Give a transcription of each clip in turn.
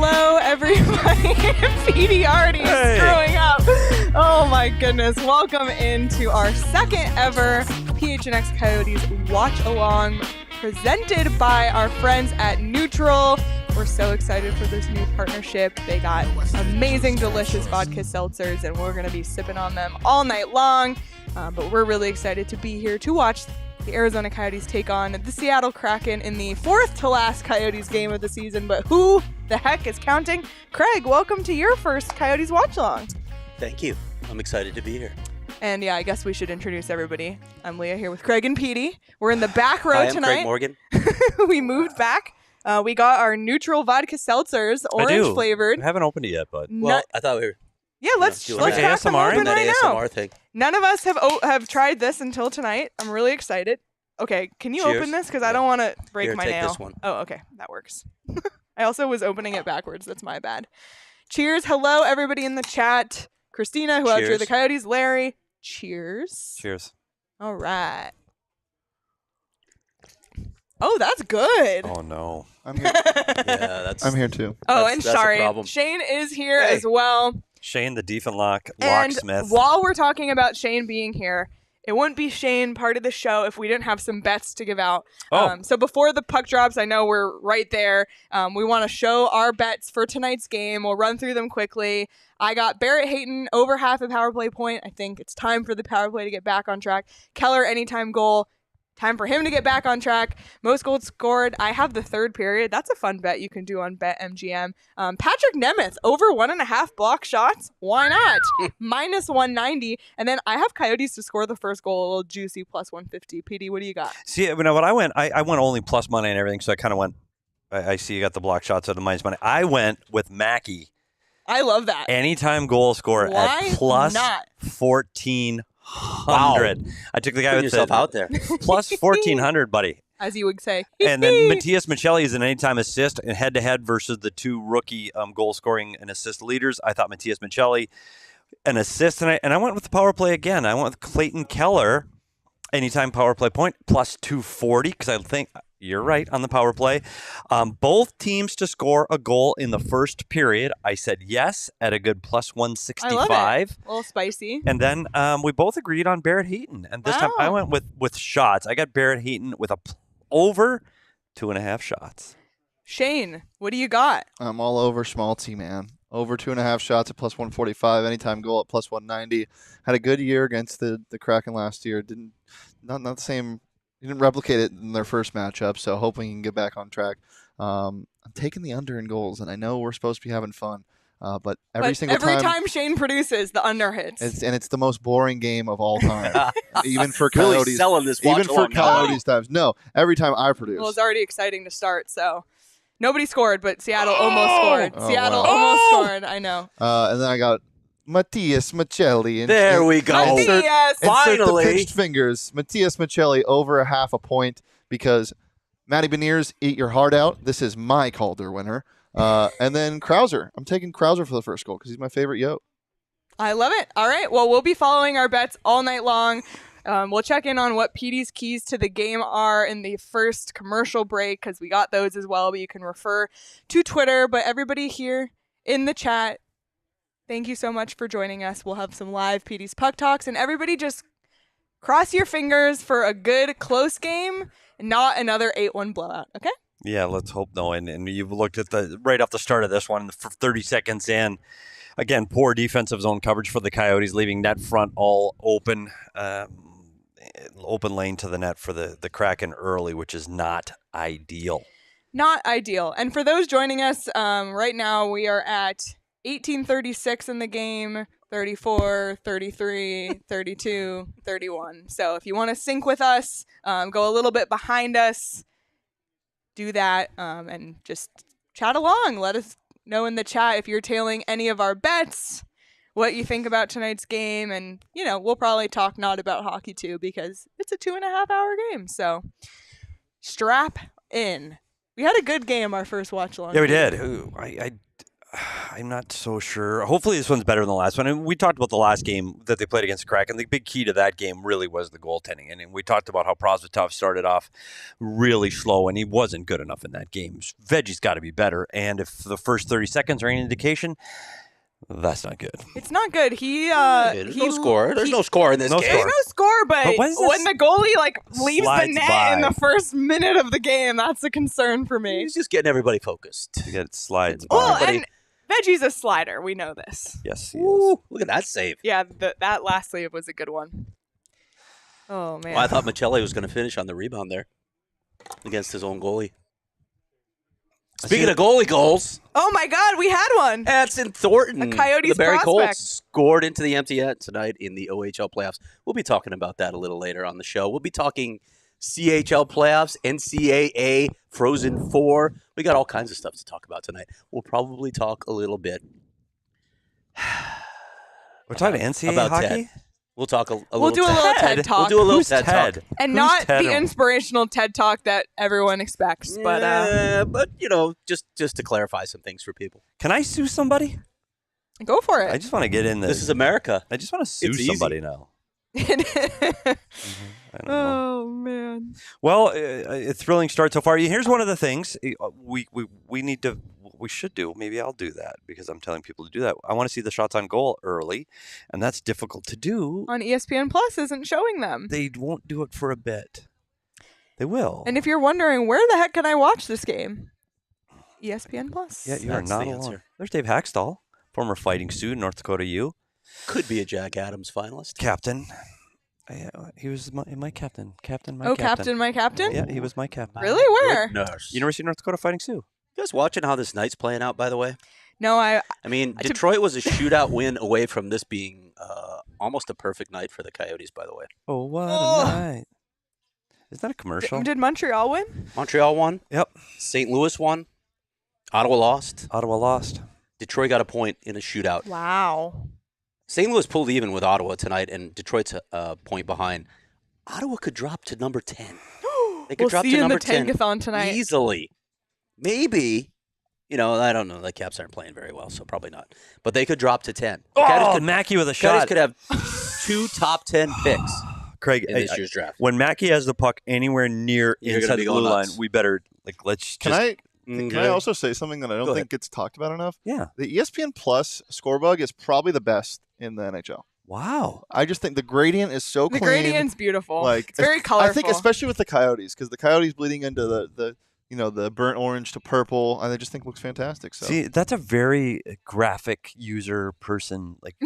Hello, everybody. Petey already screwing up. Oh, my goodness. Welcome into our second ever PHNX Coyotes Watch Along presented by our friends at Neutral. We're so excited for this new partnership. They got amazing, delicious vodka seltzers, and we're going to be sipping on them all night long. But we're really excited to be here to watch the Arizona Coyotes take on the Seattle Kraken in the fourth to last Coyotes game of the season. But who the heck is counting? Craig, welcome to your first Coyotes Watch Along. Thank you. I'm excited to be here. And yeah, I guess we should introduce everybody. I'm Leah here with Craig and Petey. We're in the back row Hi, I'm tonight. Craig Morgan. We moved back. We got our Neutral vodka seltzers, orange flavored. I haven't opened it yet, but Well, I thought we were. Yeah, let's crack them ASMR open that right ASMR now. thing. None of us have tried this until tonight. I'm really excited. Okay, can you Cheers. open this? Because I don't want to break Here, my take nail. this one. Oh, okay. That works. I also was opening it backwards. That's my bad. Cheers. Hello, everybody in the chat. Christina, who out drew the Coyotes. Larry. Cheers. cheers. All right. Oh, that's good. Oh, no. I'm here. I'm here too. Oh, that's and a sorry. problem. Shane is here Hey. as well. Shane, the Diefenlock And locksmith. while we're talking about Shane being here, it wouldn't be Shane part of the show if we didn't have some bets to give out. Oh. So before the puck drops, I know we're right there. We want to show our bets for tonight's game. We'll run through them quickly. I got Barrett Hayton over half a power play point. I think it's time for the power play to get back on track. Keller, anytime goal. Time for him to get back on track. Most goals scored. I have the third period. That's a fun bet you can do on BetMGM. Patrick Nemeth, over 1.5 block shots. Why not? Minus 190. And then I have Coyotes to score the first goal, a little juicy, plus 150. PD, what do you got? See, when I went, I went only plus money and everything, so I kind of went, I see you got the block shots at the minus money. I went with Mackey. I love that. Anytime goal score Why at plus not? 1,400. I took the guy Put with yourself out there. plus 1,400, buddy. As you would say. And then Matias Michelli is an anytime assist and head-to-head versus the two rookie goal-scoring and assist leaders. I thought Matias Michelli an assist tonight, and I went with the power play again. I went with Clayton Keller, anytime power play point, plus 240, because I think you're right on the power play. Both teams to score a goal in the first period. I said yes at a good plus 165. I love it. A little spicy. And then we both agreed on Barrett Hayton. And this time I went with shots. I got Barrett Hayton with over 2.5 shots. Shane, what do you got? I'm all over Schmaltzy, man. Over 2.5 shots at plus 145. Anytime goal at plus 190. Had a good year against the Kraken last year. Not the same. He didn't replicate it in their first matchup, so hoping he can get back on track. I'm taking the under in goals, and I know we're supposed to be having fun, but every time Shane produces, the under hits. It's the most boring game of all time, even for Really Coyotes. selling this watch Even for along now. Coyotes times. No, every time I produce. Well, it's already exciting to start, so nobody scored, but Seattle almost scored. Oh, Seattle wow. almost scored. I know. And then I got Matias Michelli. There we go. Matias! Insert Finally. the pinched fingers. Matias Michelli over 0.5 point because Matty Beniers, eat your heart out. This is my Calder winner. And then Krauser. I'm taking Krauser for the first goal because he's my favorite Yo. I love it. All right. Well, we'll be following our bets all night long. We'll check in on what Petey's keys to the game are in the first commercial break because we got those as well, but you can refer to Twitter. But everybody here in the chat, thank you so much for joining us. We'll have some live Petey's Puck Talks, and everybody just cross your fingers for a good close game and not another 8-1 blowout, okay? Yeah, let's hope no. And you've looked at right off the start of this one, for 30 seconds in. Again, poor defensive zone coverage for the Coyotes, leaving net front all open. Open lane to the net for the Kraken early, which is not ideal. Not ideal. And for those joining us, right now we are at 18:36 in the game, 34, 33, 32, 31. So if you want to sync with us, go a little bit behind us, do that, and just chat along. Let us know in the chat if you're tailing any of our bets, what you think about tonight's game, and, we'll probably talk not about hockey too because it's a 2.5-hour game. So strap in. We had a good game our first watch along. Yeah, we did. I'm not so sure. Hopefully this one's better than the last one. And we talked about the last game that they played against Kraken. The big key to that game really was the goaltending. And we talked about how Prosvetov started off really slow, and he wasn't good enough in that game. Veggie's got to be better. And if the first 30 seconds are any indication, that's not good. It's not good. There's no score. There's no score in this game. There's no score, but when the goalie leaves the slides net in by. the first minute of the game, that's a concern for me. He's just getting everybody focused. You get slides Well, by. and Veggie's a slider. We know this. Yes, he is. Ooh, look at that save. Yeah, that last save was a good one. Oh, man. Well, I thought Michelli was going to finish on the rebound there against his own goalie. Speaking of goalie goals, Oh, my God, we had one. Edson Thornton, A Coyotes the Barrie prospect. Colts, scored into the empty net tonight in the OHL playoffs. We'll be talking about that a little later on the show. We'll be talking CHL playoffs, NCAA, Frozen 4. We got all kinds of stuff to talk about tonight. We'll probably talk a little bit. We're talking NCAA about hockey? Ted. We'll talk a little We'll do a little TED Talk. We'll do a little Who's TED Ted? Talk. And Who's not Ted? the inspirational TED Talk that everyone expects, but But you know, just to clarify some things for people. Can I sue somebody? go for I it. just want to get in this. This is America. I just want to sue It's easy. somebody now. I don't know. Oh, man. Well, a thrilling start so far. Here's one of the things we need to. We should do. Maybe I'll do that because I'm telling people to do that. I want to see the shots on goal early, and that's difficult to do. On ESPN Plus isn't showing them. They won't do it for a bit. They will. And if you're wondering, where the heck can I watch this game? ESPN Plus. Yeah, you are That's not the alone. answer. There's Dave Haxtell, former Fighting Sioux, North Dakota U Could be a Jack Adams finalist. captain. He was my captain. Captain, my Oh, captain. Captain, my captain? Yeah, he was my captain. Really? Where? Goodness. University of North Dakota Fighting Sioux. You guys watching how this night's playing out, by the way? No, I mean, Detroit was a shootout win away from this being almost a perfect night for the Coyotes, by the way. Oh, what Oh. a night. Is that a commercial? Did Montreal win? Montreal won. Yep. St. Louis won. Ottawa lost. Ottawa lost. Detroit got a point in a shootout. Wow. St. Louis pulled even with Ottawa tonight, and Detroit's a point behind. Ottawa could drop to number 10. They could We'll drop see to you in the number 10 Tankathon tonight. easily. Maybe. You know, I don't know. The Caps aren't playing very well, so probably not. But they could drop to 10. The Oh, Mackey with a Coyotes shot. could have 2 top 10 picks Craig, in this year's draft. when Mackey has the puck anywhere near You're inside gonna the be blue going line, nuts. we better let's Can just I also say something that I don't Go think ahead. gets talked about enough? yeah. The ESPN Plus scorebug is probably the best in the NHL. Wow. I just think the gradient is so The clean. gradient's beautiful. Like It's very colorful. I think especially with the Coyotes, because the Coyotes bleeding into the the burnt orange to purple, I just think looks fantastic. So See, that's a very graphic user person, like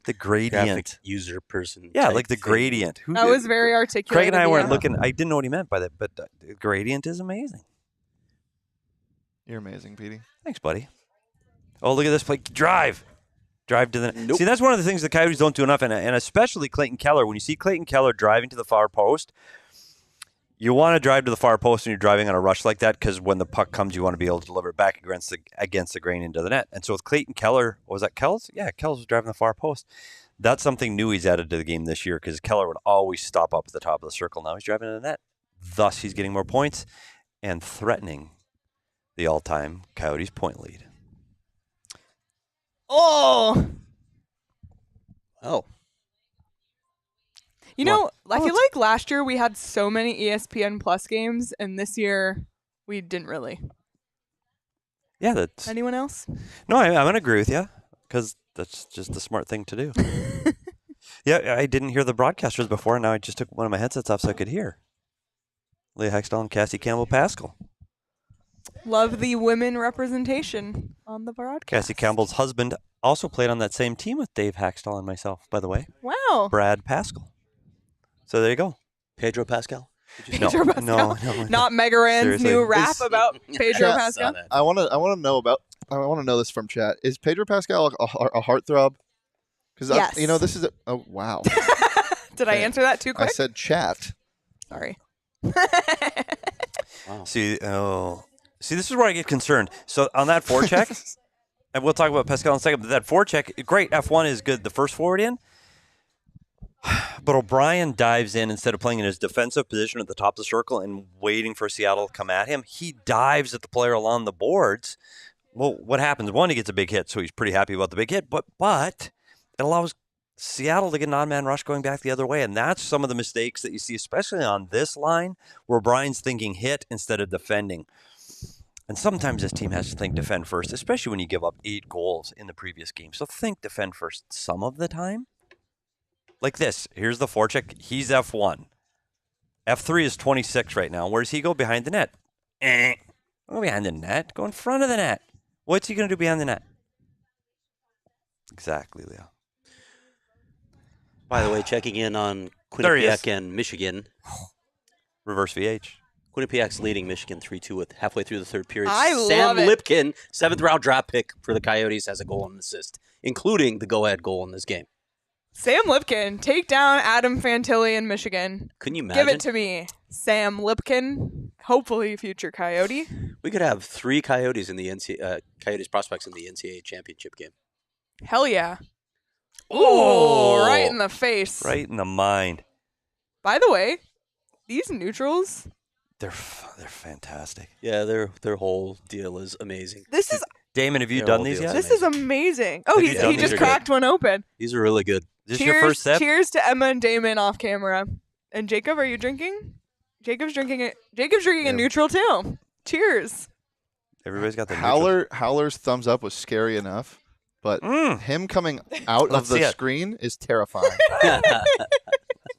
the gradient. Graphic user person. Yeah, type like the thing. gradient. Who That was very articulate. Craig and I weren't yeah. looking. I didn't know what he meant by that, but the gradient is amazing. you're amazing, Petey. Thanks, buddy. Oh, look at this play. Drive to the net. Nope. See, that's one of the things the Coyotes don't do enough, and especially Clayton Keller. When you see Clayton Keller driving to the far post, you want to drive to the far post when you're driving on a rush like that, because when the puck comes, you want to be able to deliver it back against the grain into the net. And so with Clayton Keller, was that Kells? Yeah, Kells was driving the far post. That's something new he's added to the game this year, because Keller would always stop up at the top of the circle. Now he's driving to the net. Thus, he's getting more points and threatening the all-time Coyotes point lead. Oh. Oh. You know, I feel like last year we had so many ESPN Plus games, and this year we didn't really. Yeah, that's Anyone else? no. I'm going to agree with you, because that's just the smart thing to do. Yeah, I didn't hear the broadcasters before. Now I just took one of my headsets off so I could hear. Leah Hextall and Cassie Campbell-Pascal. Love the women representation on the broadcast. Cassie Campbell's husband also played on that same team with Dave Haxtell and myself, by the way. Wow. Brad Pascal. So there you go. Pedro Pascal? Pedro Pascal. No. Not Megaran's Seriously. new rap about Pedro Chat- Pascal. I want to know this from chat. Is Pedro Pascal a heartthrob? Because Yes. this is oh wow. Did I Okay. answer that too I quick? said chat. Sorry. Wow. See, this is where I get concerned. So on that forecheck, and we'll talk about Pascal in a second, but that forecheck, great. F1 is good. The first forward in. But O'Brien dives in instead of playing in his defensive position at the top of the circle and waiting for Seattle to come at him. He dives at the player along the boards Well, what happens? One, he gets a big hit, so he's pretty happy about the big hit. But it allows Seattle to get an odd man rush going back the other way, and that's some of the mistakes that you see, especially on this line, where Brian's thinking hit instead of defending. And sometimes this team has to think defend first, especially when you give up 8 goals in the previous game. So think defend first some of the time. Like this. Here's the forecheck. He's F1. F3 is 26 right now. Where does he go? Behind the net. Go behind the net. Go in front of the net. What's he going to do behind the net? Exactly, Leo. By the way, checking in on Quinnipiac and Michigan. Reverse VH. Quinnipiac's leading Michigan 3-2 with halfway through the third period. Sam Lipkin, 7th-round draft pick for the Coyotes, has a goal and an assist, including the go-ahead goal in this game. Sam Lipkin, take down Adam Fantilli in Michigan. Can you imagine? Give it to me, Sam Lipkin. Hopefully, future Coyote. We could have 3 Coyotes in the Coyotes prospects in the NCAA championship game. Hell yeah! Oh, right in the face. Right in the mind. By the way, these neutrals. They're fantastic. Yeah, their whole deal is amazing. This is Damon, have you done these yet? This is amazing. Oh, he just cracked one open. These are really good. Is this your first sip? Cheers to Emma and Damon off camera. And Jacob, are you drinking? Jacob's drinking it. Jacob's drinking a neutral too. Cheers. Everybody's got their Howler's thumbs up was scary enough, but him coming out of the screen is terrifying.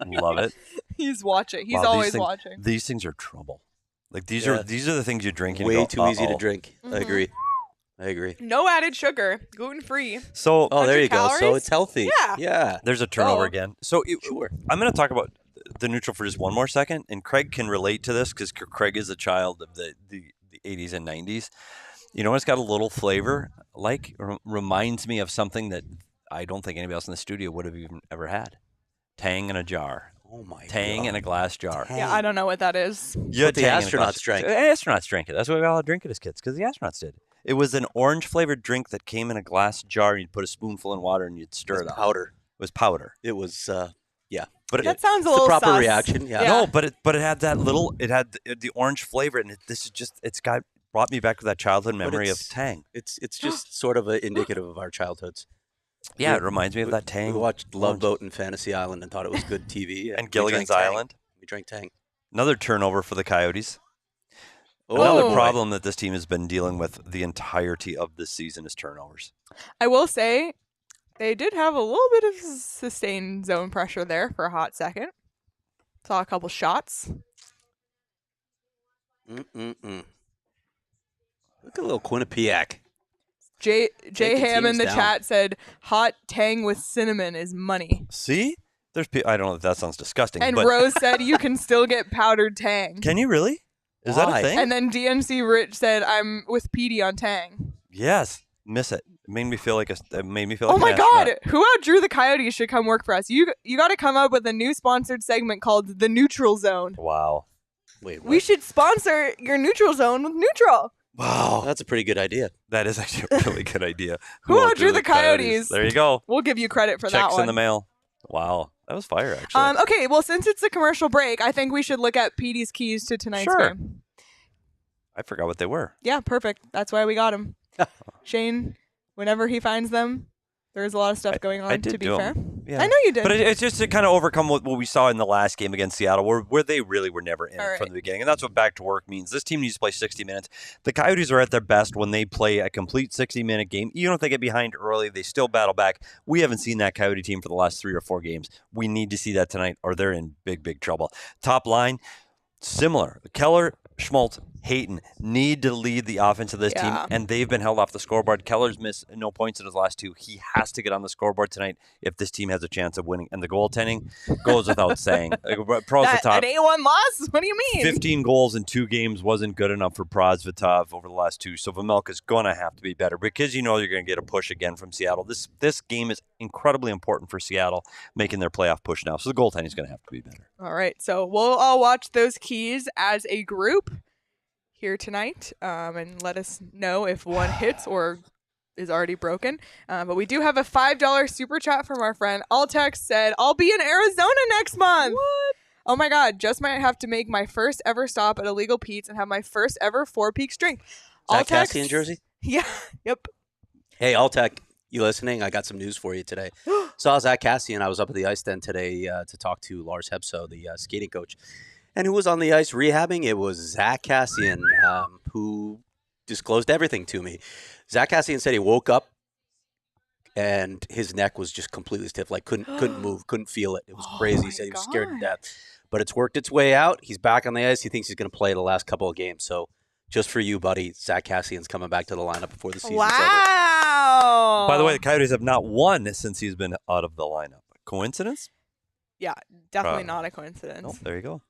Love it. He's watching. He's always watching. These things are trouble. Like these are the things you drink. And way you go, too easy to drink. I agree. No added sugar, gluten free. So there you calories? go. So it's healthy. Yeah. There's a turnover again. So sure. I'm going to talk about the neutral for just one more second, and Craig can relate to this because Craig is a child of the 80s and 90s. You know, it's got a little flavor, reminds me of something that I don't think anybody else in the studio would have even ever had. Tang in a jar. Oh my Tang God. in a glass jar. Yeah, I don't know what that is. Yeah, What the astronauts drank. The astronauts drank it. That's why we all drink it as kids, because the astronauts did. It was an orange-flavored drink that came in a glass jar, and you'd put a spoonful in water, and you'd stir it up. Powder. It was powder. It was, But That sounds a little the proper sus. reaction. Yeah. No, but it had that little. It had the orange flavor, and brought me back to that childhood memory of Tang. It's just sort of indicative of our childhoods. Yeah, it reminds me of that Tang. We watched Love Boat and Fantasy Island and thought it was good TV. And Gilligan's Island. We drank Tang. Another turnover for the Coyotes. Oh, Another boy. problem that this team has been dealing with the entirety of this season is turnovers. I will say they did have a little bit of sustained zone pressure there for a hot second. Saw a couple shots. Look at little Quinnipiac. Jay Taking Ham in teams the down. chat said hot Tang with cinnamon is money. See? I don't know if that sounds disgusting. And but Rose said you can still get powdered Tang. Can you really? Is that Why? a thing? And then DNC Rich said I'm with Petey on Tang. Yes. Miss it. It made me feel like Oh an my astronaut. God! Who outdrew the Coyotes should come work for us. You got to come up with a new sponsored segment called the Neutral Zone. Wow. Wait, what? We should sponsor your Neutral Zone with Neutral. Wow. That's a pretty good idea. That is actually a really good idea. Who outdrew the Coyotes? There you go. We'll give you credit for that Checks one. in the mail. Wow. That was fire, actually. Okay, well, since it's a commercial break, I think we should look at Petey's keys to tonight's Sure. game. I forgot what they were. Yeah, perfect. That's why we got him. Shane, whenever he finds them, there's a lot of stuff going on, I did to be do 'em. fair. Yeah. I know you did. But it's just to kind of overcome what we saw in the last game against Seattle, where they really were never in All right. from the beginning. And that's what back to work means. This team needs to play 60 minutes. The Coyotes are at their best when they play a complete 60-minute game. Even if they get behind early, they still battle back. We haven't seen that Coyote team for the last 3 or 4 games. We need to see that tonight, or they're in big, big trouble. Top line, similar. Keller, Schmaltz, Hayton need to lead the offense of this team, and they've been held off the scoreboard. Keller's missed no points in his last 2. He has to get on the scoreboard tonight if this team has a chance of winning. And the goaltending goes without saying. Prosvetov, An A1 loss? What do you mean? 15 goals in 2 games wasn't good enough for Prosvetov over the last 2. So Vejmelka's going to have to be better because you know you're going to get a push again from Seattle. This game is incredibly important for Seattle, making their playoff push now. So the goaltending is going to have to be better. All right, so we'll all watch those keys as a group here tonight, and let us know if one hits or is already broken. But we do have a $5 super chat from our friend Altex said, I'll be in Arizona next month. What? Oh my God, just might have to make my first ever stop at Illegal Pete's and have my first ever 4 Peaks drink. Zach Cassidy in Jersey? Yeah. Yep. Hey, Alltech, you listening? I got some news for you today. Saw Zach Cassian. I was up at the ice den today to talk to Lars Hebso, the skating coach. And who was on the ice rehabbing? It was Zach Cassian, who disclosed everything to me. Zach Cassian said he woke up and his neck was just completely stiff, like couldn't move, couldn't feel it. It was crazy. He said he was scared to death. But it's worked its way out. He's back on the ice. He thinks he's going to play the last couple of games. So just for you, buddy, Zach Cassian's coming back to the lineup before the season's over. Wow. By the way, the Coyotes have not won since he's been out of the lineup. Coincidence? Yeah, definitely not a coincidence. Oh, there you go.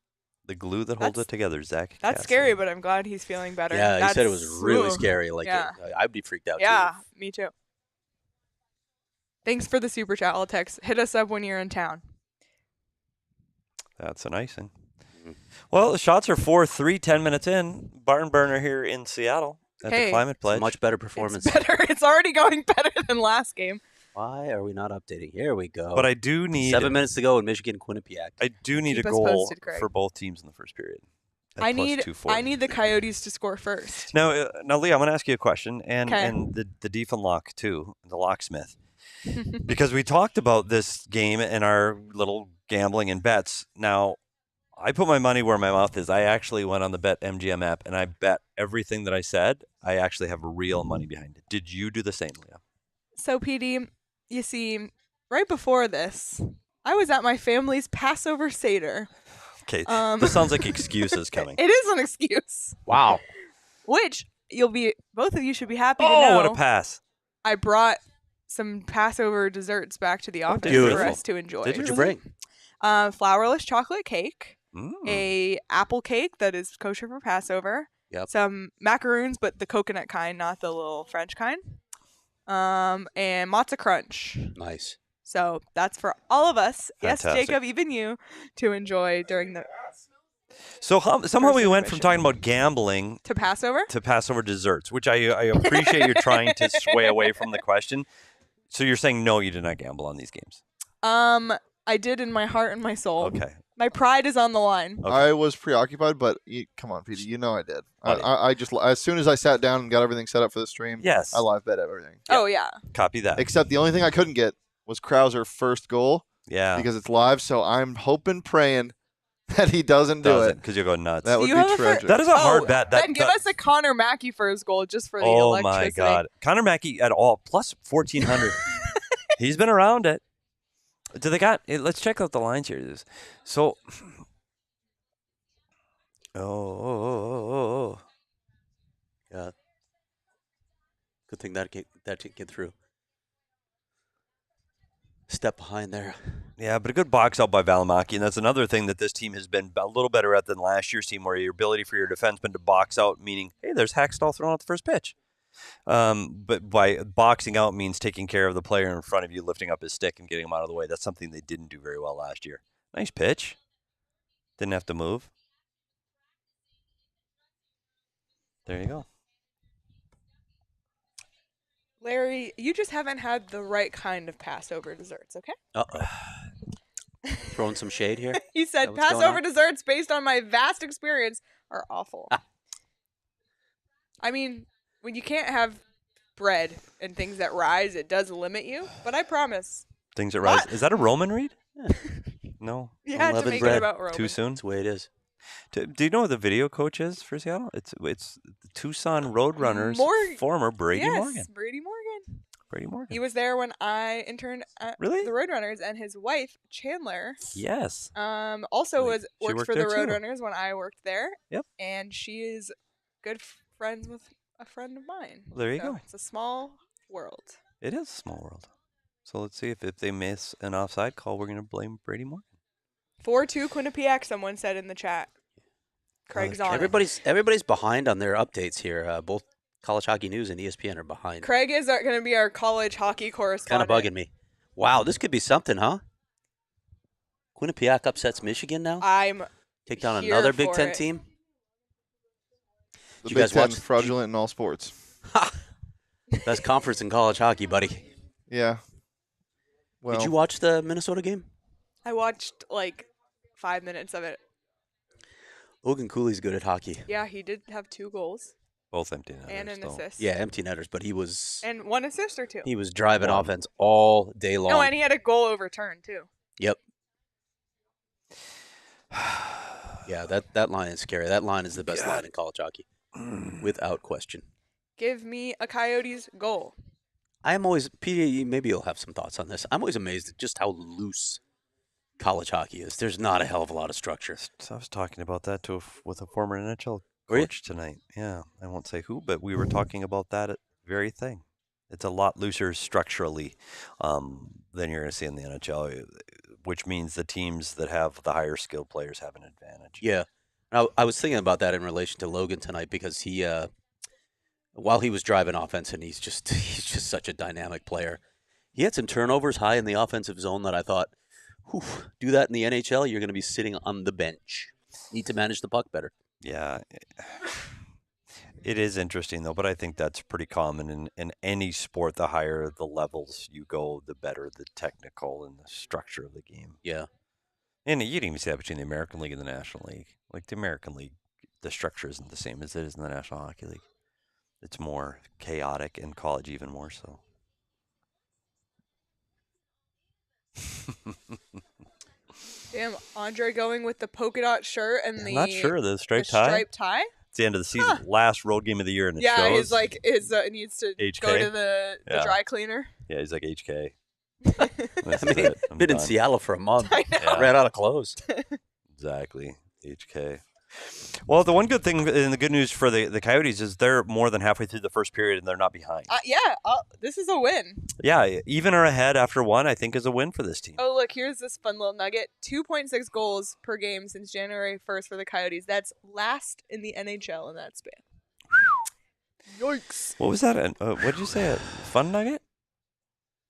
The glue that holds it together, Zach. That's Cassian. scary, but I'm glad he's feeling better. Yeah, he said it was really scary. Like, yeah. I'd be freaked out, Yeah, too. me too. Thanks for the super chat, Altex. Hit us up when you're in town. That's an icing. Well, the shots are 4-3, 10 minutes in. Barn burner here in Seattle at the Climate Pledge. Much better performance. It's better. It's already going better than last game. Why are we not updating? Here we go. But I do need 7 minutes to go in Michigan, Quinnipiac. I do need Keep a us goal posted, Craig. for both teams in the first period. at I plus need 240. the Coyotes to score first. Now, Lee, I'm going to ask you a question, and 'Kay. and the Diefenlock too, the locksmith, because we talked about this game in our little gambling and bets. Now, I put my money where my mouth is. I actually went on the Bet MGM app, and I bet everything that I said. I actually have real money behind it. Did you do the same, Leah? So, PD, you see, right before this, I was at my family's Passover Seder. Okay, this sounds like excuses coming. It is an excuse. Wow. Which both of you should be happy to Oh, know. what a pass! I brought some Passover desserts back to the office beautiful. for us to enjoy. What'd you bring? Flourless chocolate cake, Mm. a apple cake that is kosher for Passover, Yep. some macaroons, but the coconut kind, not the little French kind, and matzo crunch. Nice. So that's for all of us. Yes, Fantastic. Jacob, even you, to enjoy during the So somehow we went from intermission. talking about gambling to Passover. to Passover desserts, which I appreciate you're trying to sway away from the question. So you're saying no, you did not gamble on these games. I did in my heart and my soul. Okay. My pride is on the line. Okay. I was preoccupied, but come on, Petey, you know I did. I just as soon as I sat down and got everything set up for the stream, Yes. I live bet everything. Oh yeah. Copy that. Except the only thing I couldn't get was Krauser first goal Yeah. because it's live. So I'm hoping, praying that he doesn't do it. because you'll go nuts. That would you be have a tragic. That is a hard bet. Then give us a Connor Mackey first goal just for the Oh electricity. my God, Connor Mackey at all plus 1,400. He's been around it. Do they got? Let's check out the lines here. So. Oh. Yeah. Good thing that didn't get through. Step behind there. Yeah, but a good box out by Valimaki, and that's another thing that this team has been a little better at than last year's team, where your ability for your defenseman to box out, meaning, hey, there's Hackstall throwing out the first pitch. But by boxing out means taking care of the player in front of you, lifting up his stick and getting him out of the way. That's something they didn't do very well last year. Nice pitch. Didn't have to move. There you go. Larry, you just haven't had the right kind of Passover desserts, okay? Uh-oh. Throwing some shade here. He Is said that what's going Passover on? desserts, based on my vast experience, are awful. I mean, when you can't have bread and things that rise, it does limit you. But I promise. Things that rise. Is that a Roman read? No. You had to Unleavened make bread. it about Roman. Too soon? That's the way it is. Do you know who the video coach is for Seattle? It's the Tucson Roadrunners former Brady yes, Morgan. Brady Morgan. Brady Morgan. He was there when I interned at Really? the Roadrunners, and his wife, Chandler, Yes. also Wait, she worked worked for the there too. Roadrunners when I worked there. Yep. And she is good friends with a friend of mine. Well, there you So go. It's a small world. It is a small world. So let's see if they miss an offside call, we're going to blame Brady Morgan. 4-2 Quinnipiac, someone said in the chat. Craig's on it. Everybody's behind on their updates here. Both College Hockey News and ESPN are behind. Craig is going to be our college hockey Kind of correspondent. bugging me. Wow, this could be something, huh? Quinnipiac upsets Michigan now. I'm Take down here another Big for Ten it. team. The You Big guys Ten watch- fraudulent in all sports. Best conference in college hockey, buddy. Yeah. Well, Did you watch the Minnesota game? I watched like 5 minutes of it. Logan Cooley's good at hockey. Yeah, he did have 2 goals. Both empty netters. and an though. assist. Yeah, empty netters, but he was And 1 assist or 2. he was driving One. offense all day long. No, and he had a goal overturned too. Yep. Yeah, that line is scary. That line is the best line in college hockey, without question. Give me a Coyotes goal. I am always, Peter, maybe you'll have some thoughts on this. I'm always amazed at just how loose college hockey is. There's not a hell of a lot of structure. So I was talking about that with a former NHL Were you? coach tonight. Yeah, I won't say who, but we were talking about that very thing. It's a lot looser structurally than you're going to see in the NHL, which means the teams that have the higher skilled players have an advantage. Yeah. I was thinking about that in relation to Logan tonight because he, while he was driving offense, and he's just such a dynamic player, he had some turnovers high in the offensive zone that I thought, whew, do that in the NHL, you're going to be sitting on the bench. Need to manage the puck better. Yeah. It is interesting, though, but I think that's pretty common in any sport. The higher the levels you go, the better the technical and the structure of the game. Yeah. And you can even see that between the American League and the National League. Like the American League, the structure isn't the same as it is in the National Hockey League. It's more chaotic, in college even more so. Damn, Andre going with the polka dot shirt and I'm not sure. The the striped tie? striped tie. It's the end of the season. Last road game of the year, and it Yeah, shows. he's like needs to HK? go to the Yeah. dry cleaner. Yeah, he's like HK. I This is mean, it. I'm been in done. Seattle for a month. I know. Yeah. Ran out of clothes. Exactly. HK. Well, the one good thing and the good news for the Coyotes is they're more than halfway through the first period and they're not behind. Yeah, this is a win. Yeah, even or ahead after one, I think is a win for this team. Oh, look, here's this fun little nugget. 2.6 goals per game since January 1st for the Coyotes. That's last in the NHL in that span. Yikes. What was that? What did you say? A fun nugget?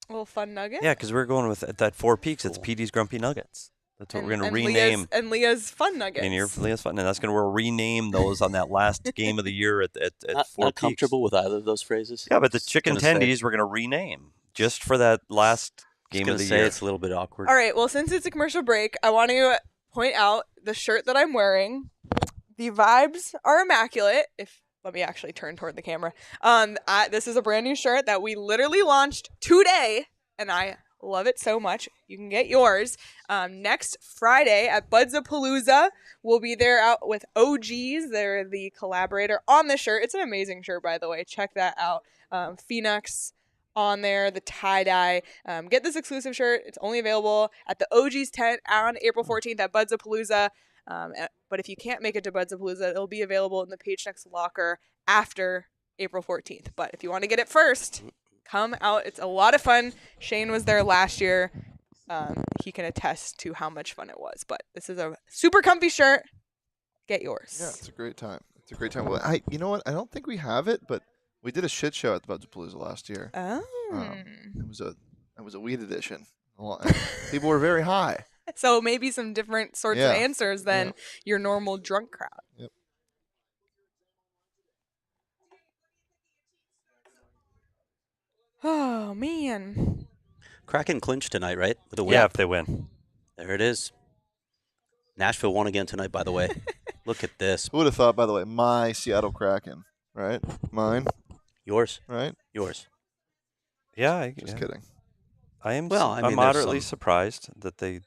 A little fun nugget. Yeah, because we're going with at that Four Peaks. It's Petey's Grumpy Nuggets. That's what we're going to rename. Leah's fun nuggets. And your Leah's fun, and that's going to rename those on that last game of the year at Four Not Peaks. comfortable with either of those phrases. Yeah, but the chicken gonna say- tendies we're going to rename just for that last game of the year. It's a little bit awkward. All right, well, since it's a commercial break, I want to point out the shirt that I'm wearing. The vibes are immaculate. Let me actually turn toward the camera. This is a brand new shirt that we literally launched today, and I love it so much. You can get yours next Friday at Budsapalooza. We'll be there out with OGs. They're the collaborator on the shirt. It's an amazing shirt, by the way. Check that out. PHNX on there, the tie-dye. Get this exclusive shirt. It's only available at the OGs tent on April 14th at Budsapalooza. But if you can't make it to Budsapalooza, it'll be available in the PHNX locker after April 14th. But if you want to get it first, come out. It's a lot of fun. Shane was there last year. He can attest to how much fun it was. But this is a super comfy shirt. Get yours. Yeah, it's a great time. It's a great time. Well, you know what? I don't think we have it, but we did a shit show at the Budsapalooza last year. Oh. It was a weed edition. And people were very high. So maybe some different sorts of answers than your normal drunk crowd. Yep. Oh, man. Kraken clinched tonight, right? With a win. Yeah, if they win. There it is. Nashville won again tonight, by the way. Look at this. Who would have thought, by the way, my Seattle Kraken, right? Mine, Yours. right? Yours. Yeah, Just kidding. I am. Well, I mean, I'm there's moderately some- surprised that they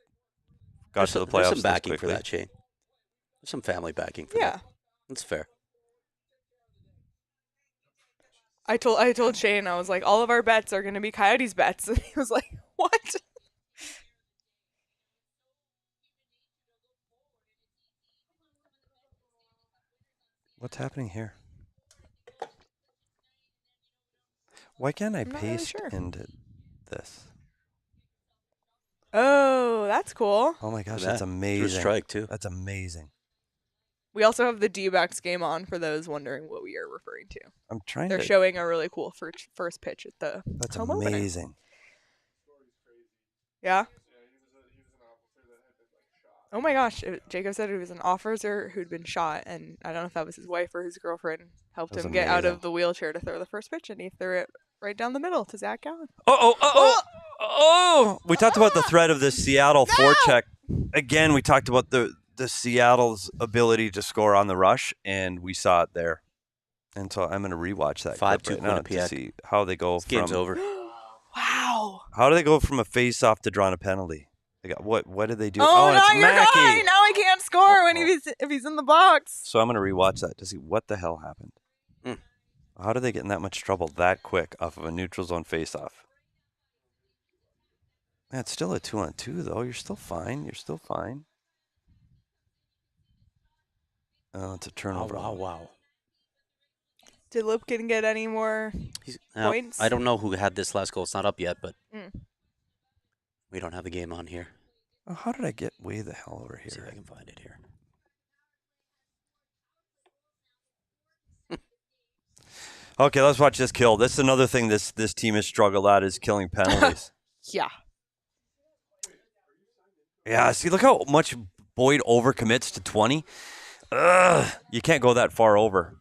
got to the playoffs There's some this backing for quickly. that, Shane. There's some family backing for Yeah. that. That's fair. I told Shane, I was like, all of our bets are going to be Coyotes bets. And he was like, what? What's happening here? Why can't I I'm not really paste sure. into this? Oh, that's cool. Oh my gosh, Look at that's that. Drew amazing. strike, too. That's amazing. We also have the D-backs game on for those wondering what we are referring to. I'm trying They're to. showing a really cool first pitch at the That's home opener. amazing. Yeah? Oh my gosh, Jacob said it was an officer who'd been shot, and I don't know if that was his wife or his girlfriend helped That's him get out amazing. of the wheelchair to throw the first pitch, and he threw it right down the middle to Zach Gallen. Oh! We talked about the threat of the Seattle forecheck. Again, we talked about the Seattle's ability to score on the rush, and we saw it there. And so I'm going to rewatch that 5-2 clip right now to Quinnipiac. see how they go This game's from over. Wow. how do they go from a face-off to drawing a penalty. They got what did they do? Oh, and not it's your Mackey. guy. Now he can't score when Uh-oh. if he's in the box. So I'm going to rewatch that to see what the hell happened. Mm. How do they get in that much trouble that quick off of a neutral zone face-off? Man, it's still a 2-on-2 though. You're still fine. You're still fine. Oh, it's a turnover. Wow. Did Lipkin get any more points? I don't know who had this last goal. It's not up yet, but Mm. we don't have the game on here. Oh, how did I get way the hell over See if I here? can find it here. Okay, let's watch this kill. This is another thing this team has struggled at is killing penalties. Yeah. Yeah, see, look how much Boyd overcommits to 20. Ugh, you can't go that far over.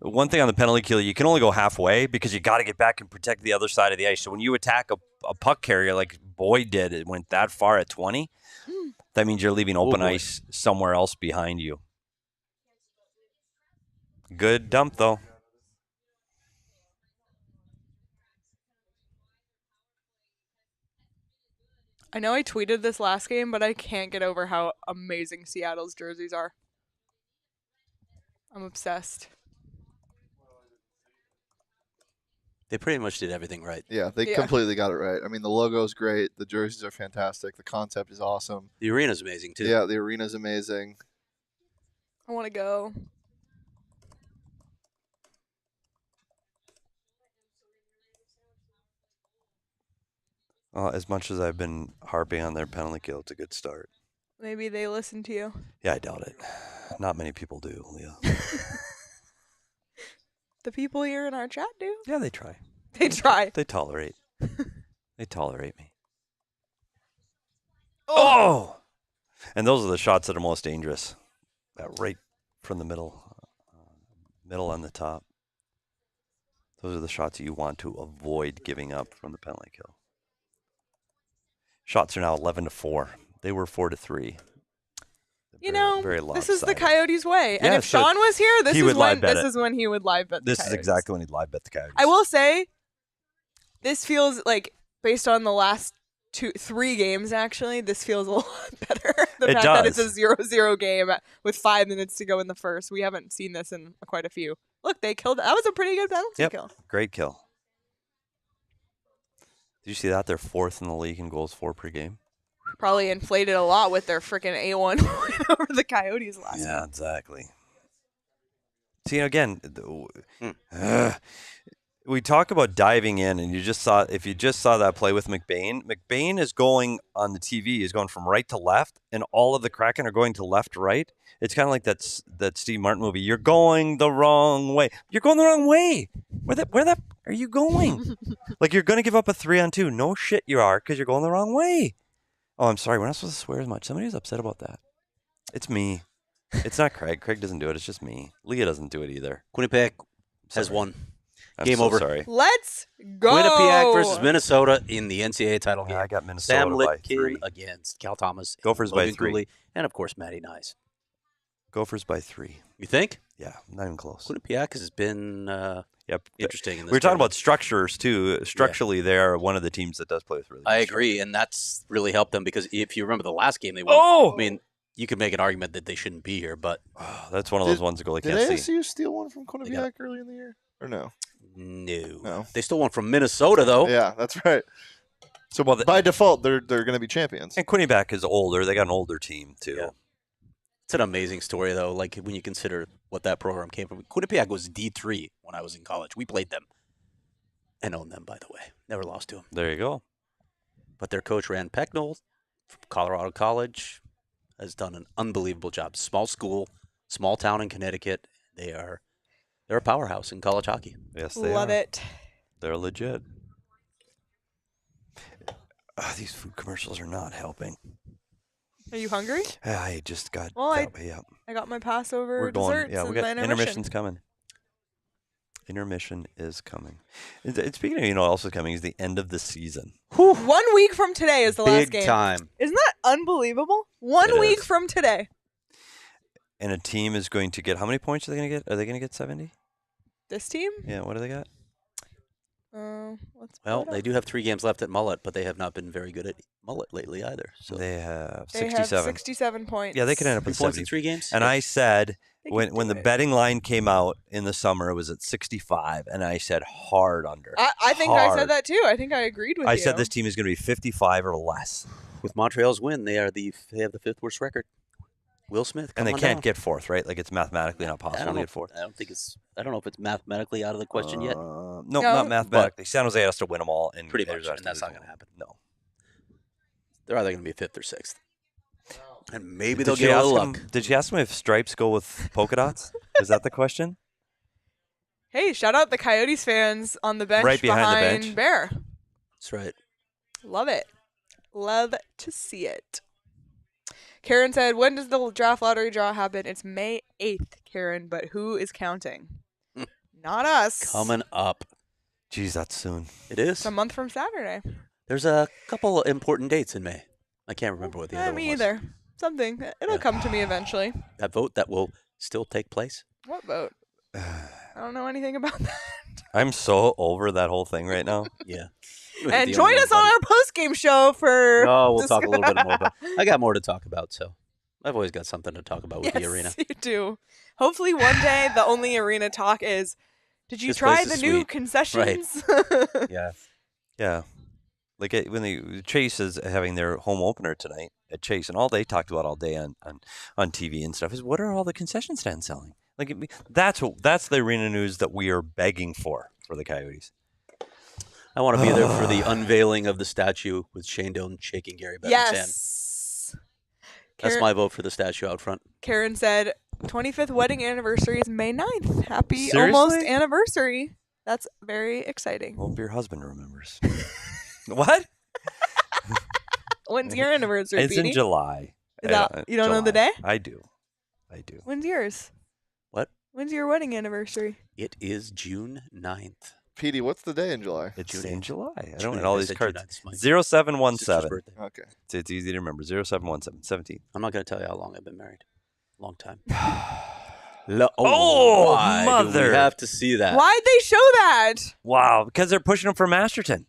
One thing on the penalty kill, you can only go halfway because you got to get back and protect the other side of the ice. So when you attack a puck carrier like Boyd did, it went that far at 20. That means you're leaving open boy. ice somewhere else behind you. Good dump, though. I know I tweeted this last game, but I can't get over how amazing Seattle's jerseys are. I'm obsessed. They pretty much did everything right. Yeah, they completely got it right. I mean, the logo's great. The jerseys are fantastic. The concept is awesome. The arena's amazing, too. Yeah, the arena's amazing. I want to go. As much as I've been harping on their penalty kill, it's a good start. Maybe they listen to you. Yeah, I doubt it. Not many people do, Leah. The people here in our chat do. Yeah, they try. They try. They tolerate. They tolerate me. Oh! And those are the shots that are most dangerous. That right from the middle on the top. Those are the shots that you want to avoid giving up from the penalty kill. Shots are now 11-4. They were 4-3. You know, very this is the lopsided. Coyotes' way. And Yeah, if so Sean was here, this he is would live when bet this it. is when he would live bet the This is Coyotes. exactly when he'd live bet the Coyotes. I will say, this feels like, based on the last 3 games, actually, this feels a lot better. The It fact that does. it's a 0-0 game with 5 minutes to go in the first. We haven't seen this in quite a few. Look, they killed. That was a pretty good penalty kill. Great kill. Did you see that? They're 4th in the league in goals for per game. Probably inflated a lot with their freaking A1 win over the Coyotes last Yeah, week. exactly. See, again, we talk about diving in, and if you just saw that play with McBain, McBain is going on the TV, is going from right to left, and all of the Kraken are going to left to right. It's kind of like that Steve Martin movie. You're going the wrong way. You're going the wrong way. Where the are you going? Like you're going to give up a 3-on-2. No shit, you are, because you're going the wrong way. Oh, I'm sorry. We're not supposed to swear as much. Somebody's upset about that. It's me. It's not Craig. Craig doesn't do it. It's just me. Leah doesn't do it either. Quinnipiac has Sorry. won. I'm Game so over. Sorry. Let's go. Quinnipiac versus Minnesota in the NCAA title game. Yeah, I got Minnesota Sam by Lipkin 3. against Cal Thomas. Gophers by Logan 3. Cooley, and, of course, Matty Nice. Gophers by 3. You think? Yeah, not even close. Quinnipiac has been interesting in this We were talking tournament. about structures, too. Structurally, they are one of the teams that does play with really good I agree, and that's really helped them because if you remember the last game they won, Oh! I mean, you could make an argument that they shouldn't be here, but Oh, that's one of those ones that goalie Did can't see. ASU steal one from Quinnipiac early in the year? Or no? no. They stole one from Minnesota, though. Yeah, that's right. So by default, they're going to be champions. And Quinnipiac is older. They got an older team, too. Yeah. It's an amazing story, though, like when you consider what that program came from. Quinnipiac was D3 when I was in college. We played them and owned them, by the way. Never lost to them. There you go. But their coach, Rand Pecknold from Colorado College, has done an unbelievable job. Small school, small town in Connecticut. They're a powerhouse in college hockey. Yes, they Love are. it. They're legit. These food commercials are not helping. Are you hungry? I just got Well, that way up. I got my Passover We're going. desserts Yeah, we and got my intermission. intermission's coming. Intermission is coming. Speaking of, also coming is the end of the season. 1 week from today is the last Big game. time. Isn't that unbelievable? 1 It week is. from today. And a team is going to get, how many points are they going to get? Are they going to get 70? This team? Yeah, what do they got? Let's Well, pull it they up. do have 3 games left at Mullet, but they have not been very good at Mullet lately either. So They have They 67. have 67 points. Yeah, they could end up 3 with points 70. in 3 games. And I said They can when do the it. betting line came out in the summer, it was at 65, and I said hard under. I think I Hard. said that too. I think I agreed with you. I said this team is going to be 55 or less, With Montreal's win, they have the 5th worst record. Will Smith, and come they on can't down. get fourth, right? Like it's mathematically not I possible don't to know. get fourth. I don't know if it's mathematically out of the question yet. No, No. not mathematically. San Jose has to win them all, and Pretty much, Arizona has and that's to not lose going to them happen. all. No. They're either going to be 5th or 6th, and maybe Did they'll you get a ask little him? luck. Did you ask him if stripes go with polka dots? Is that the question? Hey, shout out the Coyotes fans on the bench Right behind the bench. Bear. That's right. Love it. Love to see it. Karen said, when does the draft lottery draw happen? It's May 8th, Karen, but who is counting? Not us. Coming up, Geez, that's soon. it is. It's a month from Saturday. There's a couple of important dates in May. I can't remember what the other Me one was. either. Something. It'll Yeah. come to me eventually. That vote that will still take place. What vote? I don't know anything about that. I'm so over that whole thing right now. Yeah. And join us on our post-game show for... No, we'll talk a little bit more about. I got more to talk about, so I've always got something to talk about with Yes, the arena. you do. Hopefully one day the only arena talk is, did you This try place the is new sweet. concessions? Yeah. Yeah. Like when Chase is having their home opener tonight at Chase, and all they talked about all day on TV and stuff is what are all the concession stands selling? Like that's the arena news that we are begging for the Coyotes. I want to be there for the unveiling of the statue with Shane Dillon shaking Gary Bettman's hand. Yes. That's my vote for the statue out front. Karen said, 25th wedding anniversary is May 9th. Happy Seriously? almost anniversary. That's very exciting. Hope your husband remembers. What? When's your anniversary, It's in Petey? July. Is that- you don't know the day? I do. When's yours? What? When's your wedding anniversary? It is June 9th. Petey, what's the day in July? It's June in 8th. July. I June don't 8th. know all I these said cards. June 9th. It's my 0717. sister's birthday. Okay. It's easy to remember. 0717. 17. I'm not going to tell you how long I've been married. Long time. Oh, why do mother. we have to see that? Why'd they show that? Wow, because they're pushing him for Masterton.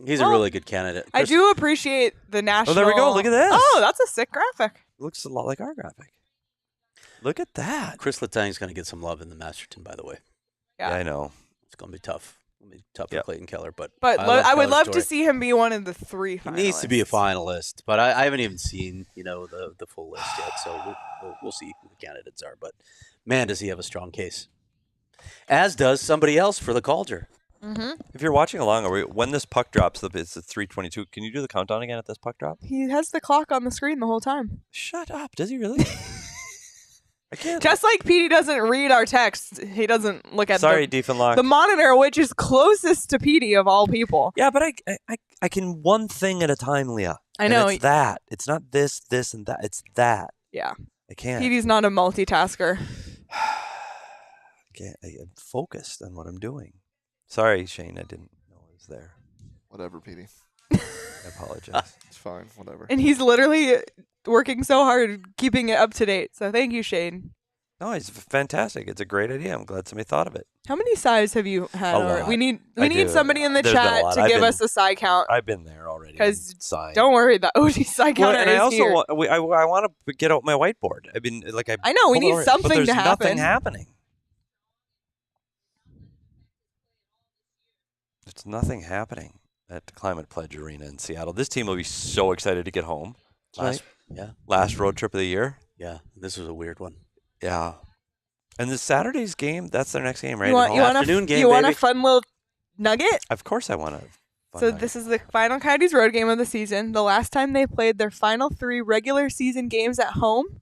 He's Well, a really good candidate. I do appreciate the national... Oh, there we go. Look at this. Oh, that's a sick graphic. Looks a lot like our graphic. Look at that. Chris Letang's going to get some love in the Masterton, by the way. Yeah. I know. It's going to be tough. It's going to be tough Yeah. for Clayton Keller, but But I I would Keller's love to story. see him be one of the 3 finalists. He needs to be a finalist, but I haven't even seen the full list yet, so we'll see who the candidates are. But man, does he have a strong case? As does somebody else for the Calder. Mm-hmm. If you're watching along, when this puck drops, it's at 3:22. Can you do the countdown again at this puck drop? He has the clock on the screen the whole time. Shut up. Does he really? I can't. Just like Petey doesn't read our text, he doesn't look at Sorry, Diefenlock. the monitor, which is closest to Petey of all people. Yeah, but I can one thing at a time, Leah. I And know. it's that. It's not this, and that. It's that. Yeah. I can't. Petey's not a multitasker. I'm focused on what I'm doing. Sorry, Shane. I didn't know it was there. Whatever, Petey. I apologize. It's fine. Whatever. And he's literally working so hard keeping it up to date. So thank you, Shane. No, it's fantastic. It's a great idea. I'm glad somebody thought of it. How many sides have you had? A already? lot. We need I do. somebody in the There's been a chat lot. to I've give been- us a side count. I've been there already. 'Cause Sign. Don't worry, the OG side Well, counter and I is also here. I want to get out my whiteboard. I mean, like I know, we pulled need over it, something but there's to happen. nothing happening. There's nothing happening at the Climate Pledge Arena in Seattle. This team will be so excited to get home. Last road trip of the year. Yeah, this was a weird one. Yeah. And the Saturday's game, that's their next game, right? You want, At you home? want, Afternoon a, game, you want a baby. fun little nugget? Of course I want to. So this is the final Coyotes road game of the season. The last time they played their final 3 regular season games at home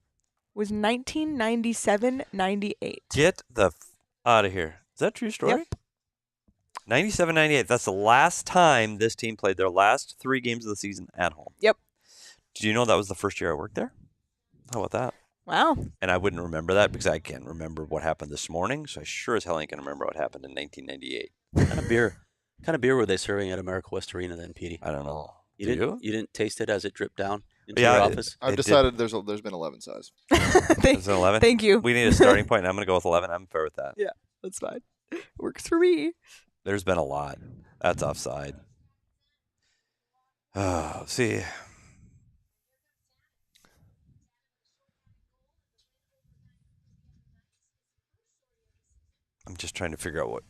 was 1997-98. Get the out of here. Is that a true story? Yep. 97-98. That's the last time this team played their last 3 games of the season at home. Yep. Do you know that was the first year I worked there? How about that? Wow. And I wouldn't remember that because I can't remember what happened this morning. So I sure as hell ain't going to remember what happened in 1998. What kind of beer were they serving at America West Arena then, Petey? I don't know. You Do didn't you? you didn't taste it as it dripped down into Yeah, your I- office? I've It did- decided there's been 11 size. Is it 11? Thank you. We need a starting point. And I'm going to go with 11. I'm fair with that. Let's That's fine. Works for me. There's been a lot. That's offside. Oh, see. I'm just trying to figure out what.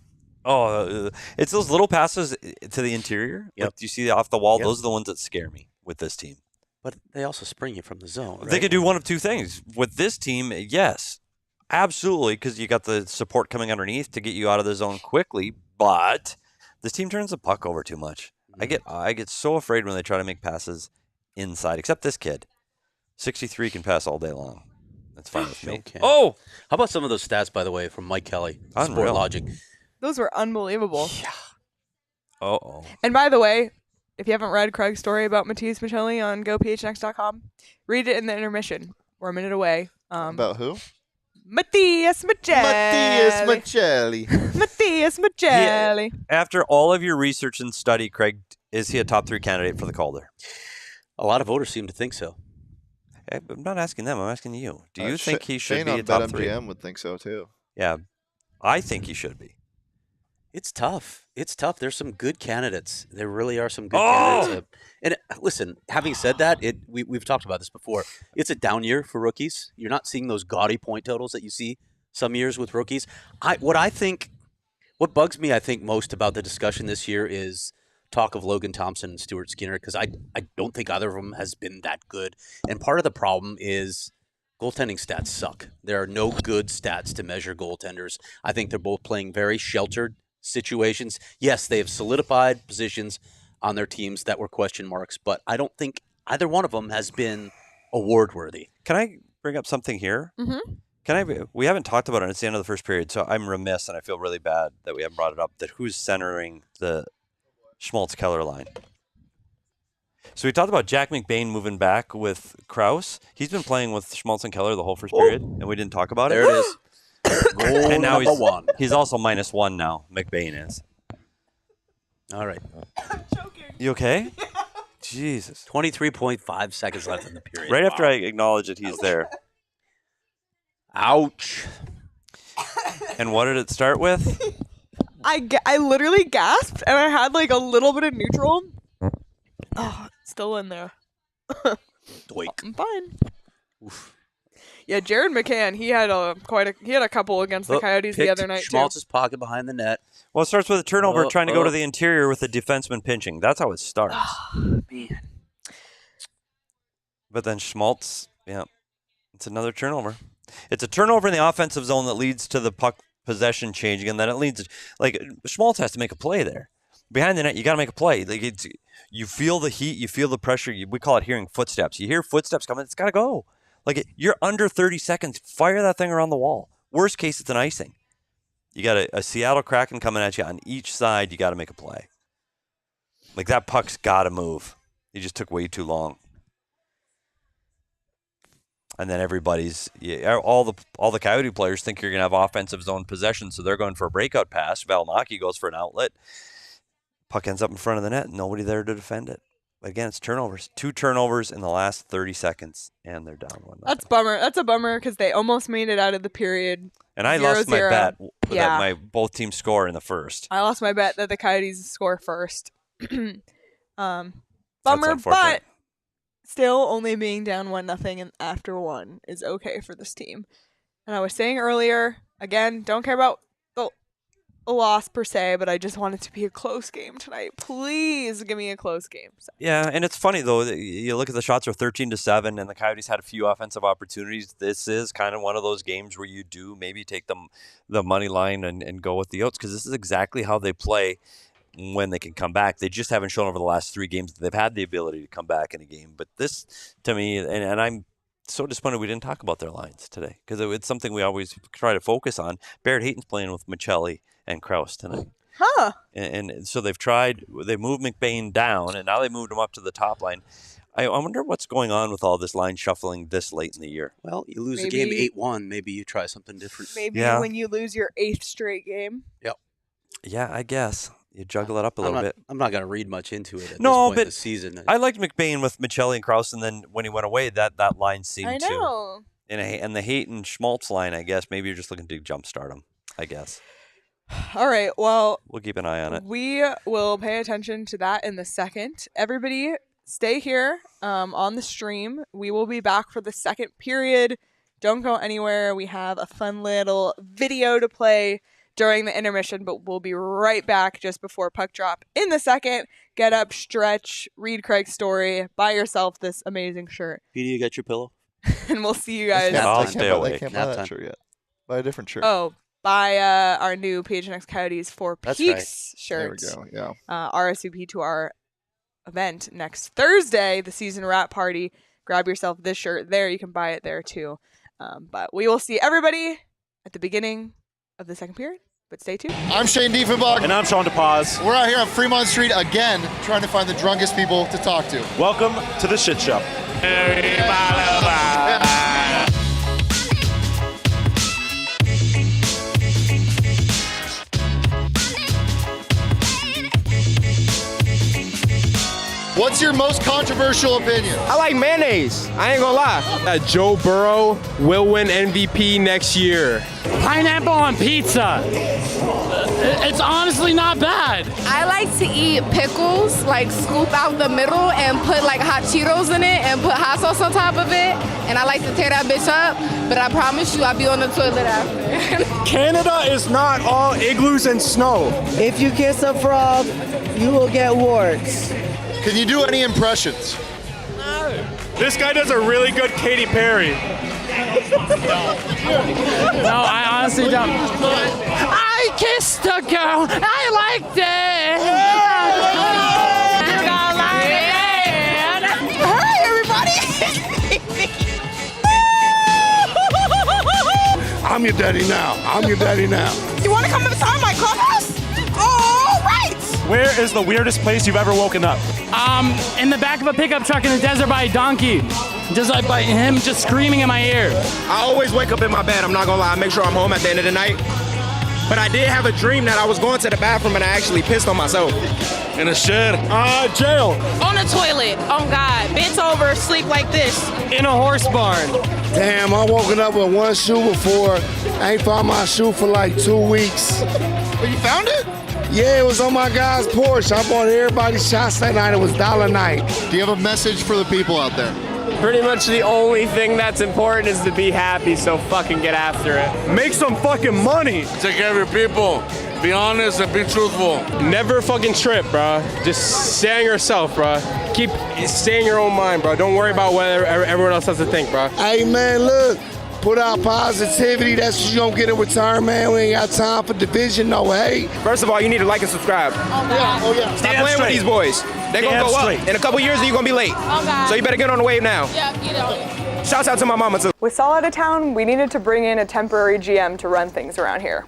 Oh, it's those little passes to the interior. Yep. Like, do you see off the wall? Yep. Those are the ones that scare me with this team. But they also spring you from the zone. Right? They could do one of two things. With this team, yes, absolutely, because you got the support coming underneath to get you out of the zone quickly. But this team turns the puck over too much. I get so afraid when they try to make passes inside. Except this kid, 63 can pass all day long. That's fine with me. Okay. Oh, how about some of those stats, by the way, from Mike Kelly? Unreal. Sport Logic. Those were unbelievable. Yeah. Uh-oh. And by the way, if you haven't read Craig's story about Matthias Michelli on gophnx.com, read it in the intermission. We're a minute away. About who? Matthias Michelli. Matthias Michelli. After all of your research and study, Craig, is he a top 3 candidate for the Calder? A lot of voters seem to think so. I'm not asking them. I'm asking you. Do you think he should Shane be on a top 3? BetMGM would think so too. Yeah, I think he should be. It's tough. There's some good candidates. There really are some good candidates. And listen, having said that, we've talked about this before. It's a down year for rookies. You're not seeing those gaudy point totals that you see some years with rookies. What bugs me, I think, most about the discussion this year is talk of Logan Thompson and Stuart Skinner, because I don't think either of them has been that good. And part of the problem is goaltending stats suck. There are no good stats to measure goaltenders. I think they're both playing very sheltered situations. Yes, they have solidified positions on their teams that were question marks, but I don't think either one of them has been award worthy. Can I bring up something here? Mm-hmm. We haven't talked about it. It's the end of the first period, so I'm remiss and I feel really bad that we haven't brought it up. That who's centering the Schmaltz-Keller line? So we talked about Jack McBain moving back with Krause. He's been playing with Schmaltz and Keller the whole first period, and we didn't talk about it. There it is. Goal And now number one. he's also -1 now. McBain is. All right. I'm joking. You okay? Jesus. 23.5 seconds left in the period. Right after Wow. I acknowledge that he's there. Ouch. And what did it start with? I literally gasped and I had like a little bit of neutral. Oh, still in there. Doink. I'm fine. Oof. Yeah, Jared McCann, he had a couple against the Coyotes the other night too. Schmaltz's pocket behind the net. Well, it starts with a turnover trying to go to oh. the interior with the defenseman pinching. That's how it starts. Man. But then Schmaltz, yeah, it's another turnover. It's a turnover in the offensive zone that leads to the puck possession changing, and then it leads, like, Schmaltz has to make a play there. Behind the net, you got to make a play. Like, you feel the heat, you feel the pressure. We call it hearing footsteps. You hear footsteps coming, it's got to go. Like, you're under 30 seconds. Fire that thing around the wall. Worst case, it's an icing. You got a Seattle Kraken coming at you on each side. You got to make a play. Like, that puck's got to move. He just took way too long. And then all the Coyote players think you're going to have offensive zone possession, so they're going for a breakout pass. Valimaki goes for an outlet. Puck ends up in front of the net. Nobody there to defend it. But again, it's turnovers. 2 turnovers in the last 30 seconds, and they're down 1-0. That's bummer. That's a bummer because they almost made it out of the period. And I 0-0. lost my bet Yeah. that both teams score in the first. I lost my bet that the Coyotes score first. Bummer, unfortunate. but still only being down 1-0 and after 1 is okay for this team. And I was saying earlier, again, don't care about a loss per se, but I just want it to be a close game tonight. Please give me a close game. So. Yeah, and it's funny, though. You look at the shots are 13-7, and the Coyotes had a few offensive opportunities. This is kind of one of those games where you do maybe take the money line and go with the Oats, because this is exactly how they play when they can come back. They just haven't shown over the last 3 games that they've had the ability to come back in a game. But this, to me, and I'm so disappointed we didn't talk about their lines today, because it's something we always try to focus on. Barrett Hayton's playing with Michelli and Krause tonight. Huh. And so they moved McBain down, and now they moved him up to the top line. I wonder what's going on with all this line shuffling this late in the year. Well, you lose a game 8-1. Maybe you try something different. Maybe Yeah. when you lose your 8th straight game. Yep. Yeah, I guess. You juggle it up a little bit. I'm not going to read much into it at this No, point in but the season. I liked McBain with Michelli and Krause, and then when he went away, that line seemed I to. know. And the Hayton Schmaltz line, I guess, maybe you're just looking to jumpstart him, I guess. All right. Well, We'll keep an eye on it. we will pay attention to that in the second. Everybody, stay here on the stream. We will be back for the second period. Don't go anywhere. We have a fun little video to play during the intermission, but we'll be right back just before puck drop in the second. Get up, stretch, read Craig's story, buy yourself this amazing shirt, Petey, you got your pillow? and we'll see you guys. I'll They stay can't buy- awake. They can't buy Nap that time. shirt yet. Buy a different shirt. Oh, buy our new PHNX Coyotes for That's Peaks there we shirt. go. Yeah. RSVP to our event next Thursday, the season wrap party. Grab yourself this shirt there. You can buy it there too. But we will see everybody at the beginning of the second period. But stay tuned. I'm Shane Diefenbach. And I'm Sean DePaz. We're out here on Fremont Street again, trying to find the drunkest people to talk to. Welcome to the shit show. What's your most controversial opinion? I like mayonnaise. I ain't gonna lie. Joe Burrow will win MVP next year. Pineapple on pizza. It's honestly not bad. I like to eat pickles, like scoop out the middle and put like hot Cheetos in it and put hot sauce on top of it. And I like to tear that bitch up, but I promise you I'll be on the toilet after. Canada is not all igloos and snow. If you kiss a frog, you will get warts. Can you do any impressions? This guy does a really good Katy Perry. No, I honestly don't. I kissed a girl. I liked it. Hi, everybody. I'm your daddy now. I'm your daddy now. You want to come inside my clubhouse? All right. Where is the weirdest place you've ever woken up? In the back of a pickup truck in the desert by a donkey. Just like by him just screaming in my ear. I always wake up in my bed. I'm not gonna lie. I make sure I'm home at the end of the night. But I did have a dream that I was going to the bathroom and I actually pissed on myself. In a shed. Jail. On the toilet. Oh God. Bent over, sleep like this. In a horse barn. Damn, I woken up with one shoe before. I ain't found my shoe for like 2 weeks. But you found it? Yeah, it was on my guy's porch. I bought everybody's shots that night. It was $1 night. Do you have a message for the people out there? Pretty much the only thing that's important is to be happy, so fucking get after it. Make some fucking money. Take care of your people. Be honest and be truthful. Never fucking trip, bro. Just stay on yourself, bro. Stay in your own mind, bro. Don't worry about what everyone else has to think, bro. Hey, man, look. Put out positivity. That's what you don't get in return, man. We ain't got time for division, no hate. First of all, you need to like and subscribe. Oh yeah. Stop playing with these boys. They're gonna go up. In a couple years, you're gonna be late. So you better get on the wave now. Yeah, get on it. Shouts out to my mama, too. With Saul out of town, we needed to bring in a temporary GM to run things around here.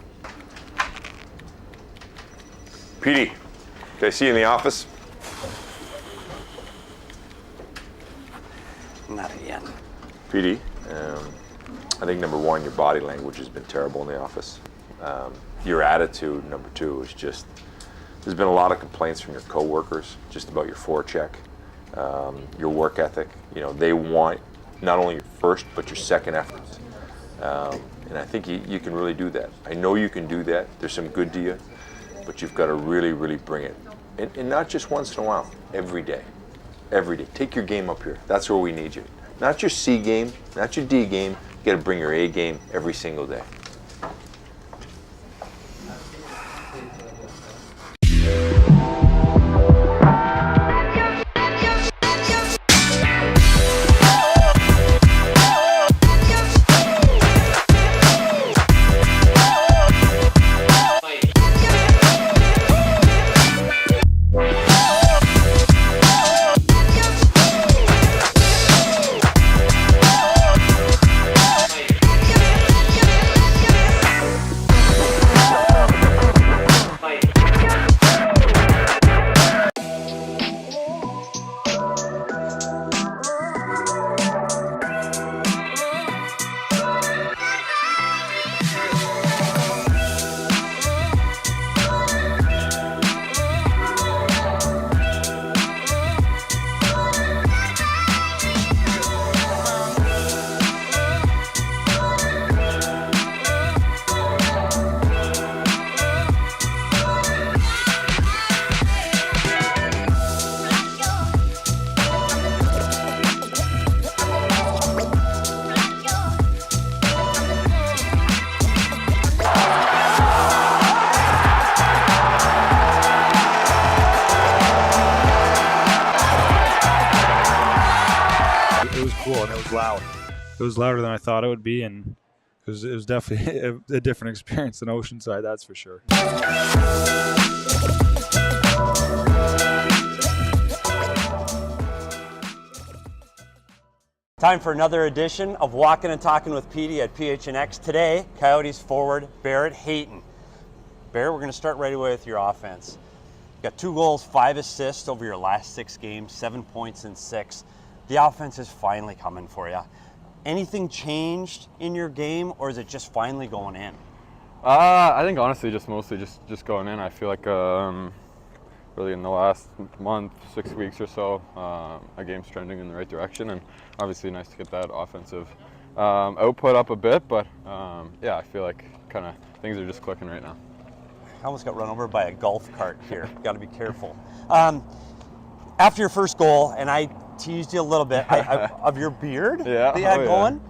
Petey, can I see you in the office? Not again. Petey, I think number one, your body language has been terrible in the office. Your attitude, number two, is just, there's been a lot of complaints from your coworkers just about your forecheck, your work ethic. You know, they want not only your first, but your second efforts. And I think you can really do that. I know you can do that. There's some good to you, but you've got to really, really bring it. And not just once in a while, every day. Every day. Take your game up here. That's where we need you. Not your C game, not your D game. You got to bring your A game every single day. and it was loud. It was louder than I thought it would be, and it was definitely a different experience than Oceanside, that's for sure. Time for another edition of Walking and Talking with Petey at PHNX. Today, Coyotes forward Barrett Hayton. Barrett, we're going to start right away with your offense. You got 2 goals, 5 assists over your last 6 games, 7 points in 6. The offense is finally coming for you. Anything changed in your game, or is it just finally going in? I think honestly, mostly just going in. I feel like really in the last month, 6 weeks or so, our game's trending in the right direction, and obviously nice to get that offensive output up a bit. But yeah, I feel like kind of things are just clicking right now. I almost got run over by a golf cart here. Got to be careful. After your first goal, and I teased you a little bit of your beard that you had going,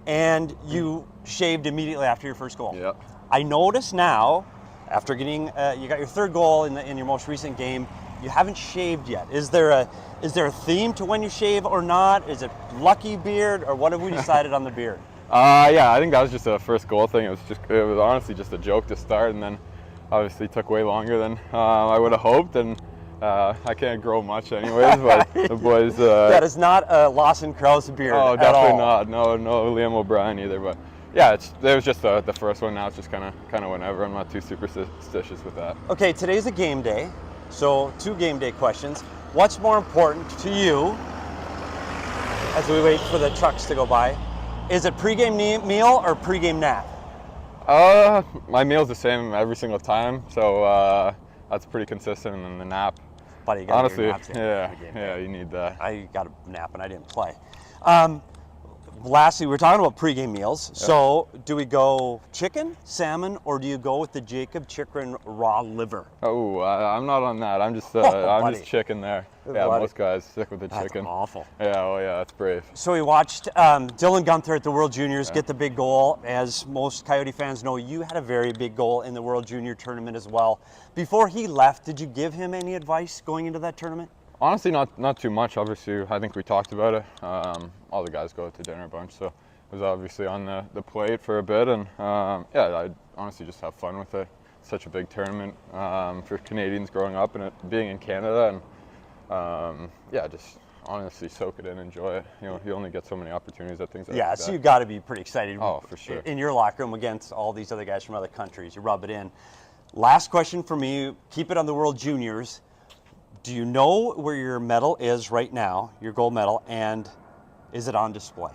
and you shaved immediately after your first goal. Yeah. I notice now, after getting you got your 3rd goal in your most recent game, you haven't shaved yet. Is there a theme to when you shave or not? Is it lucky beard, or what have we decided on the beard? Yeah, I think that was just a first goal thing. It was honestly just a joke to start, and then obviously took way longer than I would have hoped, and I can't grow much anyways, but the boys... that is not a Lawson Krause beard Oh, at definitely all. not. No Liam O'Brien either, but yeah, it was just the first one. Now it's just kind of whenever. I'm not too superstitious with that. Okay, today's a game day, so 2 game day questions. What's more important to you as we wait for the trucks to go by? Is it pregame meal or pregame nap? My meal's the same every single time, so that's pretty consistent. And then the nap, Buddy, you gotta honestly, get your naps in. yeah, you need that. I got a nap and I didn't play. Lastly, we're talking about pregame meals. Yeah. So, do we go chicken, salmon, or do you go with the Jacob Chikrin raw liver? Oh, I'm not on that. I'm just just chicken there. Yeah, Buddy. most guys stick with the That's chicken. awful. Yeah, oh yeah, that's brave. So we watched Dylan Gunther at the World Juniors get the big goal. As most Coyote fans know, you had a very big goal in the World Junior tournament as well. Before he left, did you give him any advice going into that tournament? Honestly, not too much. Obviously, I think we talked about it. All the guys go out to dinner a bunch, so it was obviously on the plate for a bit. And yeah, I honestly just have fun with it. Such a big tournament for Canadians growing up and it being in Canada, and yeah, just honestly soak it in, enjoy it. You know, you only get so many opportunities at things like that. Yeah, so you got to be pretty excited. Oh, for sure. In your locker room against all these other guys from other countries, you rub it in. Last question for me. Keep it on the World Juniors. Do you know where your medal is right now, your gold medal, and is it on display?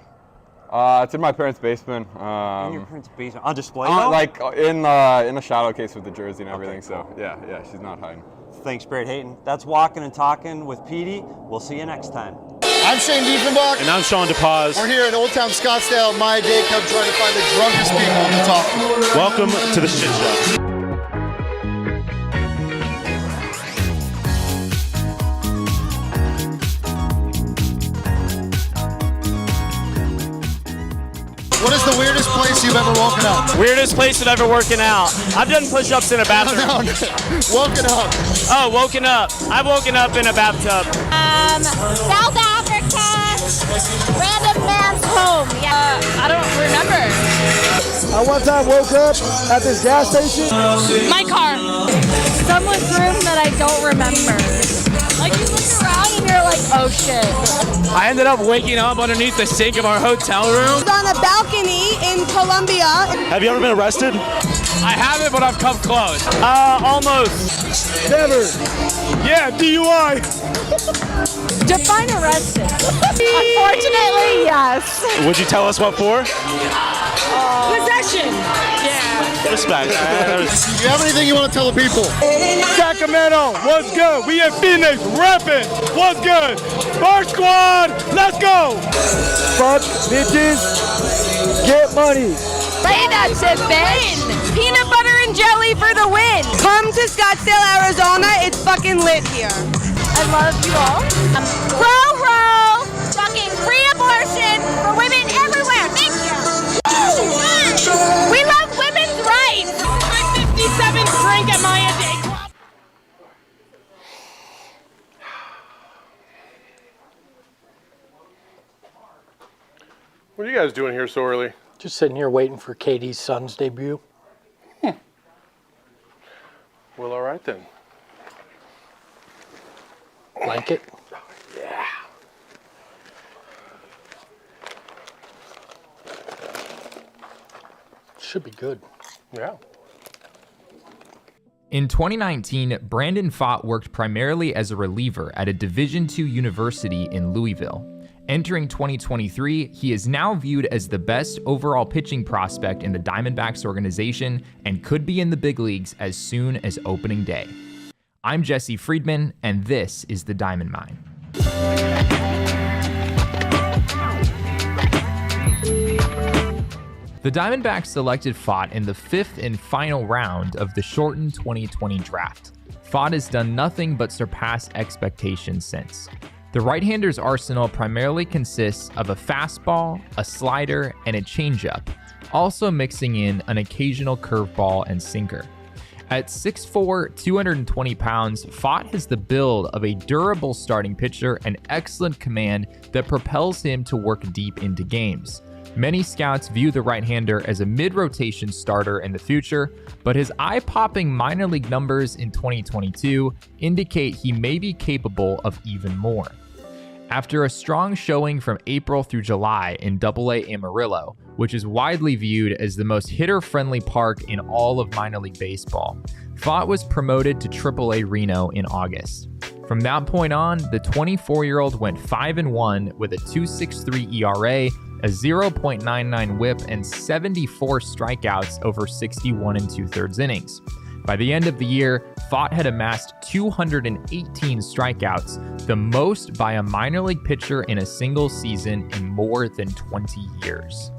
It's in my parents' basement. In your parents' basement? On display? Like in a shadow case with the jersey and everything. Okay, cool. So yeah, she's not hiding. Thanks, Barrett Hayton. That's Walking and Talking with Petey. We'll see you next time. I'm Shane Diefenbach. And I'm Sean DePaz. We're here in Old Town Scottsdale, my day club, trying to find the drunkest people to talk to. Welcome to the shit show. What is the weirdest place you've ever woken up? Weirdest place I've ever woken out. I've done push-ups in a bathtub. No. Woken up. Oh, woken up. I've woken up in a bathtub. South Africa. Random man's home. Yeah. I don't remember. I one time woke up at this gas station. My car. Someone's room that I don't remember. Like you look around and you're like, oh shit. I ended up waking up underneath the sink of our hotel room. On a balcony in Colombia. Have you ever been arrested? I haven't, but I've come close. Almost. Never. Yeah, DUI. Define arrested. Unfortunately, yes. Would you tell us what for? Possession. Yeah. Respect. Do you have anything you want to tell the people? Sacramento, what's good? We in Phoenix, reppin'. What's good? Bar Squad, let's go. Fuck bitches. Get money. Say that shit, bitch. Peanut butter and jelly for the win. Come to Scottsdale, Arizona. It's fucking lit here. I love you all. Pro, fucking free abortion for women everywhere. Thank you. We love women's rights. My 57th drink at my day club. What are you guys doing here so early? Just sitting here waiting for Katie's son's debut. Well, all right then. Like it? Yeah. Should be good. Yeah. In 2019, Brandon Pfaadt worked primarily as a reliever at a Division II university in Louisville. Entering 2023, he is now viewed as the best overall pitching prospect in the Diamondbacks organization and could be in the big leagues as soon as opening day. I'm Jesse Friedman, and this is the Diamond Mine. The Diamondbacks selected Pfaadt in the 5th and final round of the shortened 2020 draft. Pfaadt has done nothing but surpass expectations since. The right-hander's arsenal primarily consists of a fastball, a slider, and a changeup, also mixing in an occasional curveball and sinker. At 6'4", 220 pounds, Pfaadt has the build of a durable starting pitcher and excellent command that propels him to work deep into games. Many scouts view the right-hander as a mid-rotation starter in the future, but his eye-popping minor league numbers in 2022 indicate he may be capable of even more. After a strong showing from April through July in AA Amarillo, which is widely viewed as the most hitter-friendly park in all of minor league baseball, Pfaadt was promoted to AAA Reno in August. From that point on, the 24-year-old went 5-1 with a 2.63 ERA, a 0.99 whip, and 74 strikeouts over 61 2/3 innings. By the end of the year, Pfaadt had amassed 218 strikeouts, the most by a minor league pitcher in a single season in more than 20 years.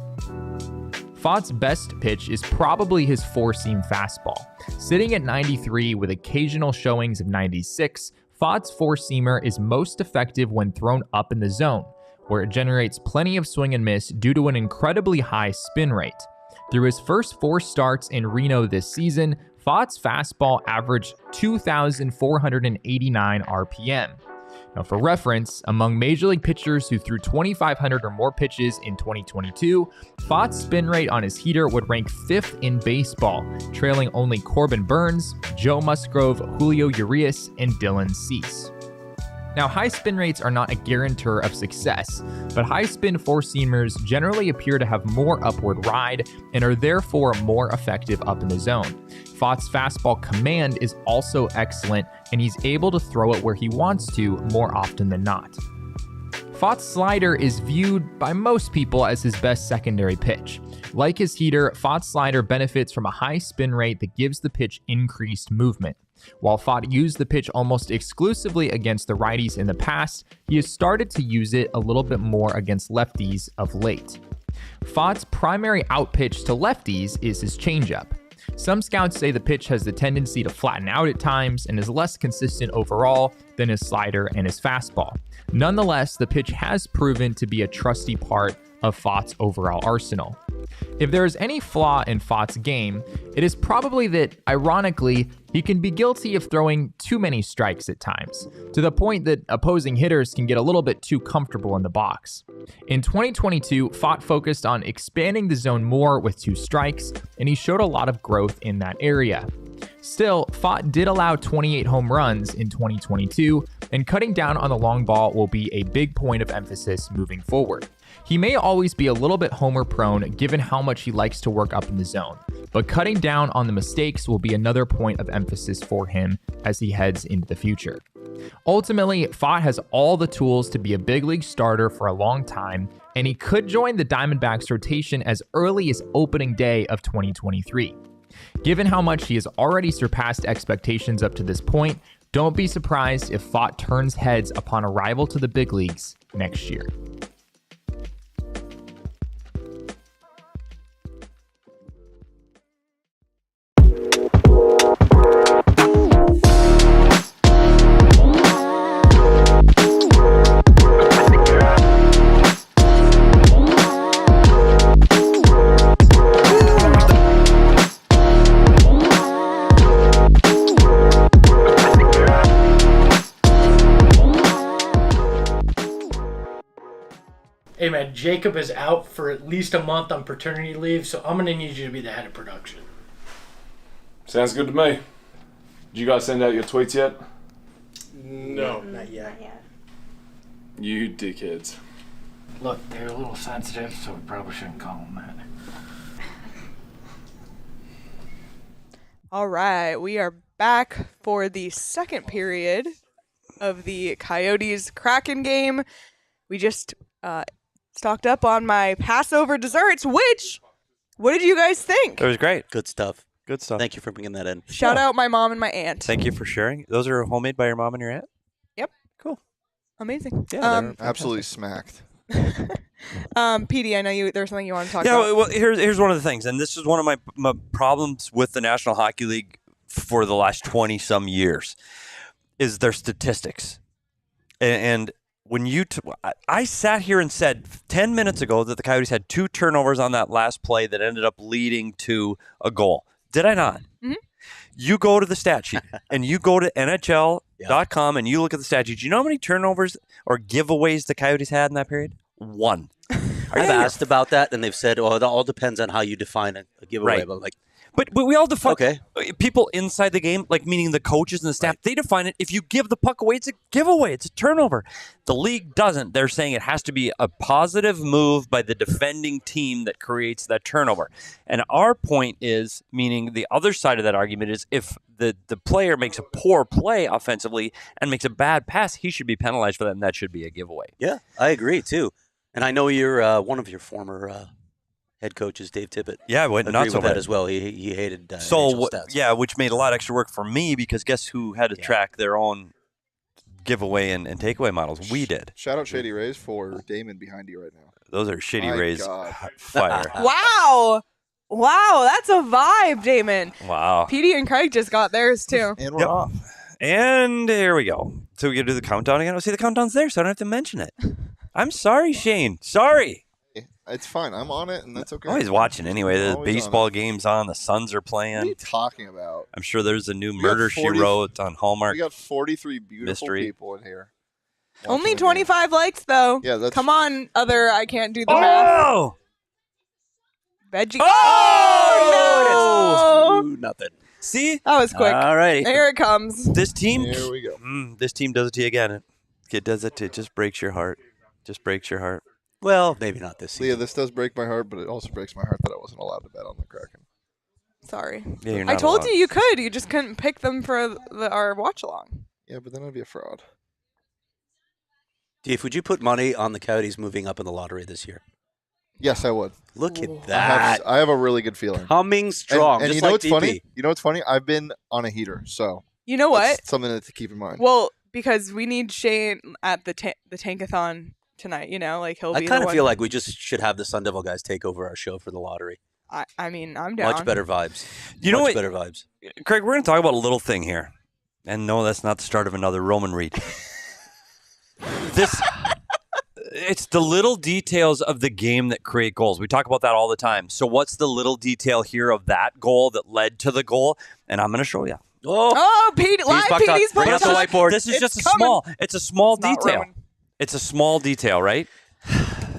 Pfaadt's best pitch is probably his four-seam fastball. Sitting at 93 with occasional showings of 96, Pfaadt's four-seamer is most effective when thrown up in the zone, where it generates plenty of swing and miss due to an incredibly high spin rate. Through his first 4 starts in Reno this season, Pfaadt's fastball averaged 2,489 RPM. Now, for reference, among major league pitchers who threw 2,500 or more pitches in 2022, Pfaadt's spin rate on his heater would rank 5th in baseball, trailing only Corbin Burns, Joe Musgrove, Julio Urias, and Dylan Cease. Now, high spin rates are not a guarantor of success, but high spin four-seamers generally appear to have more upward ride and are therefore more effective up in the zone. Pfaadt's fastball command is also excellent, and he's able to throw it where he wants to more often than not. Pfaadt's slider is viewed by most people as his best secondary pitch. Like his heater, Pfaadt's slider benefits from a high spin rate that gives the pitch increased movement. While Pfaadt used the pitch almost exclusively against the righties in the past, he has started to use it a little bit more against lefties of late. Pfaadt's primary outpitch to lefties is his changeup. Some scouts say the pitch has the tendency to flatten out at times and is less consistent overall than his slider and his fastball. Nonetheless, the pitch has proven to be a trusty part of Pfaadt's overall arsenal. If there is any flaw in Pfaadt's game, it is probably that, ironically, he can be guilty of throwing too many strikes at times, to the point that opposing hitters can get a little bit too comfortable in the box. In 2022, Pfaadt focused on expanding the zone more with 2 strikes, and he showed a lot of growth in that area. Still, Pfaadt did allow 28 home runs in 2022, and cutting down on the long ball will be a big point of emphasis moving forward. He may always be a little bit homer prone given how much he likes to work up in the zone, but cutting down on the mistakes will be another point of emphasis for him as he heads into the future. Ultimately, Pfaadt has all the tools to be a big league starter for a long time, and he could join the Diamondbacks rotation as early as opening day of 2023. Given how much he has already surpassed expectations up to this point, don't be surprised if Pfaadt turns heads upon arrival to the big leagues next year. Jacob is out for at least a month on paternity leave, so I'm going to need you to be the head of production. Sounds good to me. Did you guys send out your tweets yet? No. Not yet. You dickheads. Look, they're a little sensitive, so we probably shouldn't call them that. All right, we are back for the second period of the Coyotes Kraken game. We just stocked up on my Passover desserts, what did you guys think? It was great. Good stuff. Good stuff. Thank you for bringing that in. Shout out my mom and my aunt. Thank you for sharing. Those are homemade by your mom and your aunt? Yep. Cool. Amazing. Yeah, absolutely smacked. PD, I know there's something you want to talk Yeah, about. well, here's one of the things, and this is one of my problems with the National Hockey League for the last 20-some years, is their statistics. And when I sat here and said 10 minutes ago that the Coyotes had 2 turnovers on that last play that ended up leading to a goal. Did I not? Mm-hmm. You go to the stat sheet and you go to NHL.com and you look at the stat sheet. Do you know how many turnovers or giveaways the Coyotes had in that period? 1. I've asked about that, and they've said, well, it all depends on how you define a giveaway. Right. But like, But we all define Okay. people inside the game, like meaning the coaches and the staff, they define it. If you give the puck away, it's a giveaway. It's a turnover. The league doesn't. They're saying it has to be a positive move by the defending team that creates that turnover. And our point is, meaning the other side of that argument is, if the player makes a poor play offensively and makes a bad pass, he should be penalized for that, and that should be a giveaway. yeah, I agree too. And I know you're one of your former head coaches, Dave Tippett. Yeah, but not agree so with that bad as well. He hated So NHL stats. yeah, which made a lot of extra work for me, because guess who had to track their own giveaway and takeaway models? We did. Shout out Shady Rays for Damon behind you right now. Those are Shady My Rays God. fire. Wow, that's a vibe, Damon. Wow. PD and Craig just got theirs too. And we're off. And here we go. So we got to do the countdown again. Oh, see, the countdown's there, so I don't have to mention it. I'm sorry, Shane. Sorry. It's fine. I'm on it, and that's okay. Oh, he's watching anyway. The Always on baseball game's on. The Suns are playing. What are you talking about? I'm sure there's a new We got Murder, 40 She Wrote on Hallmark. We got 43 beautiful Mystery. people in here. Only 25 likes though. Yeah, that's Come on, I can't do the math. Oh! Veggie. Oh, no! nothing. See? That was quick. All right. Here it comes. This team. Here we go. This team does it to you again. It does it to. It just breaks your heart. Just breaks your heart. Well, maybe not this season. Leah, this does break my heart, but it also breaks my heart that I wasn't allowed to bet on the Kraken. Sorry. Yeah, you're I not told allowed. you could. You just couldn't pick them for our watch along. Yeah, but then I'd be a fraud. Dave, would you put money on the Coyotes moving up in the lottery this year? Yes, I would. Look at that. I have a really good feeling. Coming strong. And just you know like what's DP. funny? You know what's funny? I've been on a heater, so You know what? that's something to keep in mind. Well, because we need Shane at the Tankathon tonight. You know, like he'll I be. kind the of one. feel like we just should have the Sun Devil guys take over our show for the lottery. I mean, I'm down. Much better vibes. You know Much what? better vibes. Craig, we're going to talk about a little thing here. And no, that's not the start of another Roman read. It's the little details of the game that create goals. We talk about that all the time. So what's the little detail here of that goal that led to the goal? And I'm going to show you. Oh, Pete, live PD's Bring up the whiteboard. This is It's just coming. it's a small not detail. Roman. It's a small detail, right?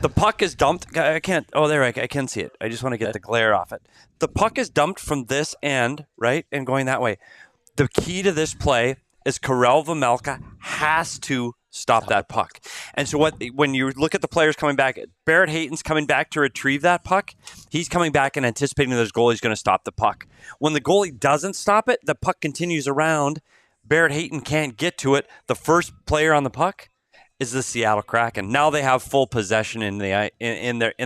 The puck is dumped. I can't. Oh, there. I can see it. I just want to get the glare off it. The puck is dumped from this end, right, and going that way. The key to this play is Karel Vejmelka has to stop that puck. And so when you look at the players coming back, Barrett Hayton's coming back to retrieve that puck. He's coming back and anticipating that his goalie's going to stop the puck. When the goalie doesn't stop it, the puck continues around. Barrett Hayton can't get to it. The first player on the puck is the Seattle Kraken. Now they have full possession in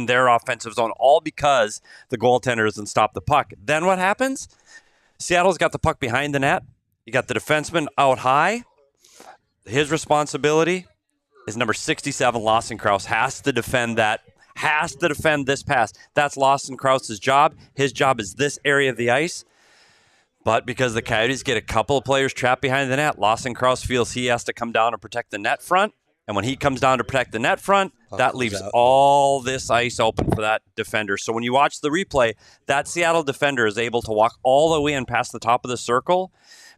their offensive zone, all because the goaltender doesn't stop the puck. Then what happens? Seattle's got the puck behind the net. You got the defenseman out high. His responsibility is number 67, Lawson Krause. Has to defend that. Has to defend this pass. That's Lawson Krause's job. His job is this area of the ice. But because the Coyotes get a couple of players trapped behind the net, Lawson Krause feels he has to come down and protect the net front. And when he comes down to protect the net front, that leaves all this ice open for that defender. So when you watch the replay, that Seattle defender is able to walk all the way in past the top of the circle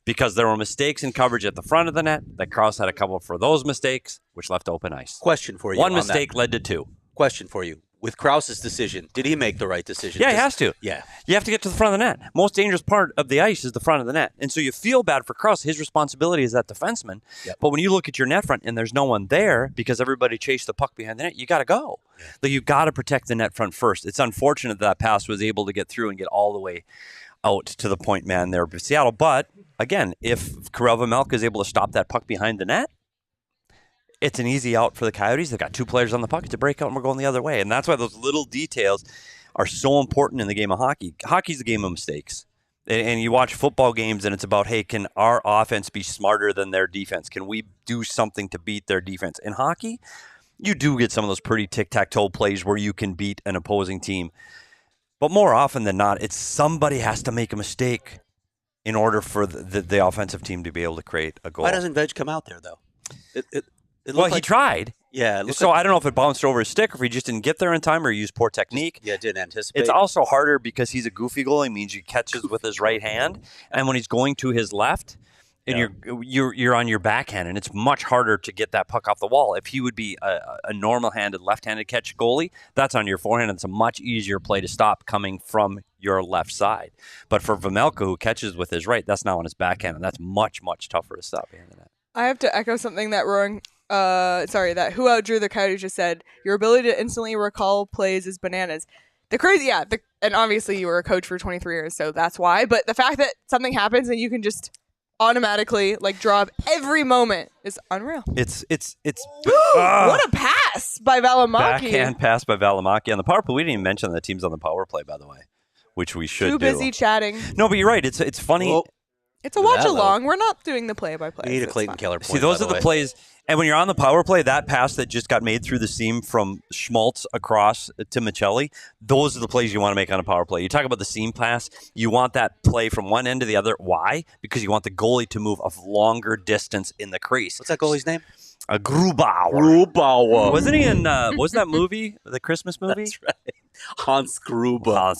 because there were mistakes in coverage at the front of the net. That Krause had a couple for those mistakes, which left open ice. Question for you. One on mistake that. led to two. question for you. With Krause's decision, did he make the right decision? Yeah, he has to. Yeah. You have to get to the front of the net. Most dangerous part of the ice is the front of the net. And so you feel bad for Krause. His responsibility is that defenseman. Yep. But when you look at your net front and there's no one there because everybody chased the puck behind the net, you got to go. Yeah. Like, you got to protect the net front first. It's unfortunate that pass was able to get through and get all the way out to the point man there for Seattle. But, again, if Karel Vejmelka is able to stop that puck behind the net, it's an easy out for the Coyotes. They've got 2 players on the puck. It's a breakout, and we're going the other way. And that's why those little details are so important in the game of hockey. Hockey's a game of mistakes. And you watch football games, and it's about, hey, can our offense be smarter than their defense? Can we do something to beat their defense? In hockey, you do get some of those pretty tic-tac-toe plays where you can beat an opposing team. But more often than not, it's somebody has to make a mistake in order for the offensive team to be able to create a goal. Why doesn't Veg come out there, though? He tried. Yeah. So I don't know if it bounced over his stick or if he just didn't get there in time or he used poor technique. Didn't anticipate. It's also harder because he's a goofy goalie. Means he catches with his right hand, and when he's going to his left, and you're on your backhand, and it's much harder to get that puck off the wall. If he would be a normal-handed, left-handed catch goalie, that's on your forehand, and it's a much easier play to stop coming from your left side. But for Vejmelka, who catches with his right, that's now on his backhand, and that's much, much tougher to stop behind the net. I have to echo something that that Who Outdrew the Coyotes just said. Your ability to instantly recall plays is bananas. And obviously you were a coach for 23 years, so that's why. But the fact that something happens and you can just automatically draw up every moment is unreal. It's what a pass by Valimaki. Backhand pass by Valimaki on the power play. We didn't even mention the teams on the power play, by the way, which we should do. Too busy chatting. No, but you're right. It's funny. Well, it's a watch along. We're not doing the play-by-play. We need a Clayton Keller point. See, those are the plays. And when you're on the power play, that pass that just got made through the seam from Schmaltz across to Michelli, those are the plays you want to make on a power play. You talk about the seam pass. You want that play from one end to the other. Why? Because you want the goalie to move a longer distance in the crease. What's that goalie's name? Grubauer. Wasn't he in, what was that movie? The Christmas movie? That's right. Hans Gruber.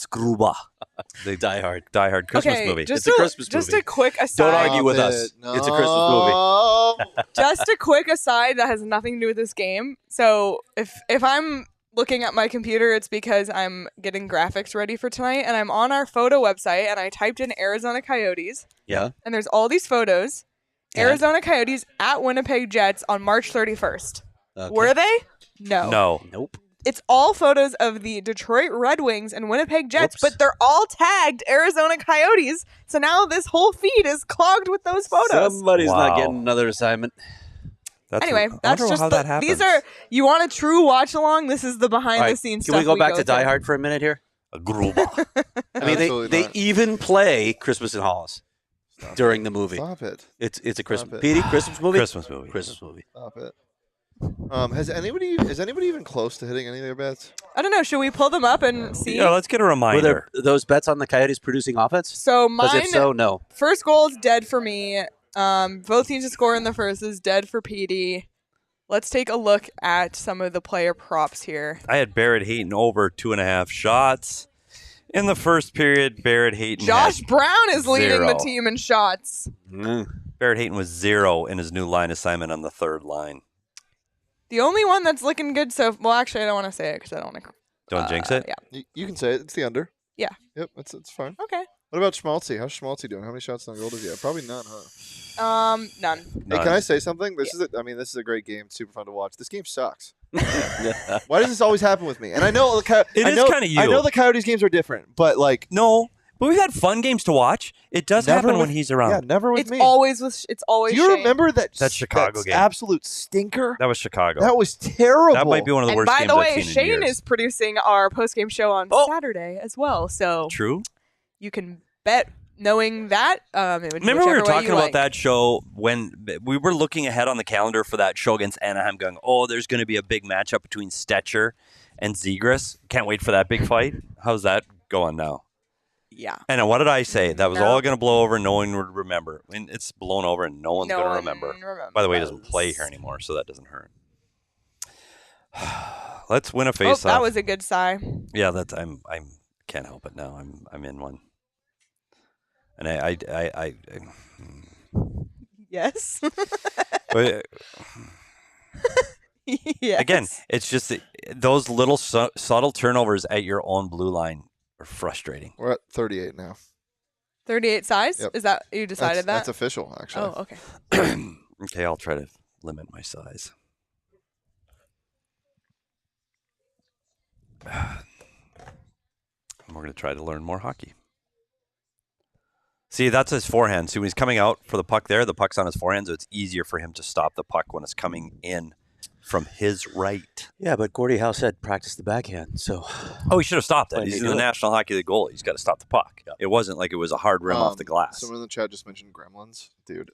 The Die Hard Christmas movie. It's a Christmas movie. Just a quick aside. Don't argue with us. No. It's a Christmas movie. Just a quick aside that has nothing to do with this game. So if I'm looking at my computer, it's because I'm getting graphics ready for tonight, and I'm on our photo website, and I typed in Arizona Coyotes. Yeah. And there's all these photos. Yeah. Arizona Coyotes at Winnipeg Jets on March 31st. Okay. Were they? No. Nope. It's all photos of the Detroit Red Wings and Winnipeg Jets, but they're all tagged Arizona Coyotes. So now this whole feed is clogged with those photos. Somebody's not getting another assignment. Anyway, that's just that happens. These are, you want a true watch along? This is the behind the scenes stuff. Can we go back to Die Hard for a minute here? A Gruber. I mean, they even play Christmas in Hollis during the movie. Stop it. It's a Christmas. Petey, Christmas movie? Christmas movie. Stop it. Is anybody even close to hitting any of their bets? I don't know. Should we pull them up and see? Yeah, let's get a reminder. Were those bets on the Coyotes producing offense? So mine. If so, no. First goal is dead for me. Both teams to score in the first is dead for Petey. Let's take a look at some of the player props here. I had Barrett Hayton over 2.5 shots. In the first period, Barrett Hayton Josh Brown is leading the 0. team in shots. Barrett Hayton was 0 in his new line assignment on the third line. The only one that's looking good actually, I don't want to say it because I don't want to. Don't jinx it? Yeah. You can say it. It's the under. Yeah. Yep, it's fine. Okay. What about Schmaltzy? How's Schmaltzy doing? How many shots on goal does he have? Probably none, huh? None. Hey, can I say something? This is a great game. It's super fun to watch. This game sucks. Why does this always happen with me? And I know is kind of you. I know the Coyotes games are different, but no. But we've had fun games to watch. It does happen when he's around. Yeah, never with me. It's always. Do you remember that Chicago game? Absolute stinker. That was Chicago. That was terrible. That might be one of the worst games I've seen in years. And by the way, Shane is producing our post-game show on Saturday as well. So true. You can bet knowing that. Remember we were talking about that show when we were looking ahead on the calendar for that show against Anaheim, going, "Oh, there's going to be a big matchup between Stetcher and Zegras. Can't wait for that big fight." How's that going now? Yeah. And what did I say? That was all going to blow over and no one would remember. I mean, it's blown over and no one's going to remember. By the way, he doesn't play here anymore, so that doesn't hurt. Let's win a face-off. That was a good sigh. Yeah, that's I can't help it now. I'm in one. And I yes. Yes. Again, it's just those little subtle turnovers at your own blue line are frustrating. We're at 38 now. 38 size? Yep. Is that you decided That's that? official, actually. Oh, okay. Okay, I'll try to limit my size. We're going to try to learn more hockey. See, that's his forehand. See, when he's coming out for the puck there, the puck's on his forehand, so it's easier for him to stop the puck when it's coming in from his right. Yeah, but Gordie Howe said practice the backhand, so... Oh, he should have stopped that. Why did He's he in do the it? National Hockey League goalie. He's got to stop the puck. Yeah. It wasn't like it was a hard rim off the glass. Someone in the chat just mentioned Gremlins. Dude.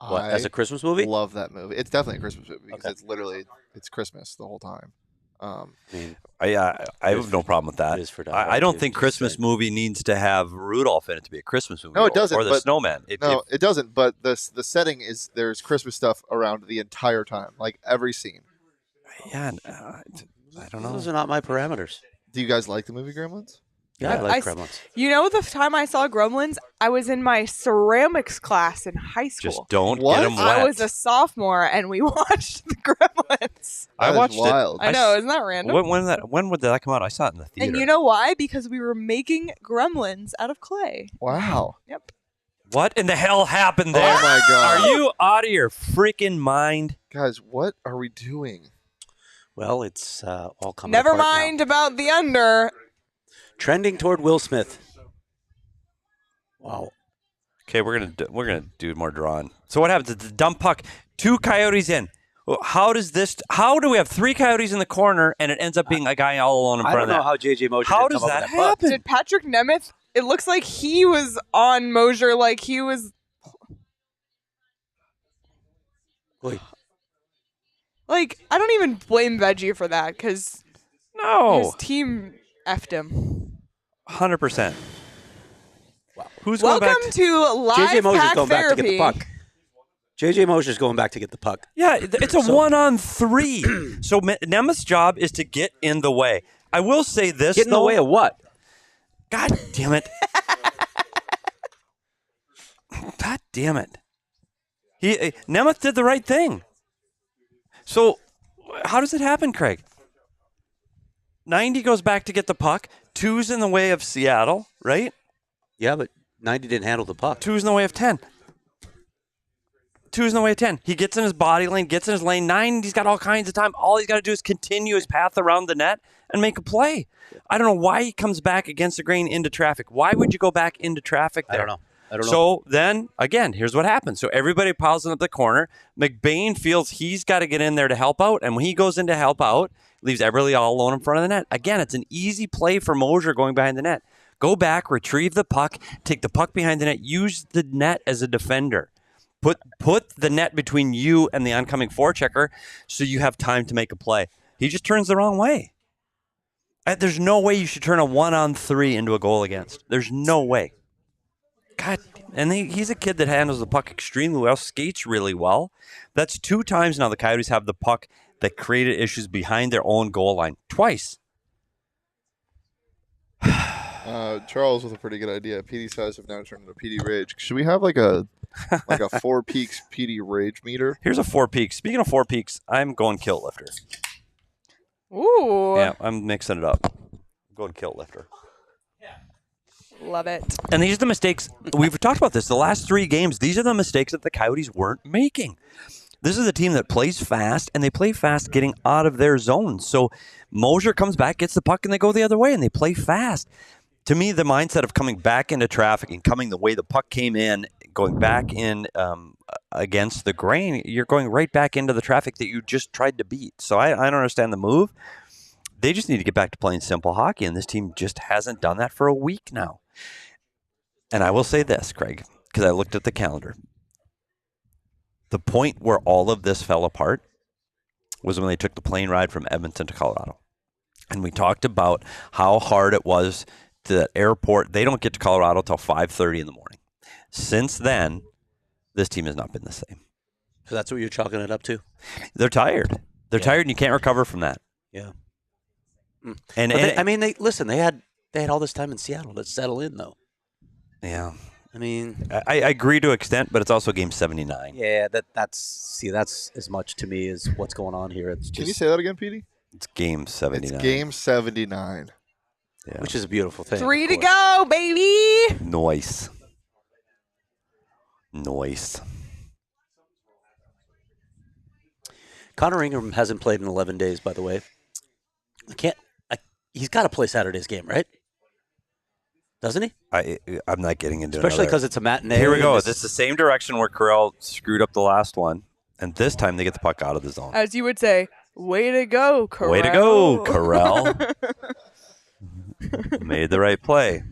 What, as a Christmas movie? Love that movie. It's definitely a Christmas movie because it's Christmas the whole time. I have no problem with that. It is for I don't think Christmas movie needs to have Rudolph in it to be a Christmas movie. No, it doesn't. Or the but- snowman. it doesn't. But the setting is there's Christmas stuff around the entire time, like every scene. Yeah, I don't know. Those are not my parameters. Do you guys like the movie Gremlins? Yeah, I like Gremlins. You know, the time I saw Gremlins, I was in my ceramics class in high school. Just don't get them wet. I was a sophomore, and we watched the Gremlins. I watched it. I know, isn't that random? When would that come out? I saw it in the theater. And you know why? Because we were making gremlins out of clay. Wow. Yep. What in the hell happened there? Oh my God. Are you out of your freaking mind? Guys, what are we doing? Well, it's all coming Never apart mind about the under. now. Trending toward Will Smith. Wow. Okay, we're gonna do more drawing. So what happens? It's a dump puck. 2 Coyotes in. How do we have 3 Coyotes in the corner and it ends up being a guy all alone in front I of don't that? know how JJ Mosher How did does come up that with puck. happen? Did Patrick Nemeth? It looks like he was on Mosher, like he was. Wait. Like, I don't even blame Veggie for that because his team effed him. 100%. Wow. Who's going Welcome back to Live JJ Mosher's Pack going back to get Therapy. the puck. JJ Mosher's going back to get the puck. Yeah, it's a 1-on-3. So Nemeth's job is to get in the way. I will say this, Get in the way of what? God damn it. God damn it. Nemeth did the right thing. So how does it happen, Craig? 90 goes back to get the puck. 2's in the way of Seattle, right? Yeah, but 90 didn't handle the puck. 2's in the way of 10. 2's in the way of 10. He gets in his body lane, gets in his lane. 90's got all kinds of time. All he's got to do is continue his path around the net and make a play. I don't know why he comes back against the grain into traffic. Why would you go back into traffic there? I don't know. So then, again, here's what happens. So everybody piles in up the corner. McBain feels he's got to get in there to help out. And when he goes in to help out, leaves Eberle all alone in front of the net. Again, it's an easy play for Mosher going behind the net. Go back, retrieve the puck, take the puck behind the net, use the net as a defender. Put the net between you and the oncoming forechecker so you have time to make a play. He just turns the wrong way. There's no way you should turn a 1-on-3 into a goal against. There's no way. God, and he's a kid that handles the puck extremely well, skates really well. That's 2 times now the Coyotes have the puck that created issues behind their own goal line. Twice. Charles with a pretty good idea. PD size have now turned into PD rage. Should we have like a 4 peaks PD rage meter? Here's a 4 peaks. Speaking of 4 peaks, I'm going kilt lifter. Ooh. Yeah, I'm mixing it up. I'm going kilt lifter. Love it. And these are the mistakes. We've talked about this. The last 3 games, these are the mistakes that the Coyotes weren't making. This is a team that plays fast, and they play fast getting out of their zone. So Mosher comes back, gets the puck, and they go the other way, and they play fast. To me, the mindset of coming back into traffic and coming the way the puck came in, going back in against the grain, you're going right back into the traffic that you just tried to beat. So I don't understand the move. They just need to get back to playing simple hockey, and this team just hasn't done that for a week now. And I will say this, Craig, because I looked at the calendar. The point where all of this fell apart was when they took the plane ride from Edmonton to Colorado. And we talked about how hard it was to that airport. They don't get to Colorado till 5:30 in the morning. Since then, this team has not been the same. So that's what you're chalking it up to? They're tired. They're tired, and you can't recover from that. Yeah. And they had all this time in Seattle to settle in, though. Yeah. I mean, I agree to an extent, but it's also game 79. Yeah, that's as much to me as what's going on here. It's just, Can you say that again, Petey? It's game 79. It's game 79. Yeah. Which is a beautiful thing. 3 to go, baby. Nice. Connor Ingram hasn't played in 11 days, by the way. He's got to play Saturday's game, right? Doesn't he? I'm not getting into it. Especially because it's a matinee. Here we go. This is the same direction where Corral screwed up the last one. And this time they get the puck out of the zone. As you would say, way to go, Corral. Way to go, Corral. Made the right play.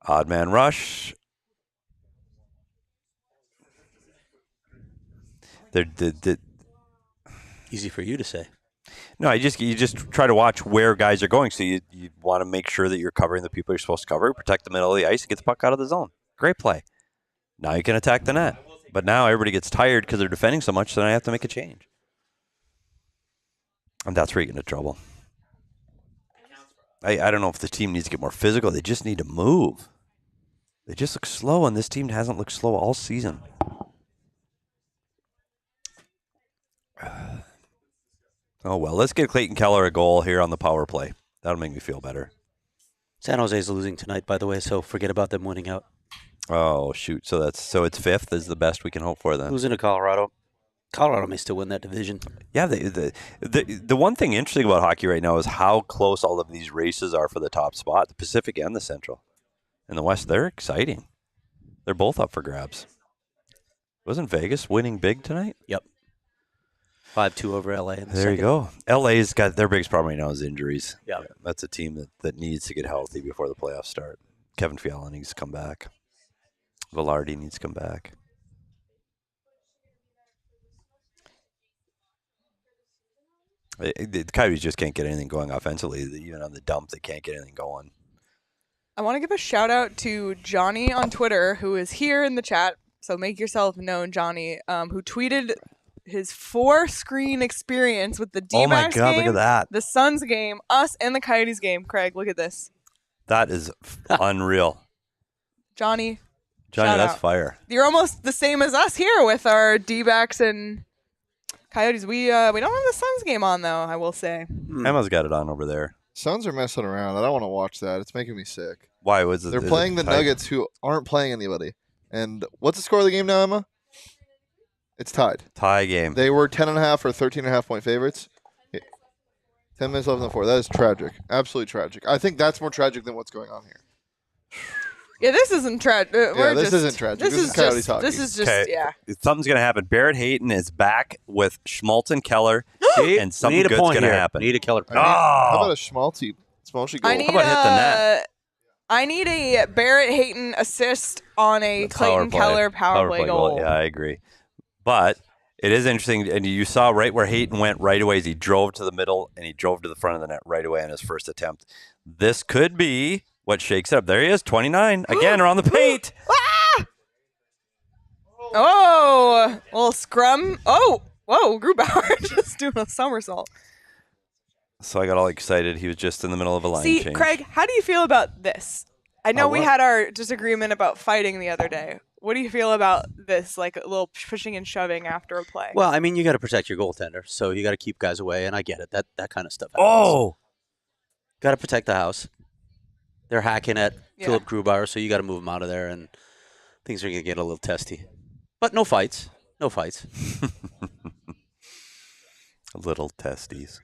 Odd man rush. Easy for you to say. No, you just try to watch where guys are going. So you want to make sure that you're covering the people you're supposed to cover, protect the middle of the ice, and get the puck out of the zone. Great play. Now you can attack the net. But now everybody gets tired because they're defending so much, so then I have to make a change. And that's where you get into trouble. I don't know if the team needs to get more physical. They just need to move. They just look slow, and this team hasn't looked slow all season. Oh, well, let's get Clayton Keller a goal here on the power play. That'll make me feel better. San Jose's losing tonight, by the way, so forget about them winning out. Oh, shoot. So it's fifth is the best we can hope for then. Who's into Colorado? Colorado may still win that division. Yeah, the one thing interesting about hockey right now is how close all of these races are for the top spot, the Pacific and the Central. In the West, they're exciting. They're both up for grabs. Wasn't Vegas winning big tonight? Yep. 5-2 over LA. There you go. LA's got their biggest problem right now is injuries. Yeah. That's a team that needs to get healthy before the playoffs start. Kevin Fiala needs to come back. Velarde needs to come back. The Coyotes just can't get anything going offensively. Even on the dump, they can't get anything going. I want to give a shout out to Johnny on Twitter, who is here in the chat. So make yourself known, Johnny, who tweeted his 4-screen experience with the D-backs Oh my God, game, look at that. the Suns game, us, and the Coyotes game. Craig, look at this. That is unreal. Johnny, Johnny, that's out. fire. You're almost the same as us here with our D-backs and Coyotes. We don't have the Suns game on, though, I will say. Emma's got it on over there. Suns are messing around. I don't want to watch that. It's making me sick. Why was it? They're playing the Nuggets, who aren't playing anybody. And what's the score of the game now, Emma? It's tied. Tie game. They were 10.5 or 13.5 point favorites. 10 minutes left in the fourth. That is tragic. Absolutely tragic. I think that's more tragic than what's going on here. Yeah, this isn't tragic. This isn't tragic. This is Coyotes hockey. This is just, yeah. Something's going to happen. Barrett Hayton is back with Schmaltz and Keller, and something need a good's point going to here. happen. Need a Keller point. How about a Schmaltzy goal? I need How about hit the net? I need a Barrett Hayton assist on a Clayton Keller power play goal. Yeah, I agree. But it is interesting, and you saw right where Hayton went right away as he drove to the middle and he drove to the front of the net right away on his first attempt. This could be what shakes it up. There he is, 29, again around the paint. Oh, little scrum. Oh, whoa, Grubauer just doing a somersault. So I got all excited. He was just in the middle of a line See, change. Craig, how do you feel about this? I know we what? had our disagreement about fighting the other day. What do you feel about this, like a little pushing and shoving after a play? Well, I mean, you got to protect your goaltender, so you got to keep guys away, and I get it. That kind of stuff happens. Oh! Got to protect the house. They're hacking at Philip Grubauer, so you got to move him out of there, and things are going to get a little testy. But no fights. No fights. Little testes.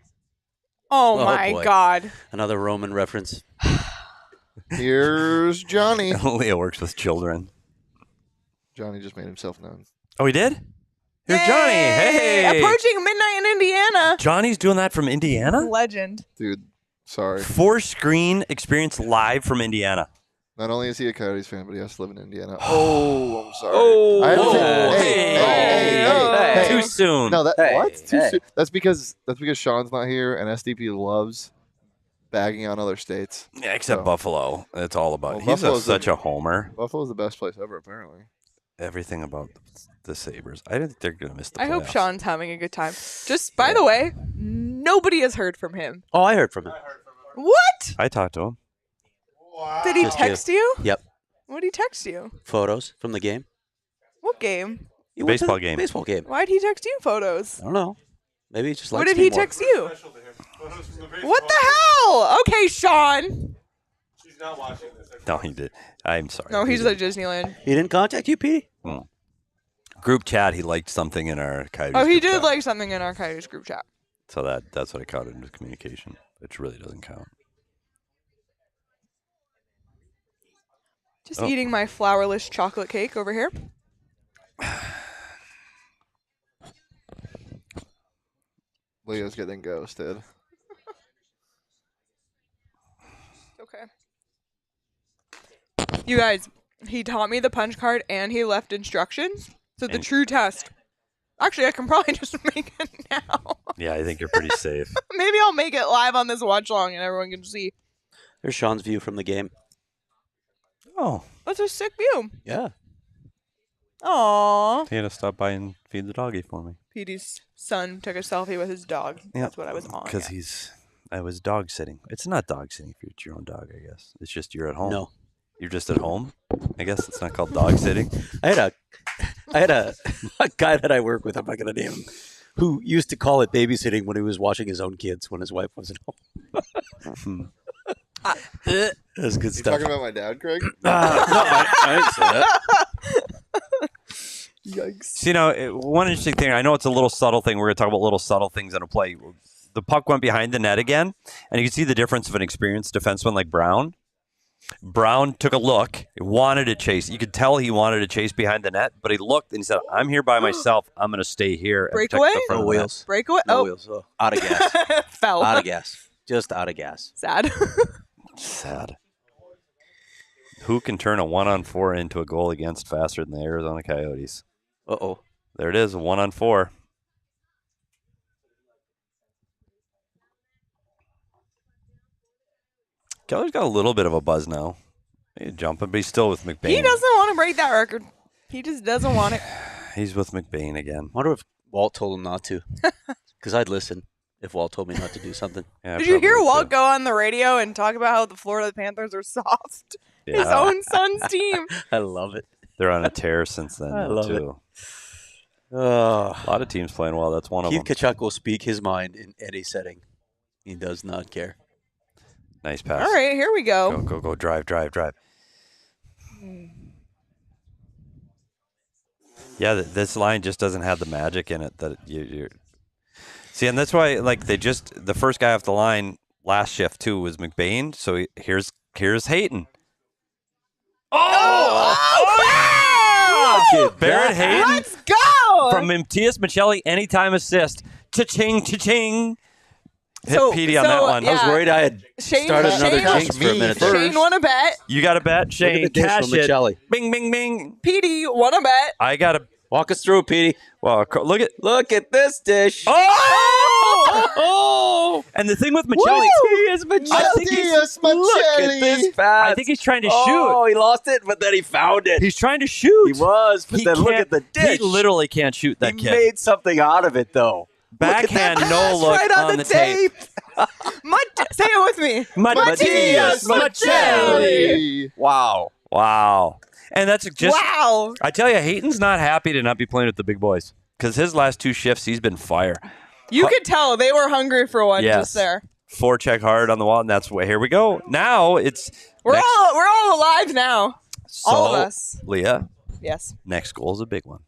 Oh, my boy. God. Another Roman reference. Here's Johnny. Leah works with children. Johnny just made himself known. Oh, he did? Here's Johnny. Hey! Approaching midnight in Indiana. Johnny's doing that from Indiana? Legend. Dude, sorry. 4-screen experience live from Indiana. Not only is he a Coyotes fan, but he has to live in Indiana. Oh, I'm sorry. Oh, I had to say, hey, too soon. No, what? Too hey. soon. That's because Sean's not here, and SDP loves bagging on other states. Yeah, except Buffalo. It's all about. Well, He's Buffalo's such a homer. Buffalo's the best place ever, apparently. Everything about the Sabres. I think they're going to miss the playoffs. I hope Sean's having a good time. Just, by the way, nobody has heard from him. Oh, I heard from him. What? I talked to him. Did he Just text you? Yep. What did he text you? Photos from the game. What game? He went to Baseball the game. Baseball game. Why did he text you photos? I don't know. Maybe he just likes What did me he more. text you? What the hell? Okay, Sean. She's not watching this. No, he did. I'm sorry. No, he's at Disneyland. He didn't contact you, Petey? Group chat, he liked something in our Coyotes Oh, he group did chat. like something in our Coyotes group chat. So that's what I counted into communication, which really doesn't count. Just eating my flourless chocolate cake over here. Leo's getting ghosted. Okay. You guys, he taught me the punch card and he left instructions. So the true test. Actually, I can probably just make it now. Yeah, I think you're pretty safe. Maybe I'll make it live on this watch long and everyone can see. There's Sean's view from the game. Oh. That's a sick view. Yeah. Aww. He had to stop by and feed the doggy for me. Petey's son took a selfie with his dog. Yeah. That's what I was on. Because I was dog sitting. It's not dog sitting if it's your own dog, I guess. It's just you're at home. No. You're just at home? I guess it's not called dog sitting. I had a guy that I work with, I'm not going to name him, who used to call it babysitting when he was watching his own kids when his wife wasn't home. That's good You stuff. talking about my dad, Craig? No, I didn't say that. Yikes. So, one interesting thing, I know it's a little subtle thing. We're going to talk about little subtle things in a play. The puck went behind the net again, and you can see the difference of an experienced defenseman like Brown. Brown took a look, wanted to chase. You could tell he wanted to chase behind the net, but he looked and he said, I'm here by myself. I'm going to stay here. And protect Breakaway? the front No of the net." wheels. Breakaway? No Oh. wheels. Oh, out of gas. Fell. Out of gas. Just out of gas. Sad. Sad. Who can turn a 1-on-4 into a goal against faster than the Arizona Coyotes? Uh-oh. There it is, a 1-on-4. Keller's got a little bit of a buzz now. He's jumping, but he's still with McBain. He doesn't want to break that record. He just doesn't want it. He's with McBain again. I wonder if Walt told him not to. Because I'd listen if Walt told me not to do something. Yeah, Did you hear Walt go on the radio and talk about how the Florida Panthers are soft? His Yeah. own son's team. I love it. They're on a tear since then, I though, love too. Oh. A lot of teams playing well. That's one of Keith them. Tkachuk will speak his mind in any setting. He does not care. Nice pass. All right, here we go. Go. Drive. Yeah, this line just doesn't have the magic in it that you're. See, and that's why, the first guy off the line last shift too was McBain. So here's Hayton. Barrett Hayton. Let's go! From Matthias Michelli, anytime assist. Cha-ching. Hit Petey on that one. I was worried I had started another jinx for a minute there. Shane won a bet. You got a bet, Shane. Look at the dish Cash from it. Michelli. Bing, bing, bing. Petey won a bet. I got to walk us through, Petey. Well, look at this dish. Oh! And the thing with Michelli, Matthias Michelli. Look at this pass. I think he's trying to shoot. Oh, he lost it, but then he found it. He's trying to shoot. He was, but then look at the dish. He literally can't shoot that He kid. made something out of it, though. Backhand, Look at that no pass look right on the tape. Say it with me. Matthias Michelli. Wow. And that's just. Wow. I tell you, Hayton's not happy to not be playing with the big boys because his last two shifts, he's been fire. You could tell they were hungry for one just there. Forecheck hard on the wall, and that's where here we go. Now it's We're all alive now. All of us. Leah. Yes. Next goal is a big one.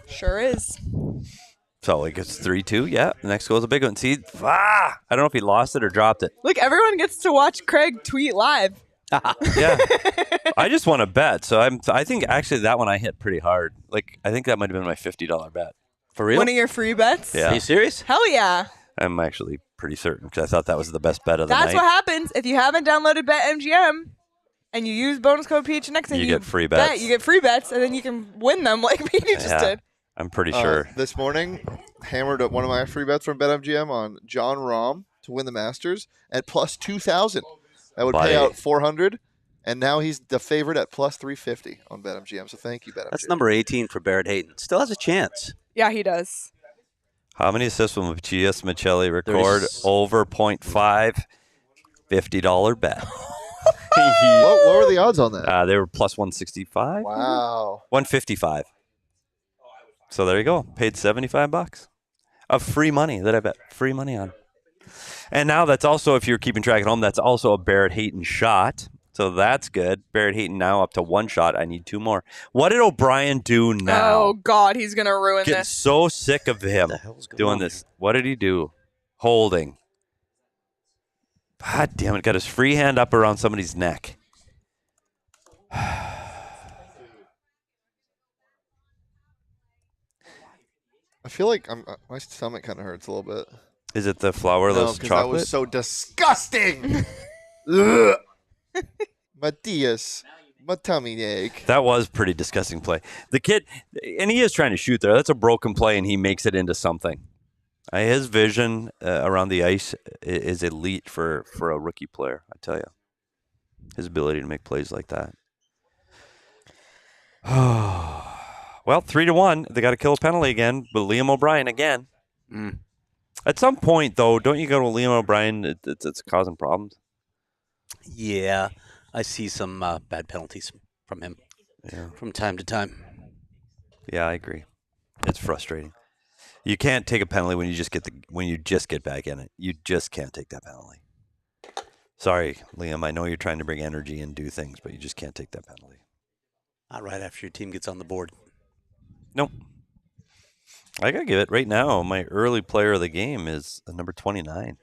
Sure is. So it gets 3-2. Yeah, the next goal is a big one. See, I don't know if he lost it or dropped it. Look, everyone gets to watch Craig tweet live. Yeah, I just won a bet, so I think actually that one I hit pretty hard. I think that might have been my $50 bet. For real? One of your free bets? Yeah. Are you serious? Hell yeah. I'm actually pretty certain because I thought that was the best bet of the That's night. what happens if you haven't downloaded BetMGM and you use bonus code PHNX and You get free bet, bets. you get free bets, and then you can win them like Petey just did. I'm pretty sure. This morning, hammered up one of my free bets from BetMGM on John Rahm to win the Masters at plus 2,000. That would pay out $400, and now he's the favorite at plus 350 on BetMGM. So thank you, BetMGM. That's number 18 for Barrett Hayton. Still has a chance. Yeah, he does. How many assists will Matthias Michelli record? Over 0.5, $50 bet. What were the odds on that? They were plus 165. Wow. 155. So there you go. Paid $75 of free money that I bet free money on. And now that's also, if you're keeping track at home, that's also a Barrett Hayton shot. So that's good. Barrett Hayton now up to 1 shot. I need 2 more. What did O'Brien do now? Oh, God, he's going to ruin Getting this. so sick of him doing this. What did he do? Holding. God damn it. Got his free hand up around somebody's neck. I feel like my stomach kind of hurts a little bit. Is it the flourless chocolate? That was so disgusting. Ugh. Matthias, my tummy ache. That was pretty disgusting play. The kid, and he is trying to shoot there. That's a broken play, and he makes it into something. His vision around the ice is elite for a rookie player, I tell you. His ability to make plays like that. Well, 3-1. They got to kill a penalty again, but Liam O'Brien again. At some point, though, don't you go to Liam O'Brien? It's causing problems. Yeah, I see some bad penalties from him from time to time. Yeah, I agree. It's frustrating. You can't take a penalty when you just get back in it. You just can't take that penalty. Sorry, Liam. I know you're trying to bring energy and do things, but you just can't take that penalty. Not right after your team gets on the board. Nope. I gotta give it right now. My early player of the game is number 29,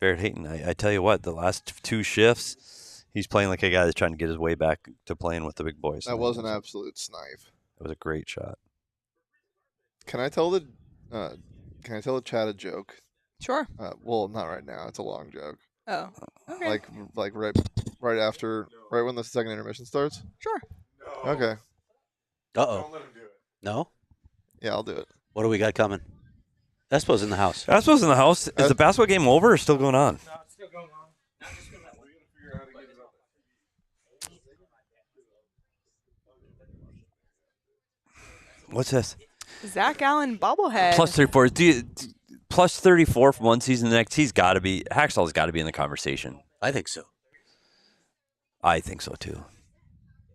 Barrett Hayton. I tell you what, the last 2 shifts, he's playing like a guy that's trying to get his way back to playing with the big boys. That was an absolute snipe. It was a great shot. Can I tell the chat a joke? Sure. Well, not right now. It's a long joke. Oh. Okay. Like right when the second intermission starts. Sure. Okay. Uh-oh. No? Yeah, I'll do it. What do we got coming? Espo's in the house. Espo's in the house. Is the basketball game over or still going on? No, it's still going on. What's this? Zach Allen bobblehead. Plus 34. Plus 34 from one season to the next. Hackstall's got to be in the conversation. I think so. I think so too.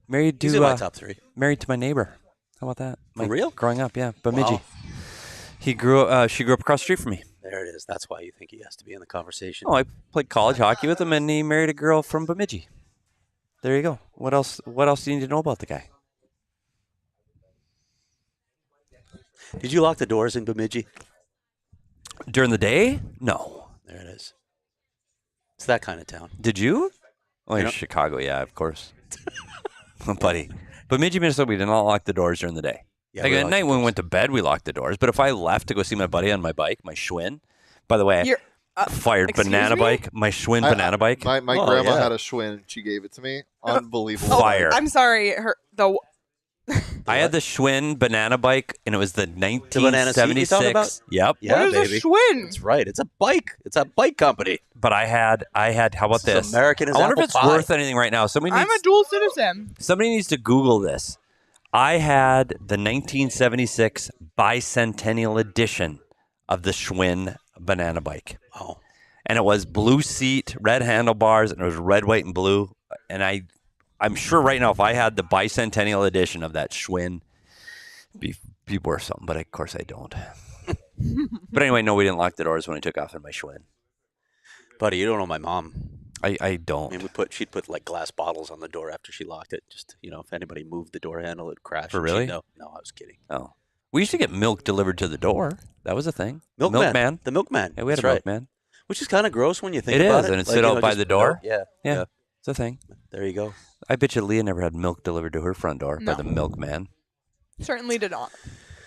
Married to He's in my top 3. Married to my neighbor. How about that? For real? Growing up, yeah. Bemidji. Wow. She grew up across the street from me. There it is. That's why you think he has to be in the conversation. Oh, I played college hockey with him, and he married a girl from Bemidji. There you go. What else do you need to know about the guy? Did you lock the doors in Bemidji? During the day? No. There it is. It's that kind of town. Did you? Oh, in Chicago, yeah, of course. Buddy. Bemidji, Minnesota, we did not lock the doors during the day. Yeah, like at night when we went to bed, we locked the doors. But if I left to go see my buddy on my bike, my Schwinn, by the way, fired banana bike, my Schwinn banana bike. My grandma had a Schwinn. She gave it to me. Unbelievable. Fire. I'm sorry. I had the Schwinn banana bike, and it was the The banana seat you talking 1976. about? Yep. Yeah, What is baby. a Schwinn? That's right. It's a bike. It's a bike company. But I had. How about This is this? American as I wonder apple if it's pie. worth anything right now. I'm a dual citizen. Somebody needs to Google this. I had the 1976 bicentennial edition of the Schwinn banana bike. Oh. And it was blue seat, red handlebars, and it was red, white, and blue. And I'm sure right now if I had the bicentennial edition of that Schwinn, be worth something. But of course I don't. But anyway, no, we didn't lock the doors when I took off in my Schwinn. Buddy, you don't know my mom. I don't. I mean, she'd put like glass bottles on the door after she locked it. Just, if anybody moved the door handle, it'd crash. For and she'd really? know. No, I was kidding. Oh. We used to get milk delivered to the door. That was a thing. Milkman. The milkman. Yeah, we had That's a right. milkman. Which is kind of gross when you think It about is, it. and it sit out by the door. Yeah. It's a thing. There you go. I bet you Leah never had milk delivered to her front door by No. the milkman. Certainly did not.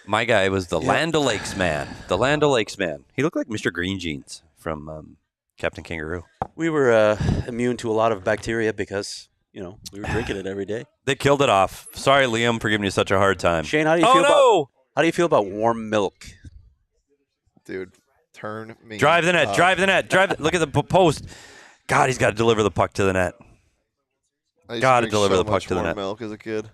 My guy was the Land O'Lakes man. The Land O'Lakes man. He looked like Mr. Green Jeans from Captain Kangaroo. We were immune to a lot of bacteria because, we were drinking it every day. They killed it off. Sorry, Liam, for giving you such a hard time. Shane, how do you feel about warm milk? Dude, turn me. Drive the net. up. Drive the net. Look at the post. God, he's got to deliver the puck to the net. I used Got to drink deliver so the puck much to the warm net. milk as a kid.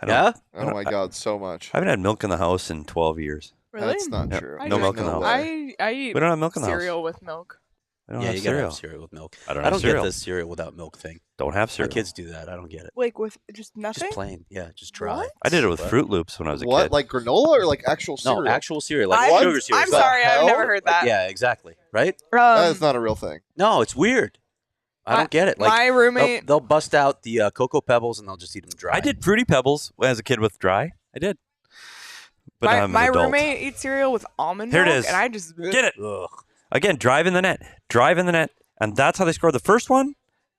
Yeah? Oh my God, so much. I haven't had milk in the house in 12 years. Really? That's not Yep. true. No milk in the house. I eat We don't have milk in the house. cereal with milk. I don't Yeah, have you gotta cereal. have cereal with milk. I don't I have don't cereal. get this cereal without milk thing. Don't have cereal. My kids do that. I don't get it. Like with just nothing? Just plain. Yeah, just dry. What? I did it with What? Fruit Loops when I was a What? kid. Like granola or like actual cereal? No, actual cereal, like I'm- sugar cereal. I'm sorry, I've never heard that. Yeah, exactly. Right? That is not a real thing. No, it's weird. I don't get it. Like, my roommate- they'll bust out the Cocoa Pebbles and they'll just eat them dry. I did Fruity Pebbles as a kid with dry. I did. But I'm my an adult. roommate eats cereal with almond Here it milk, is. and I just Get it. Again, drive in the net. And that's how they scored the first one,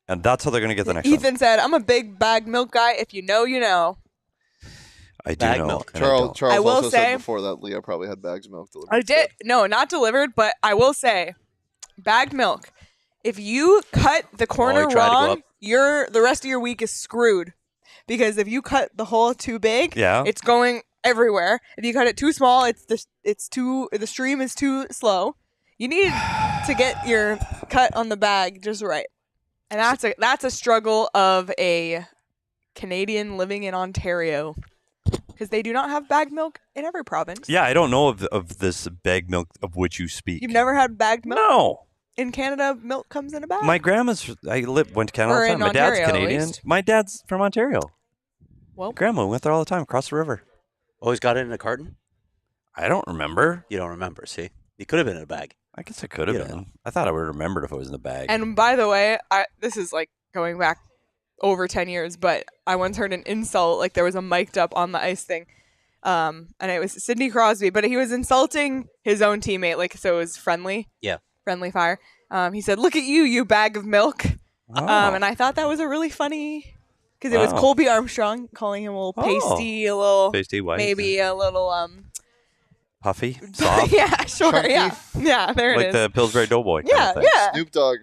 and that's how they're going to get the next one. Ethan said, "I'm a big bag milk guy. If you know, you know." I do Bag know. milk. and I don't. Charles I will also say- said before that Leah probably had bags of milk delivered. I did. No, not delivered, but I will say, bagged milk. If you cut the corner he tried to go wrong, up. the rest of your week is screwed. Because if you cut the hole too big, Yeah. it's going everywhere. If you cut it too small, the stream is too slow. You need to get your cut on the bag just right. And that's a struggle of a Canadian living in Ontario. Because they do not have bagged milk in every province. Yeah, I don't know of this bag milk of which you speak. You've never had bagged milk? No. In Canada, milk comes in a bag? My grandma's. Went to Canada all Or the time. in My Ontario, dad's at Canadian. least. My dad's from Ontario. Well, Grandma went there all the time across the river. Always got it in a carton? I don't remember. You don't remember, see? It could have been in a bag. I guess it could have You don't been. know. I thought I would have remembered if it was in the bag. And by the way, this is like going back over 10 years, but I once heard an insult, like there was a mic'd up on the ice thing. And it was Sidney Crosby, but he was insulting his own teammate, like, so it was friendly. Yeah. Friendly fire. He said, "Look at you, you bag of milk." Oh. And I thought that was a really funny, because it was Wow. Colby Armstrong calling him a little pasty, a little, Pasty white. maybe a little, Puffy, soft, yeah, sure, Chunky. yeah, there it like is. the Pillsbury Doughboy. Yeah, kind of thing. yeah.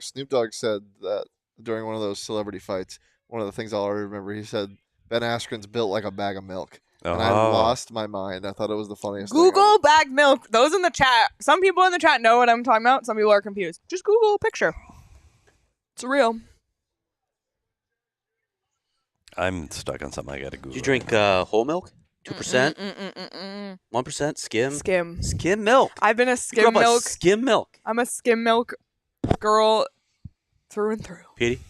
Snoop Dogg said that during one of those celebrity fights, one of the things I'll remember, he said Ben Askren's built like a bag of milk. And I Oh. lost my mind. I thought it was the funniest thing. Google bagged milk. Those in the chat. Some people in the chat know what I'm talking about. Some people are confused. Just Google a picture. It's real. I'm stuck on something I got to Google. Did you drink whole milk? 2%? 1%? Skim? Skim milk. I've been a You grew skim up on milk. Skim milk. I'm a skim milk girl through and through. Petey,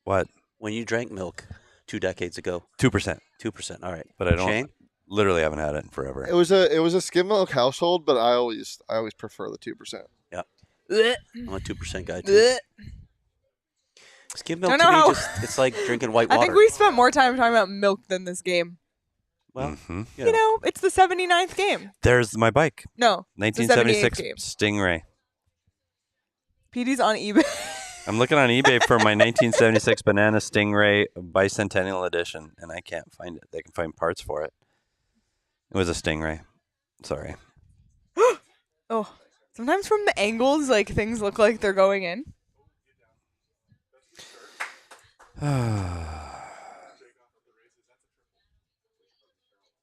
What? when you drank milk 2 decades ago, 2%. 2%. All right. But I don't. Shane? Literally haven't had it in forever. It was a skim milk household, but I always prefer the 2%. Yeah. Blech. I'm a 2% guy, too. Blech. Skim milk Don't to know me, how- it's like drinking white I water. think we spent more time talking about milk than this game. Well, Mhm. You know, it's the 79th game. There's my bike. No, it's the 78th 1976 game. Stingray. Petey's on eBay. I'm looking on eBay for my 1976 Banana Stingray Bicentennial Edition, and I can't find it. They can find parts for it. It was a Stingray. Sorry. Oh, sometimes from the angles, like things look like they're going in.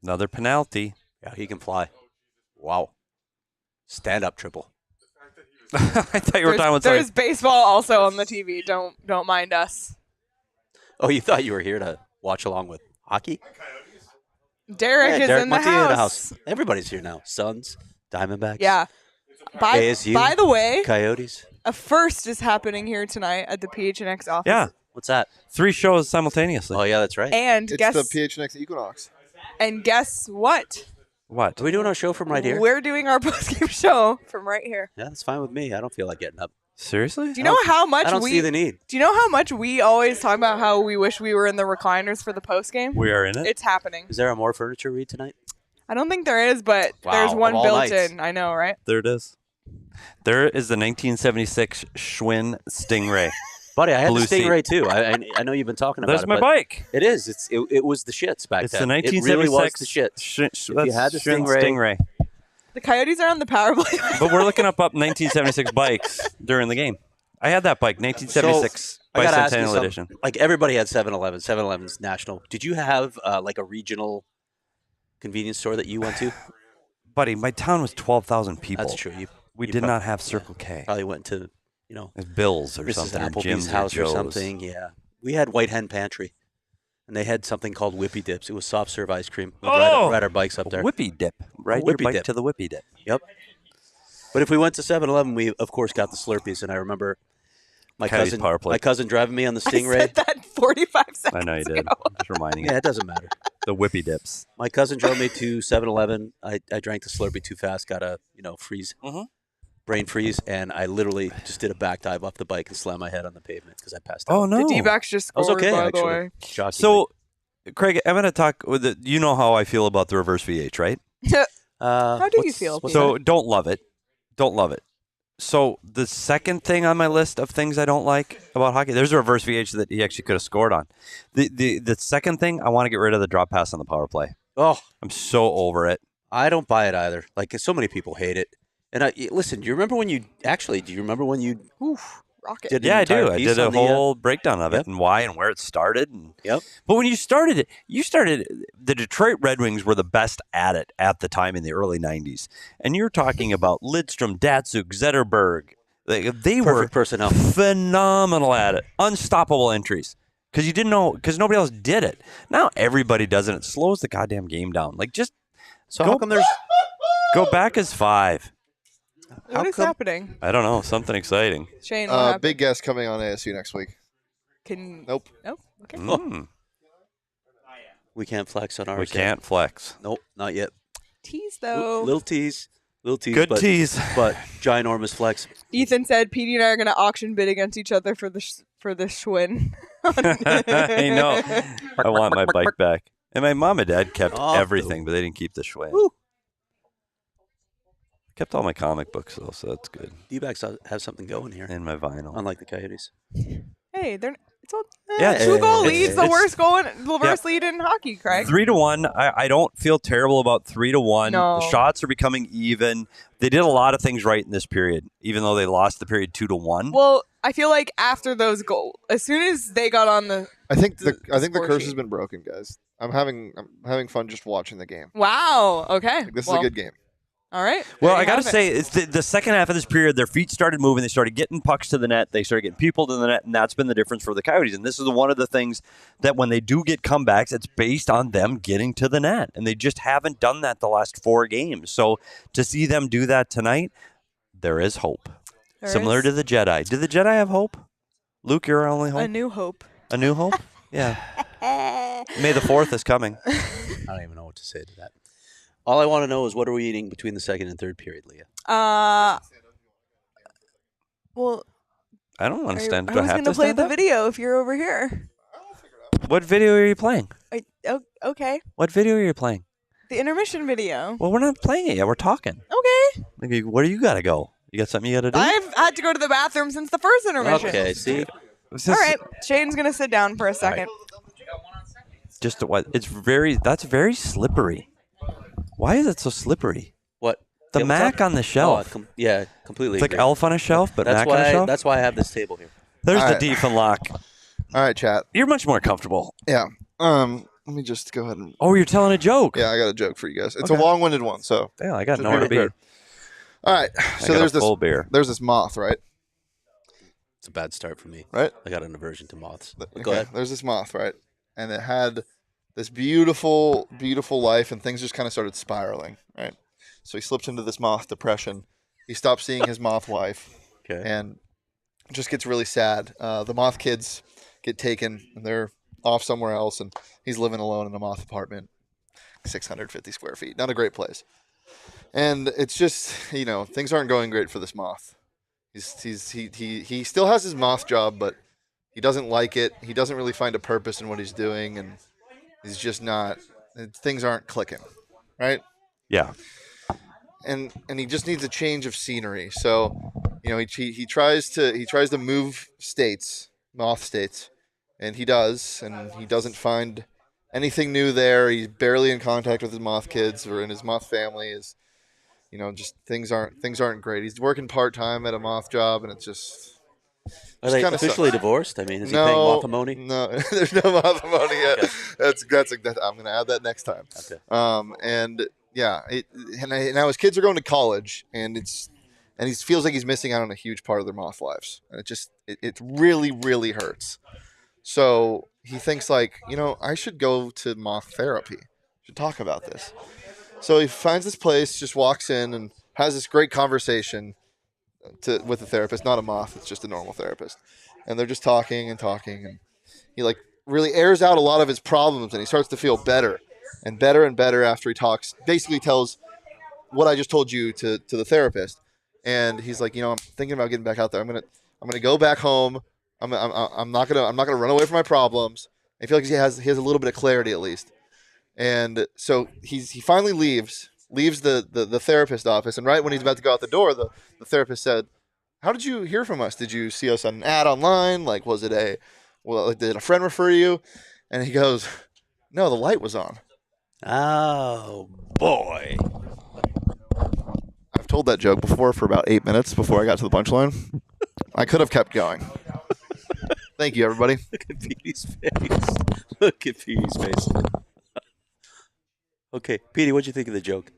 Another penalty. Yeah, he can fly. Wow. Stand up triple. I thought you were talking about There's something. baseball also on the TV. Don't mind us. Oh, you thought you were here to watch along with hockey? Derek is Derek in the Montiel house. Everybody's here now. Suns, Diamondbacks. Yeah. By ASU, the way, Coyotes. a first is happening here tonight at the PHNX office. Yeah. What's that? 3 shows simultaneously. Oh, yeah, that's right. And It's guess the PHNX Equinox. and guess what? What? Are we doing our show from right here? We're doing our post-game show from right here. Yeah, that's fine with me. I don't feel like getting up. Seriously? Do you know how much I don't we see the need. Do you know how much we always talk about how we wish we were in the recliners for the post game? We are in it? It's happening. Is there a more furniture read tonight? I don't think there is, but Wow, there's one of all built nights. in. I know, right? There it is. There is the 1976 Schwinn Stingray. Buddy, I had Blue the Stingray too. I know you've been talking about There's it. my but bike. It is. It was the shits back It's then. the It really 1976 was the shits. If you had the Stingray, The Coyotes are on the power play. But we're looking up 1976 bikes during the game. I had that bike, 1976 I gotta ask you Bicentennial something. Edition. Like everybody had 7-Eleven. 7-Eleven's national. Did you have like a regional convenience store that you went to? Buddy, my town was 12,000 people. That's true. We you did prob- not have Circle K. Probably went to It's Bill's or Mrs. something, or Applebee's Jim's house or Joe's. something. Yeah, we had White Hen Pantry, and they had something called Whippy Dips. It was soft serve ice cream. We'd ride our bikes up there. Whippy dip. Ride your bike to the Whippy dip. Yep. But if we went to 7-Eleven, we of course got the Slurpees, and I remember My Coyotes cousin, power play. my cousin driving me on the Stingray. I said that 45 seconds I know you did. ago. Just reminding you. Yeah, it doesn't matter. The whippy dips. My cousin drove me to 7-Eleven. I drank the Slurpee too fast, got a freeze, brain freeze, and I literally just did a back dive off the bike and slammed my head on the pavement because I passed out. Oh, no. The D-backs just I was scored, okay, by actually. the way. Shockingly. So, Craig, I'm going to talk with you know how I feel about the reverse VH, right? How do you feel? So, don't love it. Don't love it. So, the second thing on my list of things I don't like about hockey, there's a reverse VH that he actually could have scored on. The second thing, I want to get rid of the drop pass on the power play. Oh, I'm so over it. I don't buy it either. Like, so many people hate it. And listen, do you remember when you rocket? did an Yeah, I do. entire I piece did a on the, whole breakdown of it and why and where it started. And, But when you started it, the Detroit Red Wings were the best at it at the time in the early 90s. And you're talking about Lidstrom, Datsuk, Zetterberg. They were personnel. Phenomenal at it. Unstoppable entries. Because nobody else did it. Now everybody does it. It slows the goddamn game down. How come there's go back as 5. What is happening? I don't know. Something exciting. Shane, what happened? Big guest coming on ASU next week. Nope. Okay. We can't flex on ours. We can't flex. Nope, not yet. Tease, though. Little tease. Good tease. But ginormous flex. Ethan said Petey and I are going to auction bid against each other for the Schwinn. I know. I want my bike back. And my mom and dad kept everything, but they didn't keep the Schwinn. Kept all my comic books, though, so that's good. D-backs have something going here. And my vinyl. Unlike the Coyotes. Hey, it's all, Yeah, 2-goal lead's the it's- worst lead in hockey, Craig. 3-1. I don't feel terrible about 3-1. No. The shots are becoming even. They did a lot of things right in this period, even though they lost the period 2-1. Well, I feel like after those goals, as soon as they got on the I think the curse sheet. has been broken, guys. I'm having fun just watching the game. Wow. Okay. This is a good game. All right. Well, There I you got to have it. say, it's the second half of this period, their feet started moving. They started getting pucks to the net. They started getting people to the net, and that's been the difference for the Coyotes. And this is one of the things that when they do get comebacks, it's based on them getting to the net. And they just haven't done that the last 4 games. So to see them do that tonight, there is hope. Similar to the Jedi. Did the Jedi have hope? Luke, you're our only hope? A new hope. A new hope? Yeah. May the 4th is coming. I don't even know what to say to that. All I want to know is what are we eating between the second and third period, Leah? Well, I don't understand. I Do I was have going to to play stand the up? video if you're over here. What video are you playing? Okay. What video are you playing? The intermission video. Well, we're not playing it yet. We're talking. Okay. Like, where do you got to go? You got something you got to do? I've had to go to the bathroom since the first intermission. Okay, see? All right. Shane's going to sit down for a second. Just what? That's very slippery. Why is it so slippery? What? The Yeah, what's Mac up? on the shelf. Yeah, completely. It's like agree. Elf on a shelf, but that's Mac why on a shelf. That's why I have this table here. There's All the right. Deep and Lock. All right, chat. You're much more comfortable. Yeah. Let me just go ahead and. Oh, you're telling a joke. Yeah, I got a joke for you guys. It's Okay. a long-winded one, so. Yeah, I got just nowhere to be. prepared. All right. So got there's a this full beer. There's this moth, right? It's a bad start for me. Right? I got an aversion to moths. But Okay, go ahead. There's this moth, right? And it had this beautiful, beautiful life, and things just kind of started spiraling, right? So he slipped into this moth depression. He stopped seeing his moth wife, Okay. and it just gets really sad. The moth kids get taken, and they're off somewhere else, and he's living alone in a moth apartment, 650 square feet. Not a great place. And it's just, things aren't going great for this moth. He still has his moth job, but he doesn't like it. He doesn't really find a purpose in what he's doing, and he's just not. Things aren't clicking, right? Yeah. And he just needs a change of scenery. So, he tries to move states, moth states, and he does, and he doesn't find anything new there. He's barely in contact with his moth kids or in his moth family. Just things aren't great. He's working part-time at a moth job, and it's just Are they kinda officially sucks. divorced? I mean, is he paying matrimony? No, there's no matrimony yet. Okay. I'm going to add that next time. Okay. And yeah, now his kids are going to college, and he feels like he's missing out on a huge part of their moth lives, and it really, really hurts. So he thinks like, I should go to moth therapy. I should talk about this. So he finds this place, just walks in, and has this great conversation with a therapist, not a moth. It's just a normal therapist. and they're just talking, and he like really airs out a lot of his problems, and he starts to feel better and better after he talks. Basically tells what I just told you to the therapist, and he's like, I'm thinking about getting back out there. I'm gonna go back home. I'm not gonna run away from my problems. I feel like he has a little bit of clarity at least, and so he finally leaves the therapist office, and right when he's about to go out the door, the therapist said, "How did you hear from us? Did you see us on an ad online? Like, was it did a friend refer you?" And he goes, "No, the light was on." Oh boy! I've told that joke before for about 8 minutes before I got to the punchline. I could have kept going. Thank you, everybody. Look at Petey's face. Look at Petey's face. Okay, Petey, what'd you think of the joke?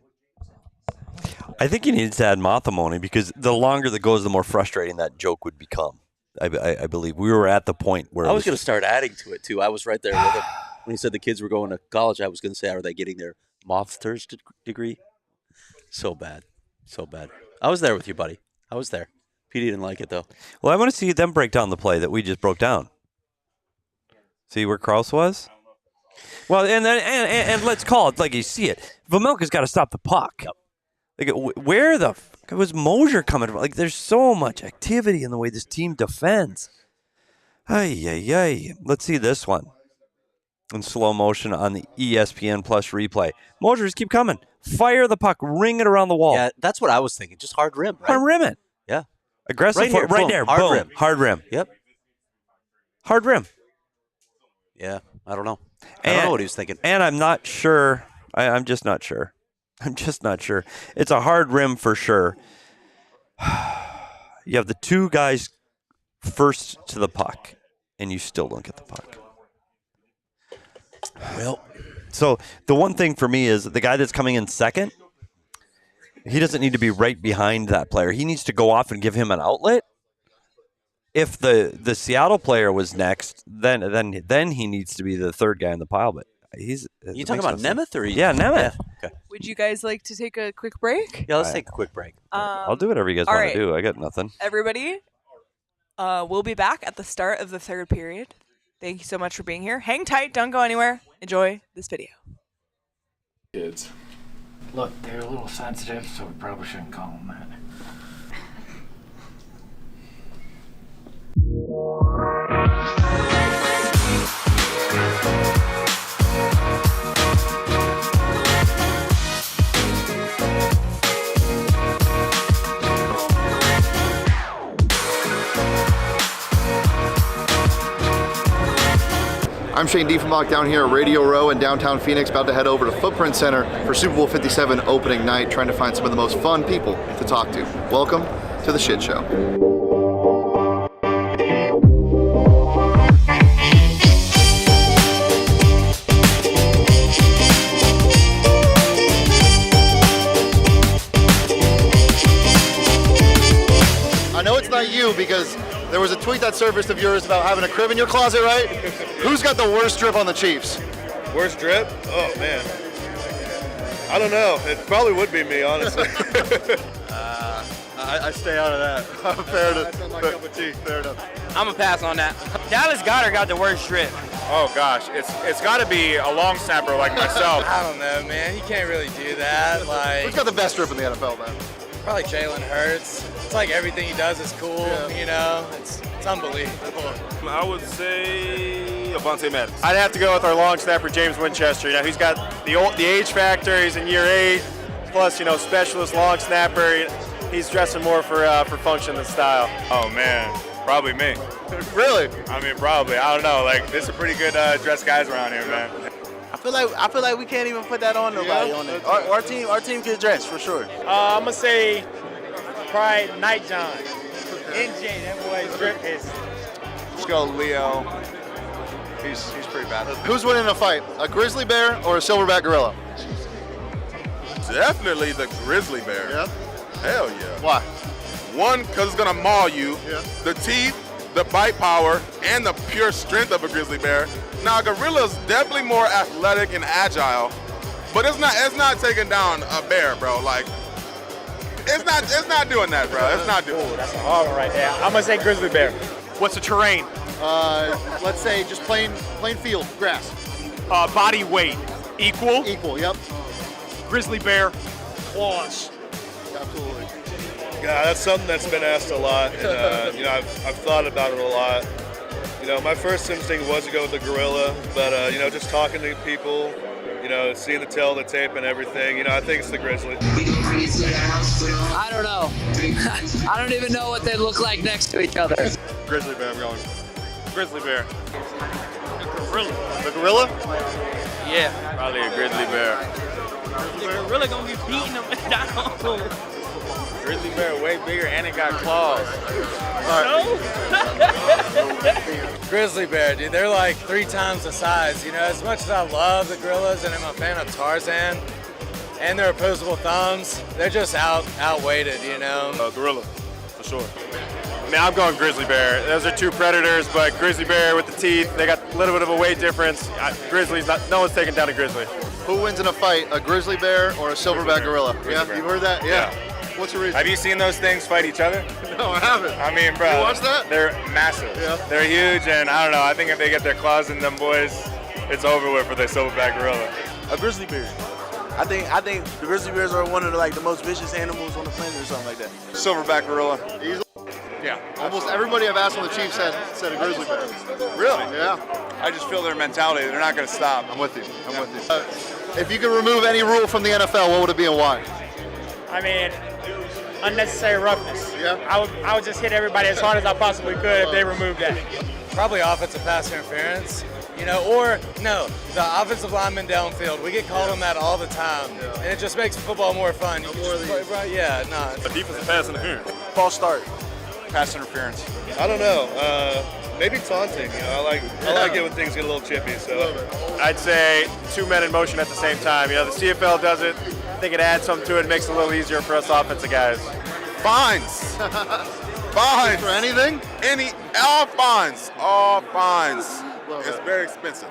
I think he needs to add matrimony because the longer that goes, the more frustrating that joke would become. I believe we were at the point where I was going to start adding to it too. I was right there with him when he said the kids were going to college. I was going to say, are they getting their master's degree? So bad, so bad. I was there with you, buddy. I was there. Petey didn't like it though. Well, I want to see them break down the play that we just broke down. See where Kraus was? Well, and let's call it like you see it. Vejmelka's got to stop the puck. Like, where the fuck was Mosier coming from? Like, there's so much activity in the way this team defends. Ay. Let's see this one in slow motion on the ESPN Plus replay. Mosier, just keep coming. Fire the puck. Ring it around the wall. Yeah, that's what I was thinking. Just hard rim, right? Hard rim it. Yeah. Aggressive right, right there. Hard Boom. rim. Hard rim. Yep. Hard rim. Yeah, I don't know. I don't know what he was thinking. And I'm not sure. I'm just not sure. I'm just not sure. It's a hard rim for sure. You have the two guys first to the puck, and you still don't get the puck. Well, so the one thing for me is the guy that's coming in second, he doesn't need to be right behind that player. He needs to go off and give him an outlet. If the Seattle player was next, then he needs to be the third guy in the pile. But he's you talking about Nemeth or yeah, Nemeth? Yeah. Okay. Would you guys like to take a quick break? Yeah, let's take a quick break. I'll do whatever you guys all want right. to do. I got nothing. Everybody, we'll be back at the start of the third period. Thank you so much for being here. Hang tight. Don't go anywhere. Enjoy this video. Kids. Look, they're a little sensitive, so we probably shouldn't call them that. I'm Shane Diefenbach down here at Radio Row in downtown Phoenix, about to head over to Footprint Center for Super Bowl 57 opening night, trying to find some of the most fun people to talk to. Welcome to the Shit Show. I know it's not you because there was a tweet that surfaced of yours about having a crib in your closet, right? Who's got the worst drip on the Chiefs? Worst drip? Oh, man. I don't know. It probably would be me, honestly. I stay out of that. Fair enough. That's not my cup of tea. Fair enough. I'm going to pass on that. Dallas Goedert got the worst drip. Oh, gosh. It's got to be a long snapper like myself. I don't know, man. You can't really do that. Who's got the best drip in the NFL, man? Probably Jalen Hurts. It's like everything he does is cool, you know? It's unbelievable. I would say Avonte Maddox. I'd have to go with our long snapper, James Winchester. You know, he's got the age factor. He's in year 8. Plus, you know, specialist long snapper. He's dressing more for function than style. Oh, man. Probably me. Really? I mean, probably. I don't know. Like, there's some pretty good dressed guys around here, man. I feel like we can't even put that on nobody on it. Our team can dress for sure. I'm gonna say probably Night John. NJ, that boy's drip is. Let's go Leo. He's pretty bad. Who's winning a fight, a grizzly bear or a silverback gorilla? Definitely the grizzly bear. Yeah? Hell yeah. Why? One, because it's gonna maul you. Yeah. The teeth, the bite power, and the pure strength of a grizzly bear. Now, a gorilla's definitely more athletic and agile, but it's not taking down a bear, bro. Like, it's not doing that, bro. It's not doing. That's a hard one right there. I'm gonna say grizzly bear. What's the terrain? Let's say just plain field, grass. Body weight. Equal? Equal, yep. Grizzly bear. Claws. Absolutely. Yeah, that's something that's been asked a lot, and I've thought about it a lot. My first instinct was to go with the gorilla, but just talking to people, seeing the tape and everything, I think it's the grizzly. I don't know. I don't even know what they look like next to each other. Grizzly bear, I'm going. Grizzly bear. The gorilla? Yeah. Probably a grizzly bear. They're really gonna be beating them down. Grizzly bear way bigger and it got claws. Grizzly bear, dude. They're like 3 times the size. As much as I love the gorillas and I'm a fan of Tarzan and their opposable thumbs, they're just outweighted, Gorilla, for sure. I mean, I'm going grizzly bear. Those are 2 predators, but grizzly bear with the teeth, they got a little bit of a weight difference. Grizzlies, no one's taking down a grizzly. Who wins in a fight, a grizzly bear or a silverback gorilla? Grizzly bear. You've heard that? Yeah. What's the reason? Have you seen those things fight each other? No, I haven't. I mean, bro, You watch that? They're massive. Yeah. They're huge, and I don't know. I think if they get their claws in them boys, it's over with for the silverback gorilla. A grizzly bear. I think the grizzly bears are one of the most vicious animals on the planet or something like that. Silverback gorilla. Easily. Yeah. Almost everybody I've asked on the Chiefs said a grizzly bear. Really? Yeah. I just feel their mentality. They're not going to stop. I'm with you. I'm with you. If you could remove any rule from the NFL, what would it be and why? I mean, unnecessary roughness. Yeah. I would just hit everybody as hard as I possibly could if they removed that. Probably offensive pass interference, or no, the offensive lineman downfield. We get called on that all the time, and it just makes football more fun. A defensive pass interference. False start. Pass interference. I don't know. Maybe taunting. I like it when things get a little chippy. So I'd say 2 men in motion at the same time. The CFL does it. I think it adds something to it. It makes it a little easier for us offensive guys. Fines. Fines. For anything? All fines. All fines. It's very expensive.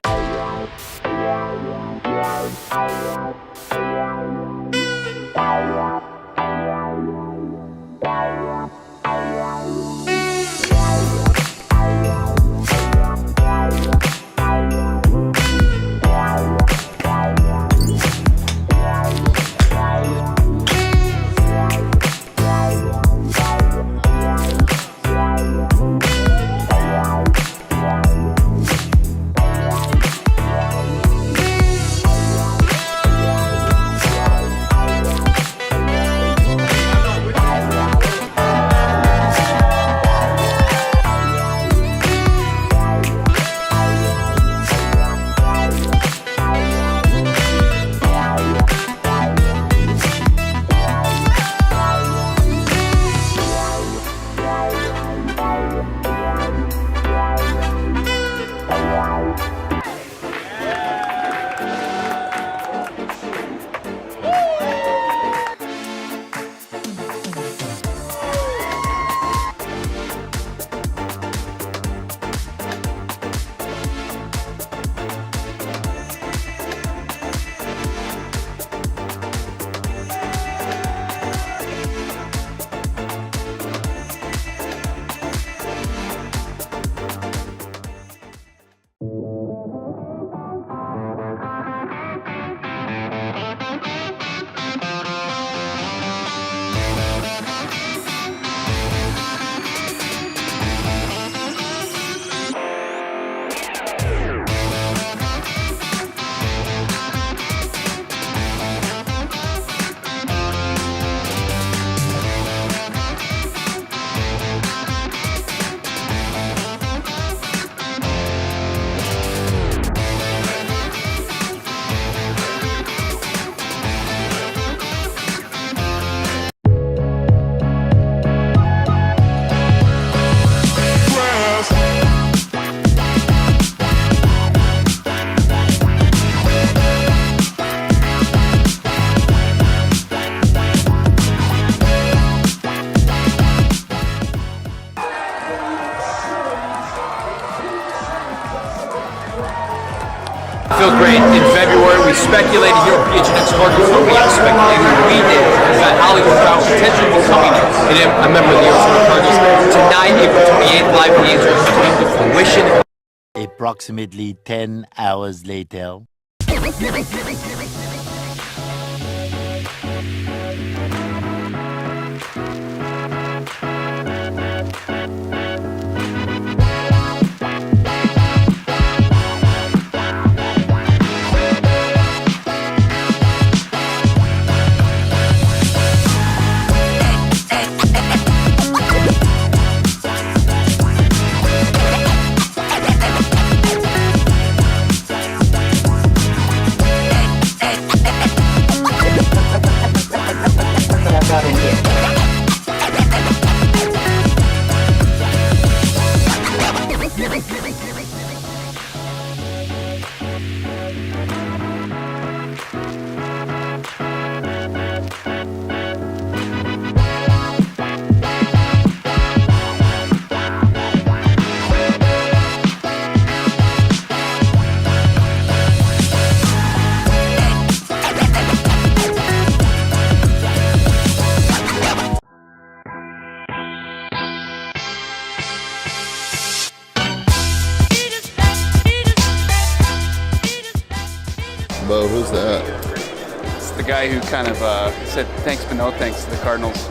Feel great. In February, we speculated here at PHNX Cardinals, but we speculated we did. Hollywood crowd potentially becoming a member of the Arizona Cardinals. Tonight, April 28th, live from the Angels came to fruition. Approximately 10 hours later. Bo, who's that? It's the guy who kind of said thanks but no thanks to the Cardinals.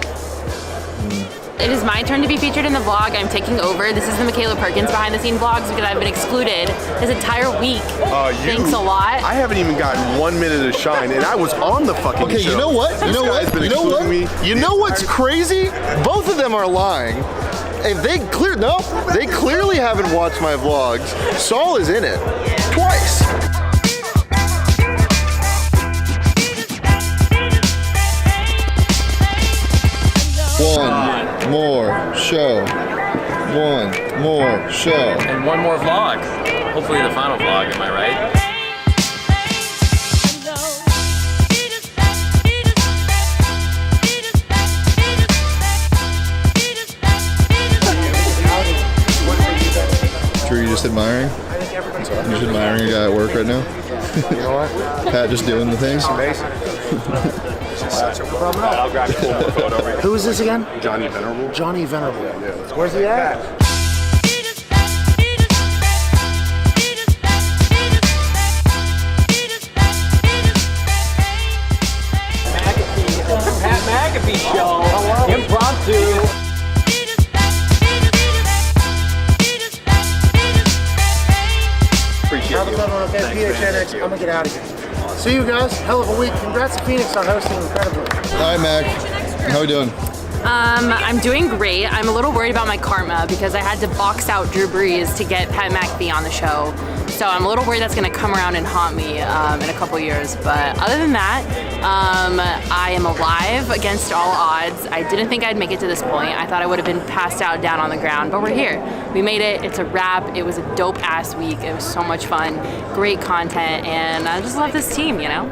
It is my turn to be featured in the vlog. I'm taking over. This is the Michaela Perkins behind the scene vlogs because I've been excluded this entire week. Thanks a lot. I haven't even gotten 1 minute of shine, and I was on the fucking show. Okay, you know what? You know what? You know what? You know what's crazy? Both of them are lying. If they clearly haven't watched my vlogs. Saul is in it twice. One more show. One more show. And one more vlog. Hopefully the final vlog, am I right? True, you just admiring? You're just admiring a guy at work right now? You know what? Pat just doing the things? Amazing. I'll grab a cool photo right. Who is this again? Johnny Venerable. Johnny Venerable. Yeah, Where's he at? Pat McAfee show. Impromptu. Appreciate you. PHNX. I'm gonna get out of here. See you guys. Hell of a week. Congrats to Phoenix on hosting incredibly. Hi, Mac. How we doing? I'm doing great. I'm a little worried about my karma because I had to box out Drew Brees to get Pat McAfee on the show. So I'm a little worried that's going to come around and haunt me in a couple years. But other than that, I am alive against all odds. I didn't think I'd make it to this point. I thought I would have been passed out down on the ground, but we're here. We made it. It's a wrap. It was a dope ass week. It was so much fun. Great content, and I just love this team, you know?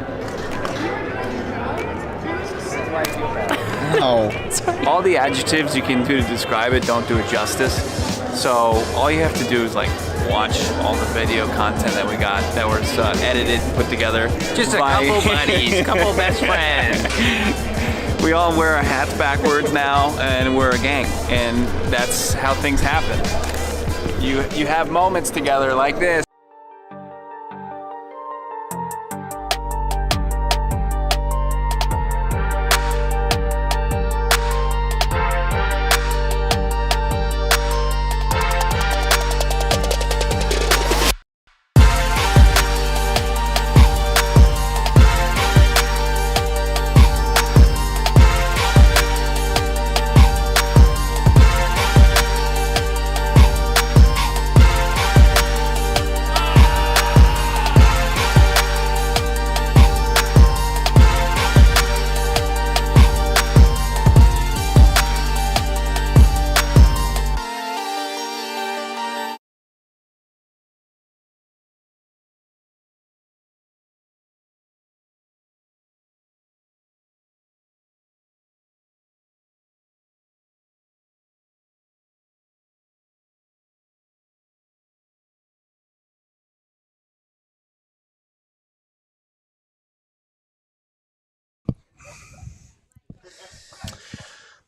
All the adjectives you can do to describe it don't do it justice. So all you have to do is like watch all the video content that we got that was edited and put together. Just a couple buddies, a couple best friends. We all wear our hats backwards now, and we're a gang, and that's how things happen. You have moments together like this.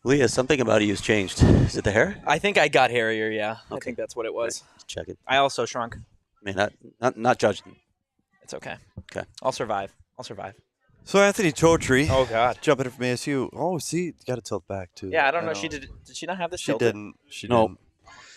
Leah, something about you has changed. Is it the hair? I think I got hairier, yeah. Okay. I think that's what it was. Check it. I also shrunk. I mean, not judging. It's okay. Okay. I'll survive. So Anthony Chotri. Oh, God. Jumping in from ASU. Oh, see, you got to tilt back, too. Yeah, I don't know. She did she not have this She tilted? didn't. She No. didn't.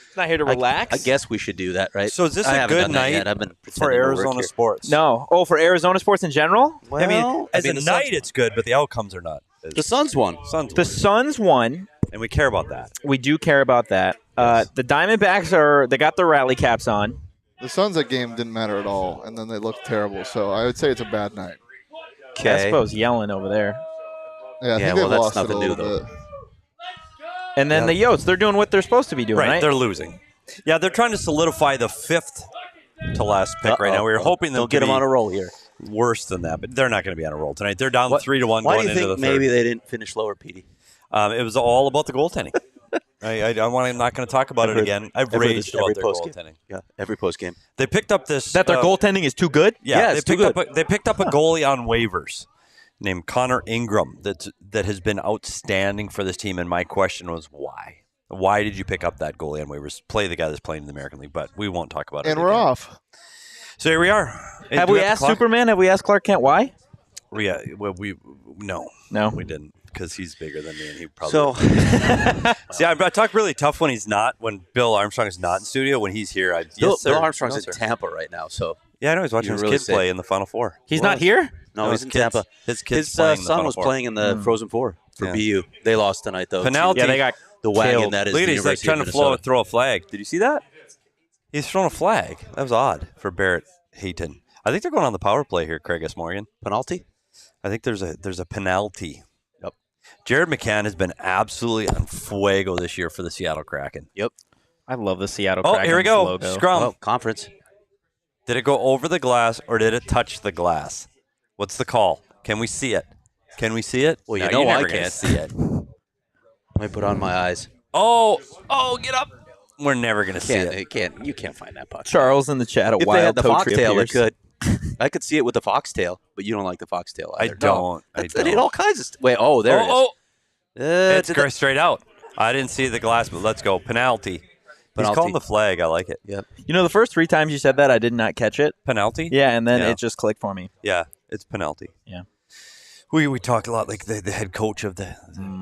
She's not here to relax? I guess we should do that, right? So is this I a haven't good done that night yet. I've been for pretending to work Arizona here. sports? No. Oh, for Arizona sports in general? I mean, as the a Suns night, won. it's good, but the outcomes are not. The Suns won. The Suns won. And we care about that. We do care about that. The Diamondbacks they got their rally caps on. The Suns that game didn't matter at all, and then they looked terrible. So I would say it's a bad night. Yeah, I suppose yelling over there. Yeah, I think they've lost it a little bit. And then the Yotes, they're doing what they're supposed to be doing, right? They're losing. Yeah, they're trying to solidify the 5th to last pick right now. We were hoping they'll get them on a roll here. Worse than that, but they're not going to be on a roll tonight. They're down 3-1 Why going do you into the think third. maybe they didn't finish lower, Petey? It was all about the goaltending. I'm not going to talk about it again. I've raged about their goaltending. Yeah, every post game. They picked up this. That their goaltending is too good? Yeah, it's too good. They picked up a goalie on waivers named Connor Ingram that has been outstanding for this team. And my question was, why? Why did you pick up that goalie on waivers? Play the guy that's playing in the American League, but we won't talk about it. And we're off. So here we are. Have Do we have the asked clock? Superman? Have we asked Clark Kent why? Yeah, well, no, we didn't, because he's bigger than me, and he probably. See, I talk really tough when Bill Armstrong is not in studio. When he's here, Bill Armstrong's in Tampa right now, so yeah, I know he's watching his kids play in the Final Four. He's not here? No, he's in Tampa. His kids His playing in the son Final was Four. playing in the Frozen Four for Yeah. BU. They lost tonight though. Penalty. to Yeah, they got the wagon killed. that is Look the at he's like University trying of to Minnesota. throw a flag. Did you see that? He's thrown a flag. That was odd for Barrett Hayton. I think they're going on the power play here, Craig S. Morgan. Penalty? I think there's a penalty. Yep. Jared McCann has been absolutely on fuego this year for the Seattle Kraken. Yep. I love the Seattle Oh, Kraken's here we go. logo. Scrum. Oh, conference. Did it go over the glass or did it touch the glass? What's the call? Can we see it? Can we see it? Well, you No, know you're I never gonna can't. see it. Let me put on my eyes. Oh, get up. We're never going to see it. You can't find that puck. Charles in the chat, If they had the foxtail, it could. I could see it with the foxtail, but you don't like the foxtail either. I don't. No. They did all kinds of Wait, there it is. It's straight out. I didn't see the glass, but let's go. Penalty. He's calling the flag. I like it. Yep. You know, the first 3 times you said that, I did not catch it. Penalty? Yeah, and then Yeah. it just clicked for me. Yeah, it's penalty. Yeah. We talk a lot like the head coach of the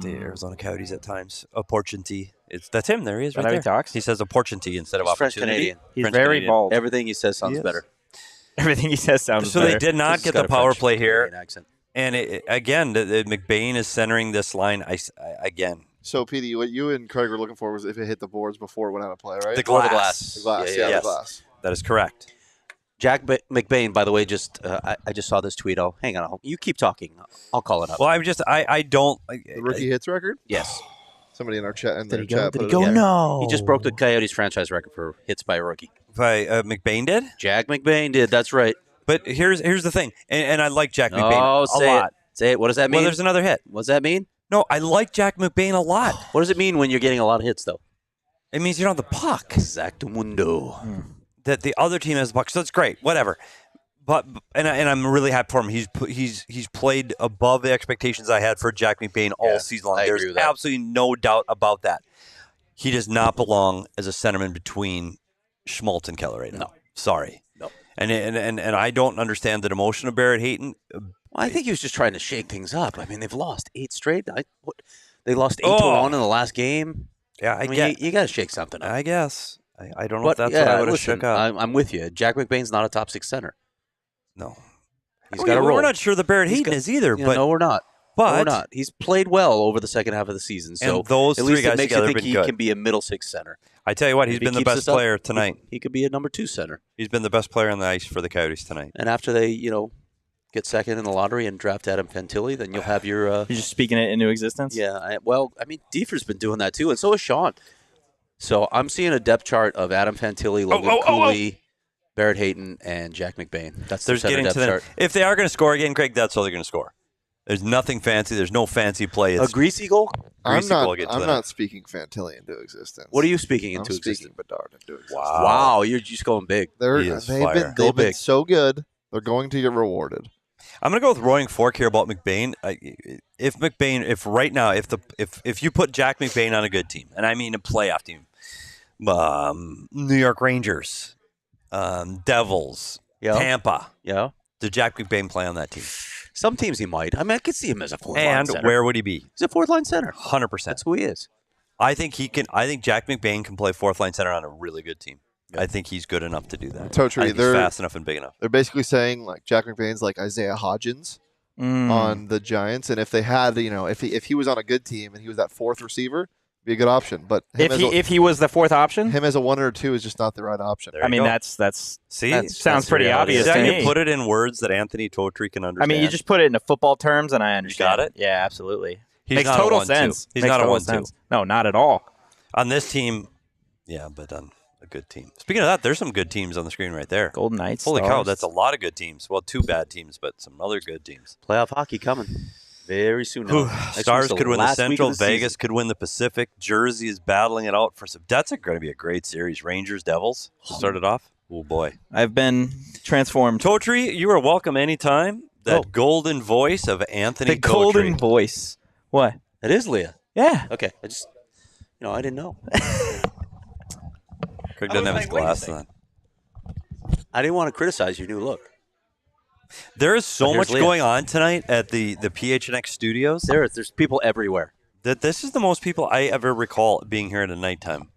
Arizona Coyotes at times. Opportunity. That's him. There he is right That how there. he talks? He says opportunity instead of He's French opportunity. Canadian. He's French very Canadian. bald. Everything he says sounds He is. better. Everything he says sounds So better. they did not He's get got the a power French play here. Canadian accent. And again, McBain is centering this line again. So, PD, what you and Craig were looking for was if it hit the boards before it went out of play, right? The glass. The glass, Yeah, the yes. glass. That is correct. Jack McBain, by the way, just I just saw this tweet. Hang on. You keep talking. I'll call it up. Well, I don't. The rookie hits record? Yes. Somebody in our chat. In Did their he go? chat Did put he it go? in. No. He just broke the Coyotes franchise record for hits by a rookie. By McBain did? Jack McBain did. That's right. But here's the thing, and I like Jack McBain Oh, a say lot. it. Say it. What does that mean? Well, there's another hit. What does that mean? No, I like Jack McBain a lot. What does it mean when you're getting a lot of hits, though? It means you don't have the puck. Exactamundo. That the other team has the puck, so that's great. Whatever. But I'm really happy for him. He's played above the expectations I had for Jack McBain all season long. I agree There's with that. absolutely no doubt about that. He does not belong as a centerman between Schmaltz and Keller right now. No. Sorry. No. And I don't understand the emotion of Barrett Hayton. Well, I think he was just trying to shake things up. I mean, they've lost 8 straight. They lost 8-1 in the last game. Yeah, I mean, get. you got to shake something up. I guess. I don't know But if that's yeah, what I would have listen, shook up. I'm with you. Jack McBain's not a top 6 center. No. He's got a role. We're not sure that Barrett Hayton is either. Yeah, but no, we're not. But no, we're not. He's played well over the second half of the season. So and those at three least guys it makes together you have think been he good. can be a middle 6 center. I tell you what, If he's he been the keeps best this up, player tonight. He could be a number 2 center. He's been the best player on the ice for the Coyotes tonight. And after they, get second in the lottery and draft Adam Fantilli, then you'll have your. You're just speaking it into existence? Yeah. Diefer's been doing that too, and so has Sean. So I'm seeing a depth chart of Adam Fantilli, Logan Cooley, Barrett Hayton, and Jack McBain. That's the center depth chart. If they are going to score again, Craig, that's all they're going to score. There's nothing fancy. There's no fancy play. It's A greasy goal? greasy goal I'm get to the not net. speaking Fantilli into existence. What are you speaking I'm into speaking existence? Bedard into existence. Wow, you're just going big. They've He is fire. been Go big. so good. They're going to get rewarded. I'm gonna go with Roaring Fork here about McBain. If you put Jack McBain on a good team, and I mean a playoff team, New York Rangers, Devils, Tampa, did Jack McBain play on that team? Some teams he might. I mean, I could see him as a fourth line center. And where would he be? He's a fourth line center. 100%. That's who he is. I think he can. I think Jack McBain can play fourth line center on a really good team. I think he's good enough to do that. Totally. I think he's fast enough and big enough. They're basically saying like Jack McBain's like Isaiah Hodgins on the Giants, and if they had, if he was on a good team and he was that fourth receiver, be a good option. But if he was the fourth option, him as a 1 or 2 is just not the right option. I mean, that sounds pretty obvious to me. You put it in words that Anthony Totri can understand. I mean, you just put it into football terms, and I understand. You got it? Yeah, absolutely. Makes total sense. He's not a 1-2. No, not at all. On this team, yeah, but on a good team. Speaking of that, there's some good teams on the screen right there. Golden Knights. Holy Stars. cow, that's a lot of good teams. Well, 2 bad teams, but some other good teams. Playoff hockey coming very soon. Stars could win the Central. Vegas could win the Pacific. Jersey is battling it out for some. That's going to be a great series. Rangers, Devils to start it off. Oh, boy. I've been transformed. Totri, you are welcome anytime. That golden voice of Anthony The golden voice. What? It is Leah. Yeah. Okay. I didn't know. Craig doesn't have his glasses on. I didn't want to criticize your new look. There is so much going on tonight at the PHNX studios. There's people everywhere. This is the most people I ever recall being here at a nighttime.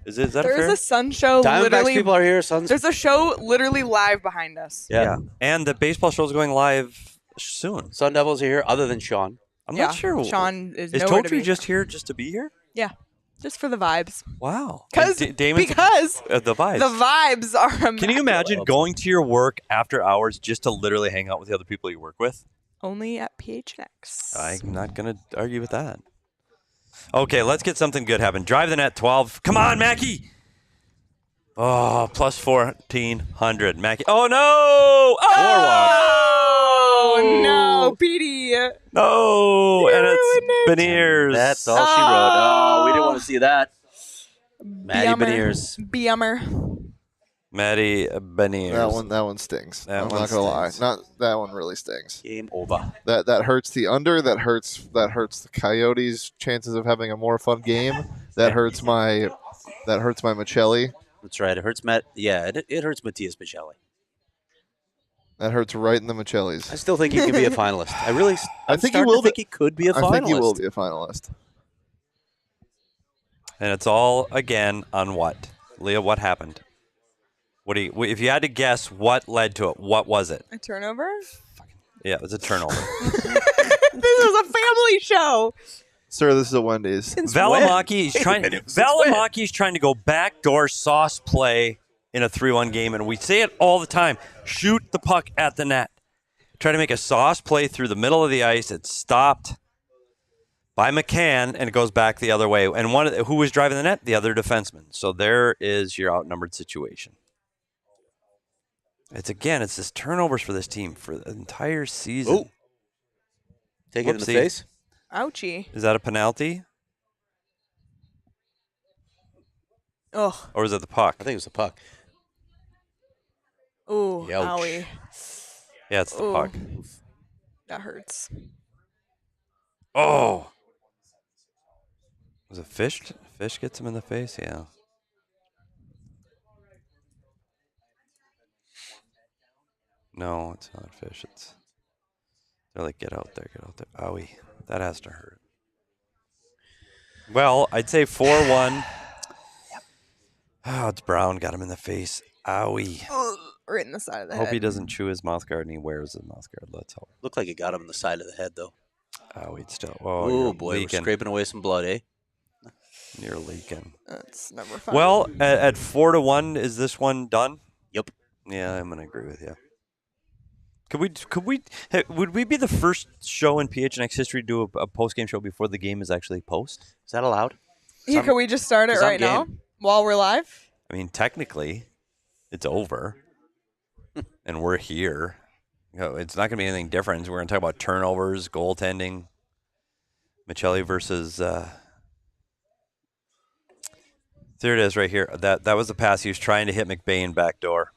Is that There's fair? a sun show. Diamondbacks people are here. There's a show literally live behind us. Yeah. And the baseball show is going live soon. Sun Devils are here, other than Sean. I'm not sure. Sean is Is nowhere to Totri be. just here just to be here? Yeah, just for the vibes. Wow. Because the vibes. The vibes are immaculate. Can you imagine going to your work after hours just to literally hang out with the other people you work with? Only at PHNX. I'm not going to argue with that. Okay, let's get something good happen. Drive the net, 12. Come on, Mackie. Oh, plus 1,400. Mackie. Oh, no. Oh, no, Petey. No, and it's Beniers. That's all she wrote. Oh, we didn't want to see that. Maddie Beniers. Bummer. Maddie Beniers. That one stings. That I'm one not gonna stings. lie. That one really stings. Game over. That hurts the under. That hurts the Coyotes' chances of having a more fun game. That hurts my Michelli. That's right. It hurts Matt. Yeah, it hurts Matthias Michelli. That hurts right in the Michellis. I still think he could be a finalist. I think he will. Think he could be a finalist. I think he will be a finalist. And it's all again on what, Leah? What happened? If you had to guess what led to it, what was it? A turnover? Yeah, it was a turnover. This is a family show. Sir, this is a Wendy's. Valimaki is trying to go backdoor sauce play in a 3-1 game, and we say it all the time. Shoot the puck at the net. Try to make a sauce play through the middle of the ice. It's stopped by McCann, and it goes back the other way. And who was driving the net? The other defenseman. So there is your outnumbered situation. It's this turnovers for this team for the entire season. Ooh. Take it in the face. Ouchie. Is that a penalty? Ugh. Or is it the puck? I think it was the puck. Ooh, Ouch. owie. Yeah, it's the puck. That hurts. Oh. Was it Fish? Fish gets him in the face? Yeah. No, it's not Fish. They're like, get out there, get out there. Owie. That has to hurt. Well, I'd say 4-1. Oh, it's Brown. Got him in the face. Owie. Right in the side of the Hope head. he doesn't chew his mouth guard and he wears his mouth guard. Let's hope. Looked like it got him in the side of the head, though. Owie, still. Oh, boy, we're scraping away some blood, eh? You're leaking. That's never fun. Well, at 4-1, is this one done? Yep. Yeah, I'm gonna agree with you. Would we be the first show in PHNX history to do a post-game show before the game is actually post? Is that allowed? Yeah, can we just start it right now while we're live? I mean, technically, it's over, and we're here. It's not going to be anything different. We're going to talk about turnovers, goaltending, Michelli versus. There it is, right here. That was the pass. He was trying to hit McBain backdoor.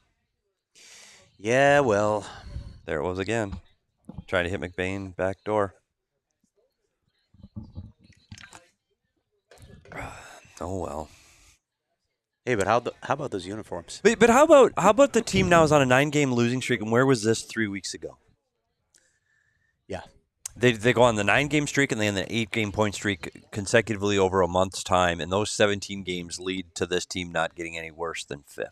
Yeah, well, there it was again. Trying to hit McBain back door. Oh well. Hey, but how about those uniforms? But how about the team now is on a 9-game losing streak, and where was this 3 weeks ago? Yeah. They go on the 9-game streak and they on the 8-game point streak consecutively over a month's time, and those 17 games lead to this team not getting any worse than 5th.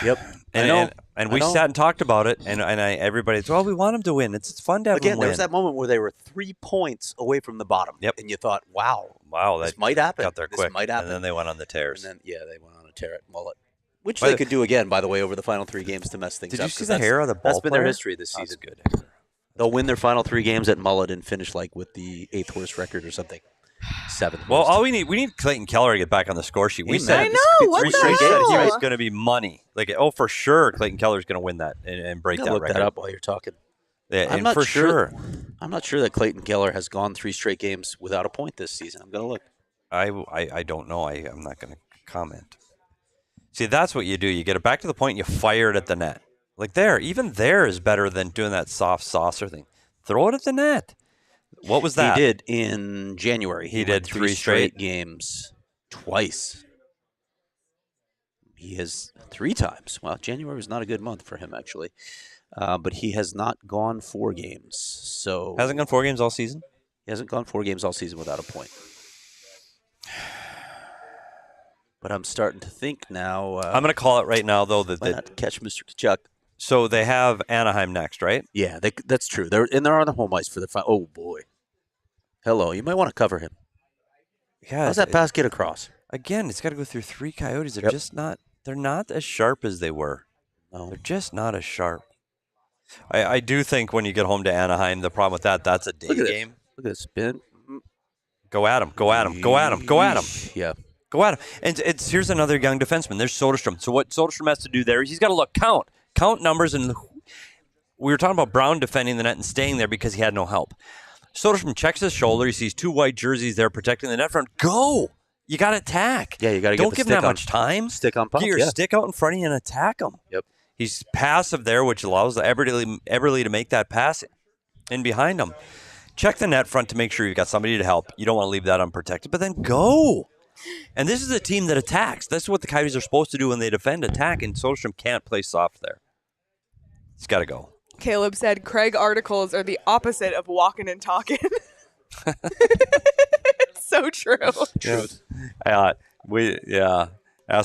Yep. And we sat and talked about it, and everybody's, well, we want them to win. It's fun to have them win. There was that moment where they were 3 points away from the bottom. Yep. And you thought, wow, this might happen. Got there quick. This might happen. And then they went on the tears. And then, they went on a tear at Mullet. Which they could do again, by the way, over the final 3 games to mess things up. Did you see the hair of the ball That's been their player? history this season. Good. They'll win their final 3 games at Mullet and finish with the 8th worst record or something. 7th. Well, all we need Clayton Keller to get back on the score sheet. We Amen. said what the he hell? was going to be money. For sure, Clayton Keller's going to win that and break that look record. that up while you're talking. Yeah, I'm and not for sure. sure. I'm not sure that Clayton Keller has gone 3 straight games without a point this season. I'm going to look. I don't know. I'm not going to comment. See, that's what you do. You get it back to the point, and you fire it at the net. Even there is better than doing that soft saucer thing. Throw it at the net. What was that? He did in January. He did 3 3 straight games twice. He has 3 times. Well, January was not a good month for him, actually. But he has not gone 4 games. So Hasn't gone 4 games all season? He hasn't gone 4 games all season without a point. But I'm starting to think now. I'm going to call it right now, though. Why not catch Mr. Kachuk? So they have Anaheim next, right? Yeah, that's true. They're on the home ice for the final. Oh, boy. Hello. You might want to cover him. Yeah, how's that pass get across? Again, it's got to go through 3 Coyotes. They're just not. They're not as sharp as they were. No. They're just not as sharp. I do think when you get home to Anaheim, the problem with that's a day game. Look at this spin. Go at him. Go at him. Go at him. Go at him. Yeah. Go at him. And here's another young defenseman. There's Soderstrom. So what Soderstrom has to do there is he's got to count numbers. And we were talking about Brown defending the net and staying there because he had no help. Soderstrom checks his shoulder. He sees 2 white jerseys there protecting the net front. Go. You got to attack. Yeah, you got to Don't give him that much time. Stick on puck. Get your stick out in front of you and attack him. Yep. He's passive there, which allows Eberle to make that pass in behind him. Check the net front to make sure you've got somebody to help. You don't want to leave that unprotected, but then go. And this is a team that attacks. That's what the Coyotes are supposed to do when they defend, attack, and Soderstrom can't play soft there. He's got to go. Caleb said Craig articles are the opposite of walking and talking. So true. Truth. Ask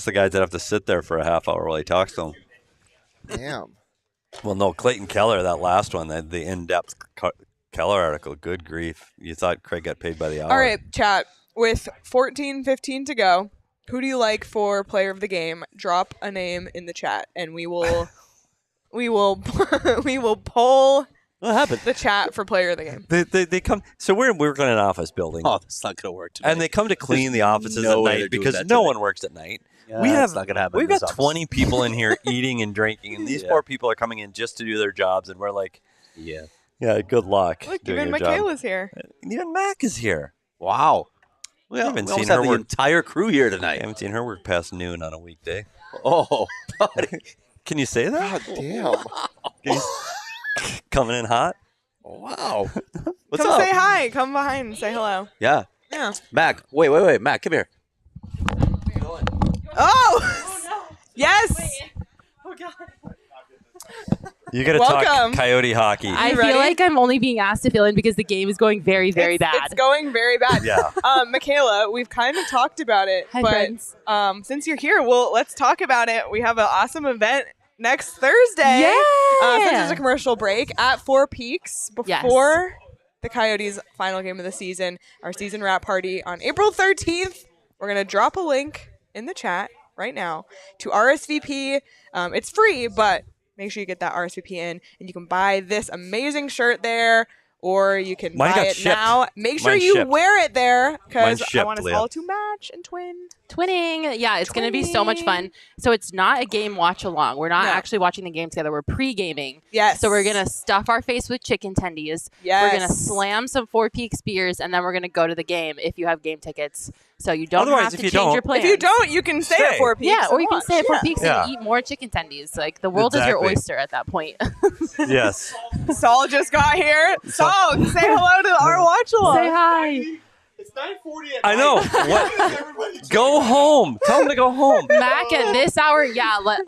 the guys that have to sit there for a half hour while he talks to them. Damn. Well, no, Clayton Keller, that last one, the in-depth Keller article, good grief. You thought Craig got paid by the hour. All right, chat. With 14:15 to go, who do you like for player of the game? Drop a name in the chat, and we will poll what happened? The chat for player of the game. They come. So we're working in an office building. Oh, that's not going to work tonight. And they come to clean the offices no at way they're night doing because that no tonight. one works at night. Yeah, it's not gonna happen We've in this got office. 20 people in here eating and drinking, and these poor people are coming in just to do their jobs, and we're like, yeah, good luck. Look, doing even your job. Michaela's here. Even Mac is here. Wow. We haven't we almost seen her have the work. entire crew here tonight. I haven't seen her work past noon on a weekday. Oh, buddy. Can you say that? God damn. Coming in hot? Wow. What's Come up? say hi. Come behind and say hello. Yeah. Yeah. Mac, wait. Mac, come here. Oh! No. Yes! Oh, God. You got to Welcome. talk Coyote hockey. I ready? feel like I'm only being asked to fill in because the game is going very, very bad. It's going very bad. Yeah. Michaela, we've kind of talked about it, Hi, but friends. Since you're here, well, let's talk about it. We have an awesome event next Thursday. Yeah. Since there's a commercial break at Four Peaks before the Coyotes' final game of the season, our season wrap party on April 13th. We're going to drop a link in the chat right now to RSVP. It's free, but make sure you get that RSVP in, and you can buy this amazing shirt there, or you can Mine buy got it shipped. now. Make sure Mine's you shipped. wear it there because Mine's I shipped, want us Leah. all to match and twin. Twinning. Yeah, it's going to be so much fun. So it's not a game watch along. We're not actually watching the game together. We're pre-gaming. Yes. So we're going to stuff our face with chicken tendies. Yes. We're going to slam some Four Peaks beers, and then we're going to go to the game if you have game tickets. So you don't Otherwise, have if to you change don't- your plans. If you don't, you can stay at Four Peaks. Yeah, or you can and stay at Four watch. Peaks Yeah. and eat more chicken tendies. Like the world is your Exactly. oyster at that point. Yes. Saul just got here. Saul, say hello to our watch along. Say hi. It's 9:40 at I know. What? Go home. Tell him to go home. Mac at this hour,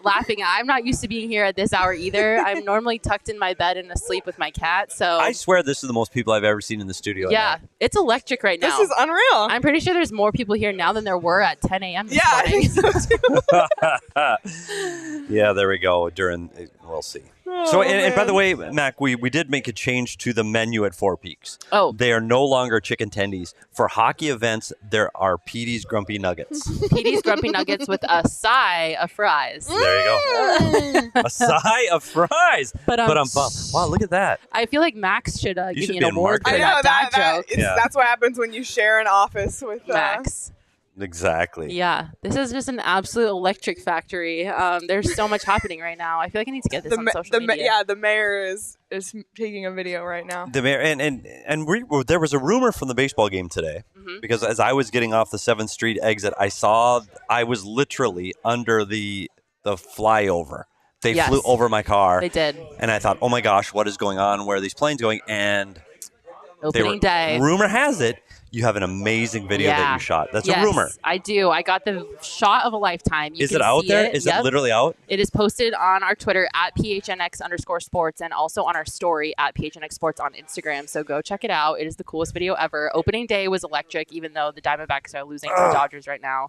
laughing. I'm not used to being here at this hour either. I'm normally tucked in my bed and asleep with my cat. So I swear this is the most people I've ever seen in the studio. at yeah, night. it's electric right now. This is unreal. I'm pretty sure there's more people here now than there were at 10 a.m. this I morning. think so too. Yeah, there we go. We'll see. So, and by the way, Mac, we did make a change to the menu at Four Peaks. Oh. They are no longer chicken tendies. For hockey events, there are Petey's Grumpy Nuggets. Petey's Grumpy Nuggets with a sigh of fries. There you go. A sigh of fries. But wow, look at that. I feel like Max should give should me be an in award for marketing. I know that dad joke. Yeah. That's what happens when you share an office with Max. Exactly. Yeah, this is just an absolute electric factory. There's so much happening right now. I feel like I need to get this on social media. The mayor is taking a video right now. The mayor and there was a rumor from the baseball game today because as I was getting off the 7th Street exit, I was literally under the flyover. They Yes. flew over my car. They did. And I thought, oh my gosh, what is going on? Where are these planes going? And Opening day. Rumor has it you have an amazing video that you shot. That's a rumor. I do. I got the shot of a lifetime. You Is can it out see there? It. Is Yep. it literally out? It is posted on our Twitter at PHNX_sports and also on our story at PHNX Sports on Instagram. So go check it out. It is the coolest video ever. Opening day was electric, even though the Diamondbacks are losing to the Dodgers right now.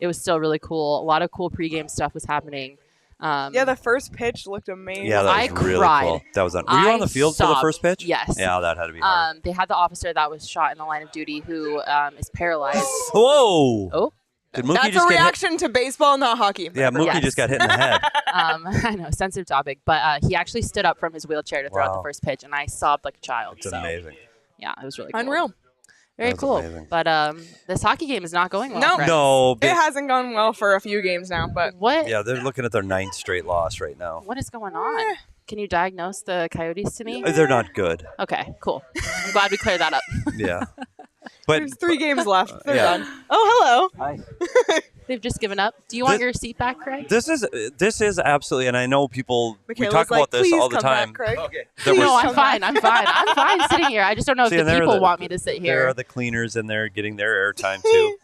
It was still really cool. A lot of cool pregame stuff was happening. Yeah, the first pitch looked amazing. Yeah, that was really cool. That was on. Were you on the field for the first pitch? Yes. Yeah, that had to be hard. They had the officer that was shot in the line of duty who is paralyzed. Whoa! Oh. Did Mookie That's just a get hit? reaction to baseball, not hockey. Yeah, Mookie just got hit in the head. I know, sensitive topic, but he actually stood up from his wheelchair to throw out Wow. the first pitch, and I sobbed like a child. It's so, amazing. Yeah, it was really cool. Unreal. Very That was cool. amazing. But this hockey game is not going well. No, friends. No, it hasn't gone well for a few games now. But What? Yeah, they're looking at their 9th straight loss right now. What is going on? Can you diagnose the Coyotes to me? They're not good. Okay, cool. I'm glad we cleared that up. Yeah. But there's 3 games left. They're Yeah. done. Oh, hello. Hi. They've just given up. Do you want your seat back, Craig? This is absolutely, and I know people. we Michaela's talk like, about this "Please all the come time. back, Craig." There No, was- I'm fine. I'm fine sitting here. I just don't know See, if and the there are people want me to sit There here. are the cleaners in there getting their airtime too.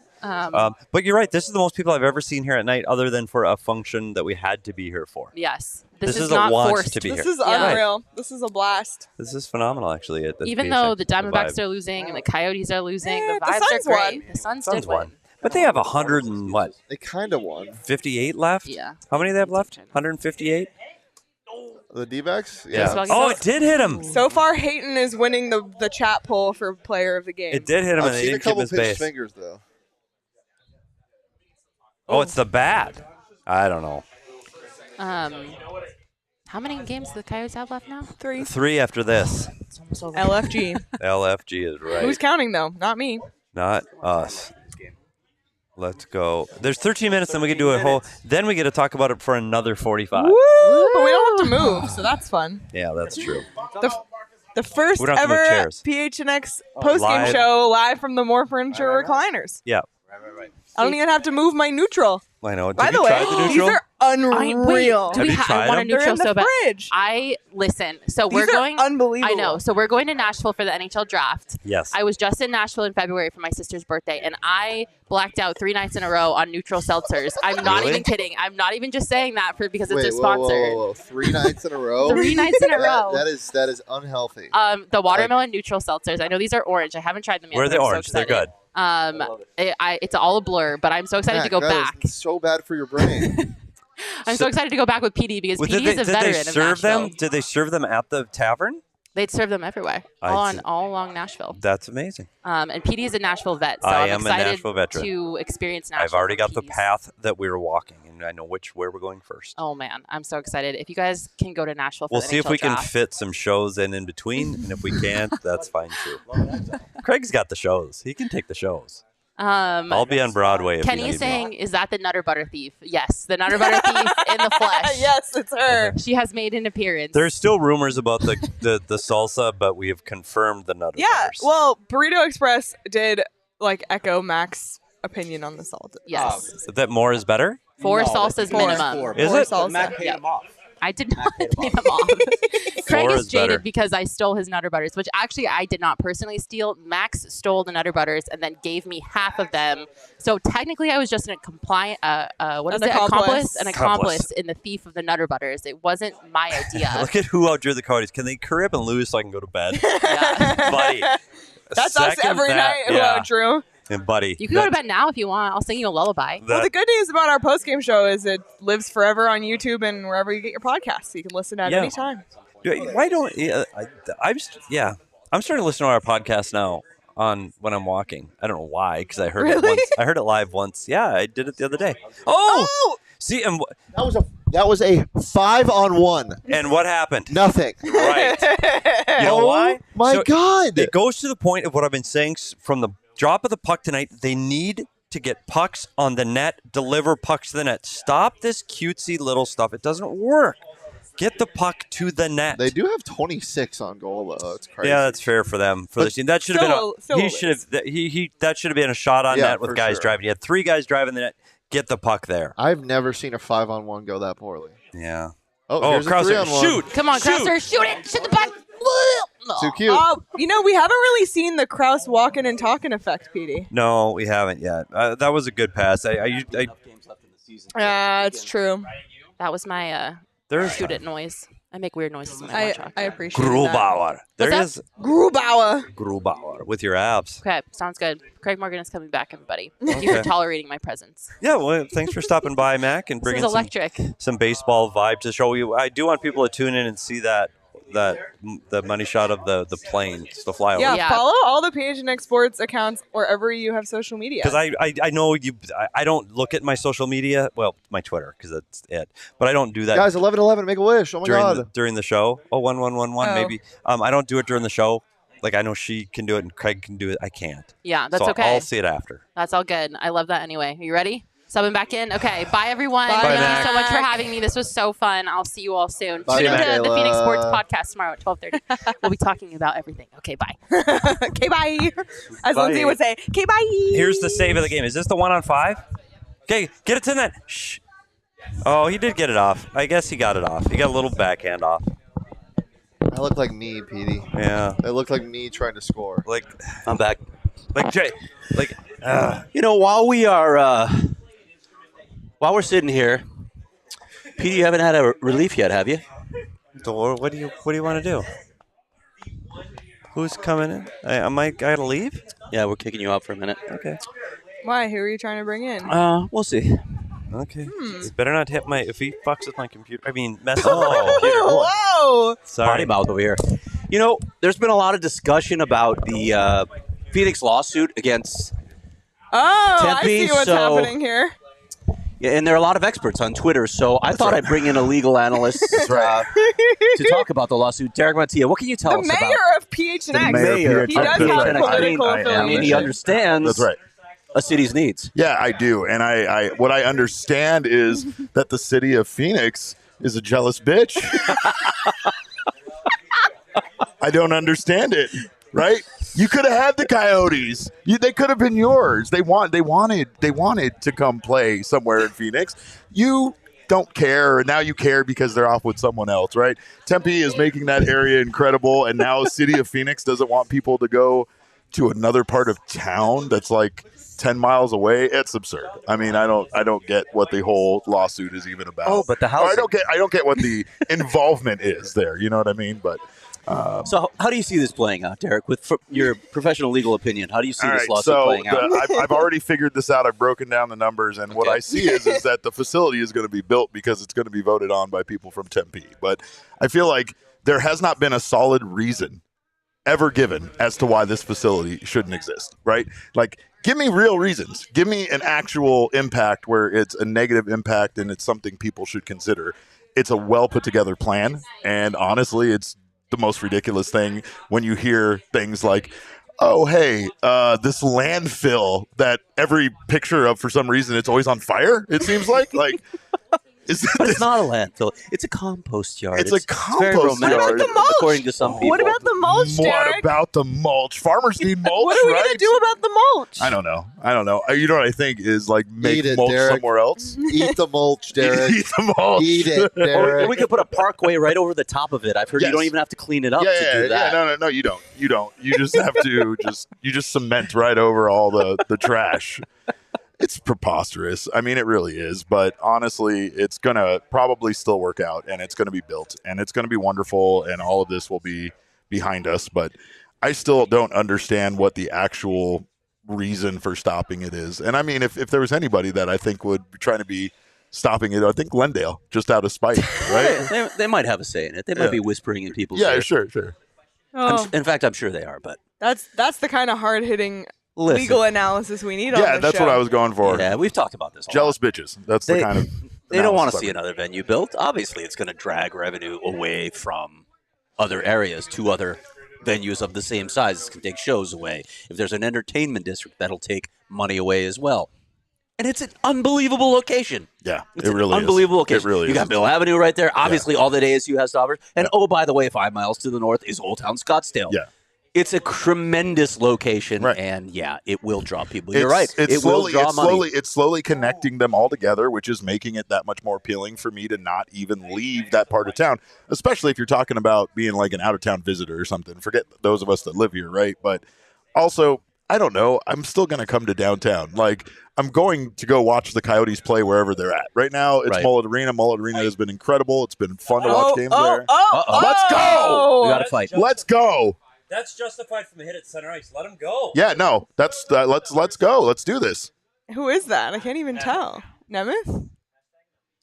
But you're right. This is the most people I've ever seen here at night, other than for a function that we had to be here for. Yes. This is a not want forced. to be This here. is unreal. This is a blast. This is phenomenal, actually. Even though the Diamondbacks are losing and the Coyotes are losing, the vibes Suns are great. won. The Suns Suns did win. won. But they have 100 and what? They kind of won. 58 left? Yeah. How many they have left? 158? The D-backs? Yeah. Oh, it did hit him. So far, Hayton is winning the chat poll for player of the game. It did hit him, I've and they seen a didn't keep couple his pitched base. fingers though. Oh, it's the bat. I don't know. How many games do the Coyotes have left now? 3. 3 after this. It's almost over. LFG. LFG is right. Who's counting though? Not me. Not us. Let's go. There's 13 minutes, then we can do a whole. Then we get to talk about it for another 45. Woo! But we don't have to move, so that's fun. Yeah, that's true. The first We don't have to move ever chairs. PHNX postgame Live. show live from the More Furniture recliners. Yeah. I don't even have to move my neutral. I know. Did By you the way, try the these neutral? are unreal. Have you tried I want a them? They're neutral in the so bad. fridge. Listen. So These we're are going. unbelievable. I know. So we're going to Nashville for the NHL draft. Yes. I was just in Nashville in February for my sister's birthday, and I blacked out 3 nights in a row on neutral seltzers. I'm not Really? even kidding. I'm not even just saying that because Wait, it's a sponsor. whoa. 3 nights in a row? 3 nights in a row. That is unhealthy. The watermelon neutral seltzers. I know these are orange. I haven't tried them yet. Where are but they I'm so orange? They're excited. good. It's all a blur, but I'm so excited to go back. That is so bad for your brain. I'm so excited to go back with PD because Well, PD is a veteran did they of serve Nashville. them? Did they serve them at the tavern? They'd serve them everywhere, I see. all along Nashville. That's amazing. And PD is a Nashville vet, so I I'm am a excited Nashville veteran. to experience Nashville. I've already from got the PD's. path that we were walking, and I know where we're going first. Oh man, I'm so excited! If you guys can go to Nashville, for We'll the see if NHL we can draft. fit some shows in between, and if we can't, that's fine too. Craig's got the shows. He can take the shows. I'll be on Broadway if you Kenny need is saying, "Is that the Nutter Butter Thief?" Yes, the Nutter Butter Thief in the flesh. Yes, it's her. She has made an appearance. There's still rumors about the salsa, but we have confirmed the Nutter Yeah. Butters. Well, Burrito Express did echo Max opinion on the salsa. Yes. Is that more is better? 4 No, salsas four. minimum. Is Four it? salsa. Matt paid him off. I did not pay them off. Craig Four is is jaded better. because I stole his Nutter Butters, which actually I did not personally steal. Max stole the Nutter Butters and then gave me half of them. So technically, I was just an accomplice in the thief of the Nutter Butters. It wasn't my idea. Look at who outdrew the Coyotes. Can they hurry up and lose so I can go to bed? Yeah. Buddy. That's us Second every that, night who yeah. outdrew. And buddy. You can go to bed now if you want. I'll sing you a lullaby. Well, the good news about our post-game show is it lives forever on YouTube and wherever you get your podcasts. So you can listen at Yeah. any time. Why don't I'm starting to listen to our podcast now on when I'm walking. I don't know why, because I heard it Really? once. I heard it live once. Yeah, I did it the other day. Oh! See, and That was a 5-on-1. and what happened? Nothing. Right. You know why? My God. It goes to the point of what I've been saying from the drop of the puck tonight. They need to get pucks on the net, deliver pucks to the net. Stop this cutesy little stuff. It doesn't work. Get the puck to the net. They do have 26 on goal, though. It's crazy. Yeah, that's fair for them. For this team, that should have been that should have been a shot on Yeah, net with for guys sure. driving. You had 3 guys driving the net. Get the puck there. I've never seen a 5-on-1 go that poorly. Yeah. Oh, here's a Krauser, 3-on-1. shoot! Come on, Shoot! Krauser, shoot it! Shoot the puck! Too cute. Oh, we haven't really seen the Kraus walking and talking effect, Petey. No, we haven't yet. That was a good pass. It's true. That was my There's shoot it noise. I make weird noises when I watch hockey. I appreciate Grubauer. There What's is Grubauer. Grubauer with your abs. Okay, sounds good. Craig Morgan is coming back, everybody. Thank you for Okay. tolerating my presence. Yeah, well, thanks for stopping by, Mac, and This bringing is electric. some baseball vibe to the show. I do want people to tune in and see the money shot of the plane, the flyover. Yeah, follow all the PHNX Sports accounts wherever you have social media. Because I know you. I don't look at my social media. Well, my Twitter, because that's it. But I don't do that. Guys, 11-11, make a wish. Oh, my God. During the show. Oh, 1111 Oh. maybe. I don't do it during the show. Like, I know she can do it and Craig can do it. I can't. Yeah, that's so okay. I'll see it after. That's all good. I love that anyway. Are you ready? Subbing back in? Okay. Bye, everyone. Bye, Thank Mac. you so much for having me. This was so fun. I'll see you all soon. Bye, Tune into Mac. the Phoenix Sports Podcast tomorrow at 12:30. We'll be talking about everything. Okay, bye. Okay, bye. As Bye. Lindsay would say, okay, bye. Here's the save of the game. Is this the 1-on-5? Okay, get it to the net. Shh. Oh, he did get it off. I guess he got it off. He got a little backhand off. That looked like me, Petey. Yeah. It looked like me trying to score. Like, I'm back. like Jay. Like, while we are while we're sitting here, Pete, you haven't had a relief yet, have you? What do you want to do? Who's coming in? Am I gotta leave? Yeah, we're kicking you out for a minute. Okay. Why? Who are you trying to bring in? We'll see. Okay. You better not hit if he fucks with my computer. I mean, mess up my computer. Whoa! Sorry. Potty mouth over here. There's been a lot of discussion about the Phoenix lawsuit against Oh, Tempe, I see what's so- happening here. Yeah, and there are a lot of experts on Twitter, so I thought I'd bring in a legal analyst to talk about the lawsuit. Derek Montilla, what can you tell The us mayor about of PHNX. the mayor? He does have political I mean, he affiliation. understands That's right. a city's needs. Yeah, I do. And I what I understand is that the city of Phoenix is a jealous bitch. I don't understand it, right? You could have had the Coyotes. They could have been yours. They wanted to come play somewhere in Phoenix. You don't care, and now you care because they're off with someone else, right? Tempe is making that area incredible, and now city of Phoenix doesn't want people to go to another part of town that's like 10 miles away. It's absurd. I mean, I don't get what the whole lawsuit is even about. Oh, but the house. I don't get what the involvement is there. You know what I mean? But So how do you see this playing out, Derek? With your professional legal opinion, how do you see all this right, lawsuit so playing out? I've already figured this out. I've broken down the numbers, and what I see is that the facility is going to be built because it's going to be voted on by people from Tempe. But I feel like there has not been a solid reason ever given as to why this facility shouldn't exist, right? Like, give me real reasons. Give me an actual impact where it's a negative impact and it's something people should consider. It's a well put together plan, and honestly, it's the most ridiculous thing when you hear things like, oh, hey, this landfill that every picture of, for some reason, it's always on fire, it seems like. But it's not a landfill. It's a compost yard. It's a very compost romantic, yard. What about the mulch? according to some people. What about the mulch, What Derek? about the mulch? Farmers need mulch, What are we right? gonna do about the mulch? I don't know. You know what I think is like make Eat it, mulch Derek. somewhere else. Eat the mulch, Derek. Eat the mulch. Eat it, Or Derek. we could put a parkway right over the top of it. I've heard you Yes. don't even have to clean it up Yeah, to do that. No, you don't. You just have to you just cement right over all the trash. It's preposterous. I mean, it really is. But honestly, it's going to probably still work out, and it's going to be built, and it's going to be wonderful, and all of this will be behind us. But I still don't understand what the actual reason for stopping it is. And I mean, if there was anybody that I think would be trying to be stopping it, I think Glendale, just out of spite, right? They might have a say in it. They might be whispering in people's Yeah, ears. sure. Oh, In fact, I'm sure they are. But that's the kind of hard-hitting Listen. legal analysis we need on Yeah, this that's show. what I was going for. yeah, we've talked about this. Jealous bitches. That's the kind of. They don't want to analysis see I another venue built. Obviously, it's going to drag revenue away from other areas to other venues of the same size. It's going to take shows away. If there's an entertainment district, that'll take money away as well. And it's an unbelievable location. Yeah, It's it really an unbelievable is. location. It really you is. got Mill Avenue right there. Obviously, all that ASU has to offer. And oh, by the way, 5 miles to the north is Old Town Scottsdale. Yeah. It's a tremendous location, Right. and yeah, it will draw people. You're right. It's Will draw money. It's slowly connecting them all together, which is making it that much more appealing for me to not even leave that part of town, especially if you're talking about being like an out-of-town visitor or something. Forget those of us that live here, right? But also, I don't know. I'm still going to come to downtown. Like, I'm going to go watch the Coyotes play wherever they're at. Right now, it's Right. Mullet Arena. Mullet Arena has been incredible. It's been fun to watch games there. Uh-oh. Let's go! We got to fight. Let's go! That's justified from the hit at center ice. Let him go. Yeah, no, that's let's go. Let's do this. Who is that? I can't even tell. Nemeth?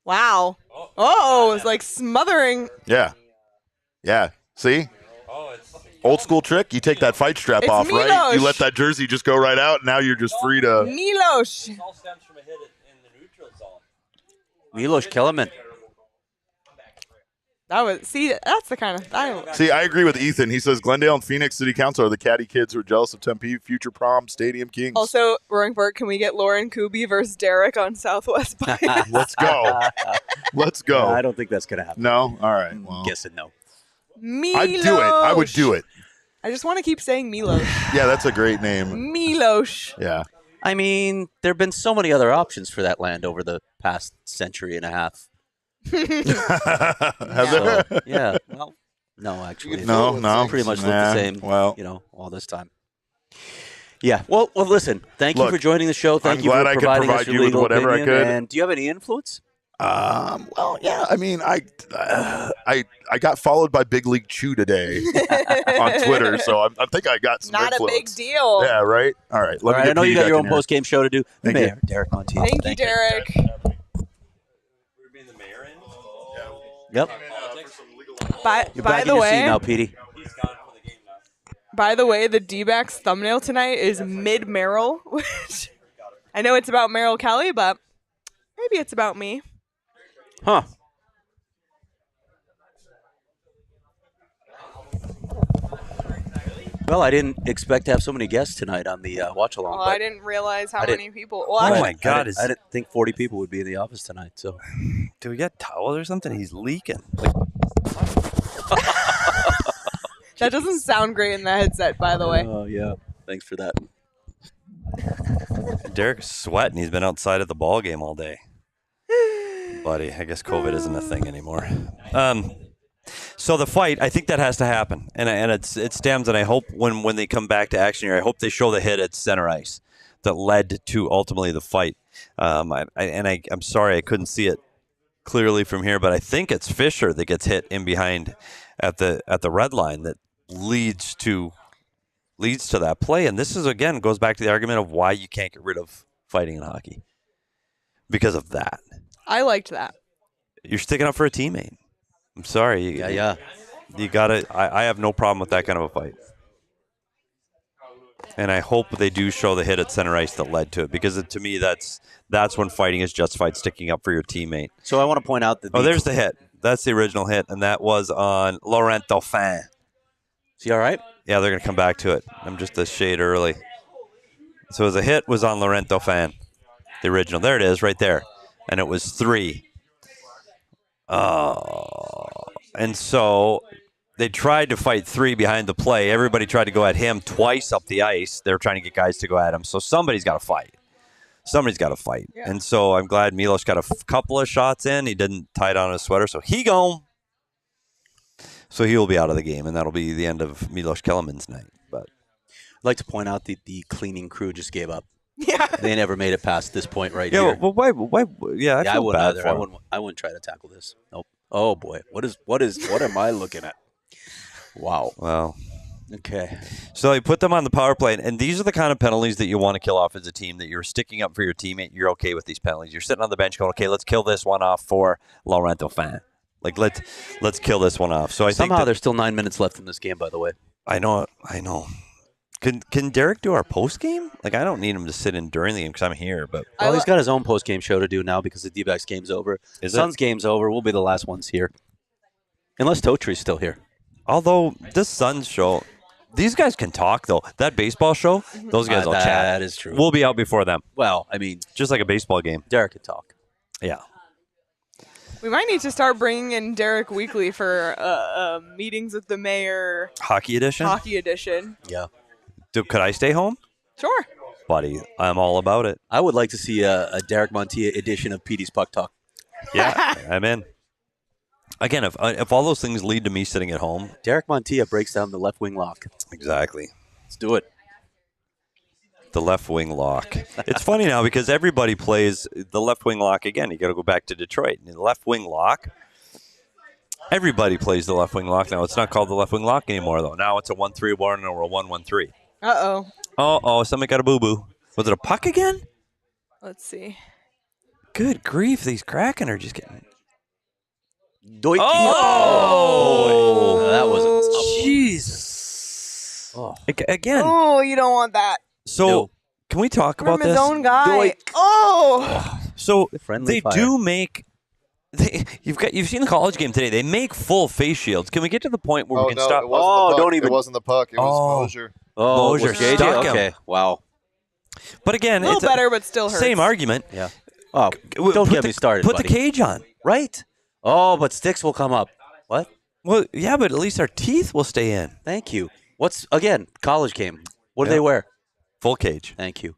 Wow. Oh, it's like smothering. Yeah. See? Old school trick. You take that fight strap It's off, right? Milos. You let that jersey just go right out, and now you're just free to. Milos. All stems from a hit in the neutral zone. Milos Kellerman. That's the kind of. See, I agree with Ethan. He says Glendale and Phoenix City Council are the catty kids who are jealous of Tempe, future prom, stadium kings. Also, Roaringburg, can we get Lauren Kuby versus Derek on Southwest Bias? Let's go. Let's go. I don't think that's going to happen. No? All right. Well, Guessing no. Milos. I'd do it. I would do it. I just want to keep saying Milos. Yeah, that's a great name. Milos. Yeah. I mean, there have been so many other options for that land over the past century and a half. Have there? So, yeah. Well, no, actually. No. It's pretty much looked the same, all this time. Yeah. Well, listen. Thank you Look, for joining the show. Thank I'm you glad for I could providing us provide your you with legal whatever I opinion. could. And do you have any influence? Well, yeah. I mean, I got followed by Big League Chew today on Twitter, so I think I got some Not influence. a big deal. Yeah, right. All right. All right, I know you got your own post. post-game show to do. Thank Mayor, you. Derek on TV. Thank you, Derek. Yep. By You're the back in your seat way, now, Petey. by the way, the D-backs thumbnail tonight is mid Merrill, which I know it's about Merrill Kelly, but maybe it's about me. Huh. Well, I didn't expect to have so many guests tonight on the watch-along. Well, but I didn't realize how I didn't- many people. Well, Oh actually, my God! I didn't think 40 people would be in the office tonight. So, Do we get towels or something? He's leaking. that doesn't sound great in the headset, by the way. Oh yeah, thanks for that. Derek's sweating. He's been outside at the ball game all day. Buddy, I guess COVID isn't a thing anymore. So the fight, I think that has to happen, and it stems. And I hope when they come back to action here, I hope they show the hit at center ice that led to ultimately the fight. I'm sorry I couldn't see it clearly from here, but I think it's Fisher that gets hit in behind at the red line that leads to that play. And this is again goes back to the argument of why you can't get rid of fighting in hockey because of that. I liked that. You're sticking up for a teammate. I'm sorry. Yeah. You gotta. I have no problem with that kind of a fight, and I hope they do show the hit at center ice that led to it, because to me that's when fighting is justified, sticking up for your teammate. So I want to point out that. There's the hit. That's the original hit, and that was on Laurent Dauphin. Is he all right? Yeah, they're gonna come back to it. I'm just a shade early. So the hit was on Laurent Dauphin, the original. There it is, right there, and it was 3. And so they tried to fight 3 behind the play. Everybody tried to go at him twice up the ice. They were trying to get guys to go at him. So somebody's got to fight. Yeah. And so I'm glad Milos got a couple of shots in. He didn't tie it on his sweater, so he gone. So he will be out of the game, and that'll be the end of Milos Kellerman's night. But I'd like to point out that the cleaning crew just gave up. Yeah. They never made it past this point right yeah, here. well, why? Yeah, I I feel wouldn't bad either. for him. I wouldn't try to tackle this. Nope. Oh boy, what am I looking at? Wow. Wow. Okay. So you put them on the power play, and these are the kind of penalties that you want to kill off as a team, that you're sticking up for your teammate. You're okay with these penalties. You're sitting on the bench going, okay, let's kill this one off for Laurent Dauphin. Like, let's kill this one off. So I Somehow think there's still 9 minutes left in this game, by the way. I know. Can Derek do our post game? Like, I don't need him to sit in during the game because I'm here. But Well, he's got his own post game show to do now because the D-backs game's over. Is Suns game's over. We'll be the last ones here, unless Totre's still here. Although this Suns show, these guys can talk though. That baseball show, those guys will chat. That is true. We'll be out before them. Well, I mean, just like a baseball game. Derek can talk. Yeah. We might need to start bringing in Derek weekly for meetings with the mayor. Hockey edition. Yeah. Could I stay home? Sure. Buddy, I'm all about it. I would like to see a Derek Montilla edition of Petey's Puck Talk. Yeah, I'm in. Again, if all those things lead to me sitting at home. Derek Montilla breaks down the left wing lock. Exactly. Let's do it. The left wing lock. It's funny now because everybody plays the left wing lock again. You got to go back to Detroit. The left wing lock. Everybody plays the left wing lock now. It's not called the left wing lock anymore, though. Now it's a 1-3-1 or a 1-1-3. Uh-oh. Oh, somebody got a boo-boo. Was it a puck again? Let's see. Good grief. These Kraken are just getting... Doiky. Oh! That was Jesus. Oh. Again. Oh, you don't want that. So, can we talk about From his this? own guy. Oh! So, Friendly they fire. do make... You've seen the college game today. They make full face shields. Can we get to the point where we can stop? It wasn't the puck. It was Mosier. Oh, Mosier was JJ? stuck him. Okay, wow. But again, A little it's better, but still hurts. same argument. Yeah. Oh, don't get me started, Put buddy. the cage on. Right? Oh, but sticks will come up. What? Well, yeah, but at least our teeth will stay in. Thank you. What's, again, college game. What do Yeah. they wear? Full cage. Thank you.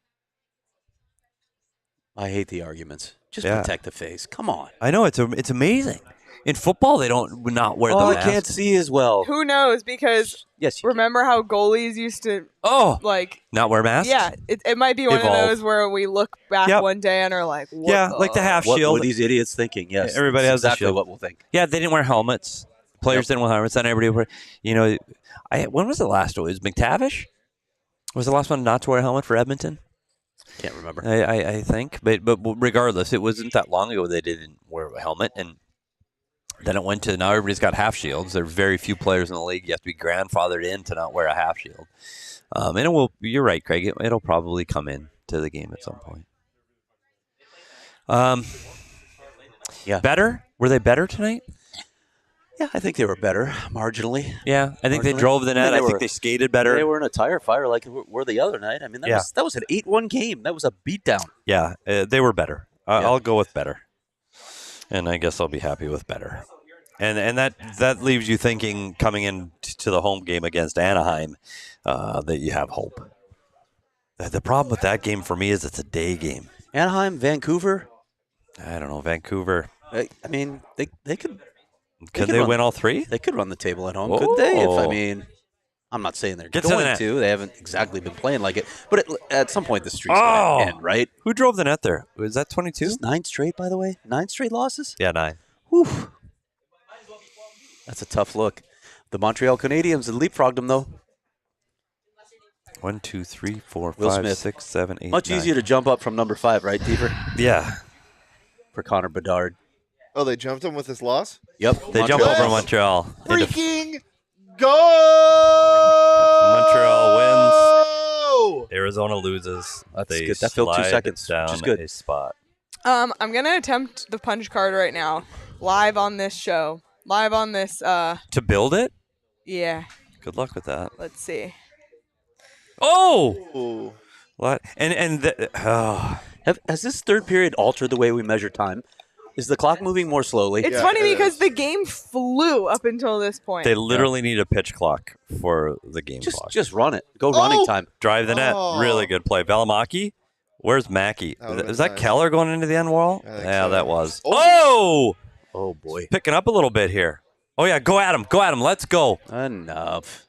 I hate the arguments. Just Yeah. protect the face. Come on. I know, it's amazing. In football, they don't not wear the Oh, I mask. can't see as well. Who knows? Because Yes. remember how goalies used to like not wear masks? Yeah, it might be one Evolve. of those where we look back Yep. one day and are like, what Yeah, like the half What shield. were these idiots thinking? Yes. Everybody that's has the exactly shield. what we'll think. Yeah, they didn't wear helmets. Players didn't wear helmets. Then everybody wore, when was the last one? Was McTavish? Was the last one not to wear a helmet for Edmonton? Can't remember. I think. But regardless, it wasn't that long ago they didn't wear a helmet. And then it went to, now everybody's got half shields. There are very few players in the league. You have to be grandfathered in to not wear a half shield. And it will, you're right, Craig. It'll probably come in to the game at some point. Yeah. Better? Were they better tonight? Yeah, I think they were better, marginally. Yeah, I think they Marginally. drove the net. I think were- they skated better. They were in a tire fire like were the other night. I mean, that was an 8-1 game. That was a beatdown. Yeah, they were better. I'll go with better. And I guess I'll be happy with better. And that leaves you thinking coming into the home game against Anaheim that you have hope. The problem with that game for me is it's a day game. Anaheim, Vancouver. I don't know, Vancouver. I mean, they could. Could they win all three? They could run the table at home, couldn't they? Oh. I'm not saying they're Get to the going net. to. They haven't exactly been playing like it. But at some point, the streak's going to end, right? Who drove the net there? Was that 22? Is this 9 straight, by the way? 9 straight losses? Yeah, 9. Whew. That's a tough look. The Montreal Canadiens had leapfrogged them, though. 1, 2, 3, 4, Will 5, Smith. 6, 7, 8, Much 9. easier to jump up from number 5, right, Deeper? Yeah. For Connor Bedard. Oh, they jumped him with his loss? Yep. They jump over Montreal. Freaking go! Montreal wins. Arizona loses. That's They good. That filled 2 slide seconds, down which is good. a spot. I'm gonna attempt the punch card right now, live on this show, live on this. To build it? Yeah. Good luck with that. Let's see. Oh! What? And has this third period altered the way we measure time? Is the clock moving more slowly? It's funny because the game flew up until this point. They literally need a pitch clock for the game clock. Just run it. Go running time. Drive the net. Oh. Really good play. Valimaki? Where's Mackey? Is that Keller going into the end wall? Yeah, that was. Oh! Oh, boy. Picking up a little bit here. Oh, yeah. Go at him. Go at him. Let's go. Enough.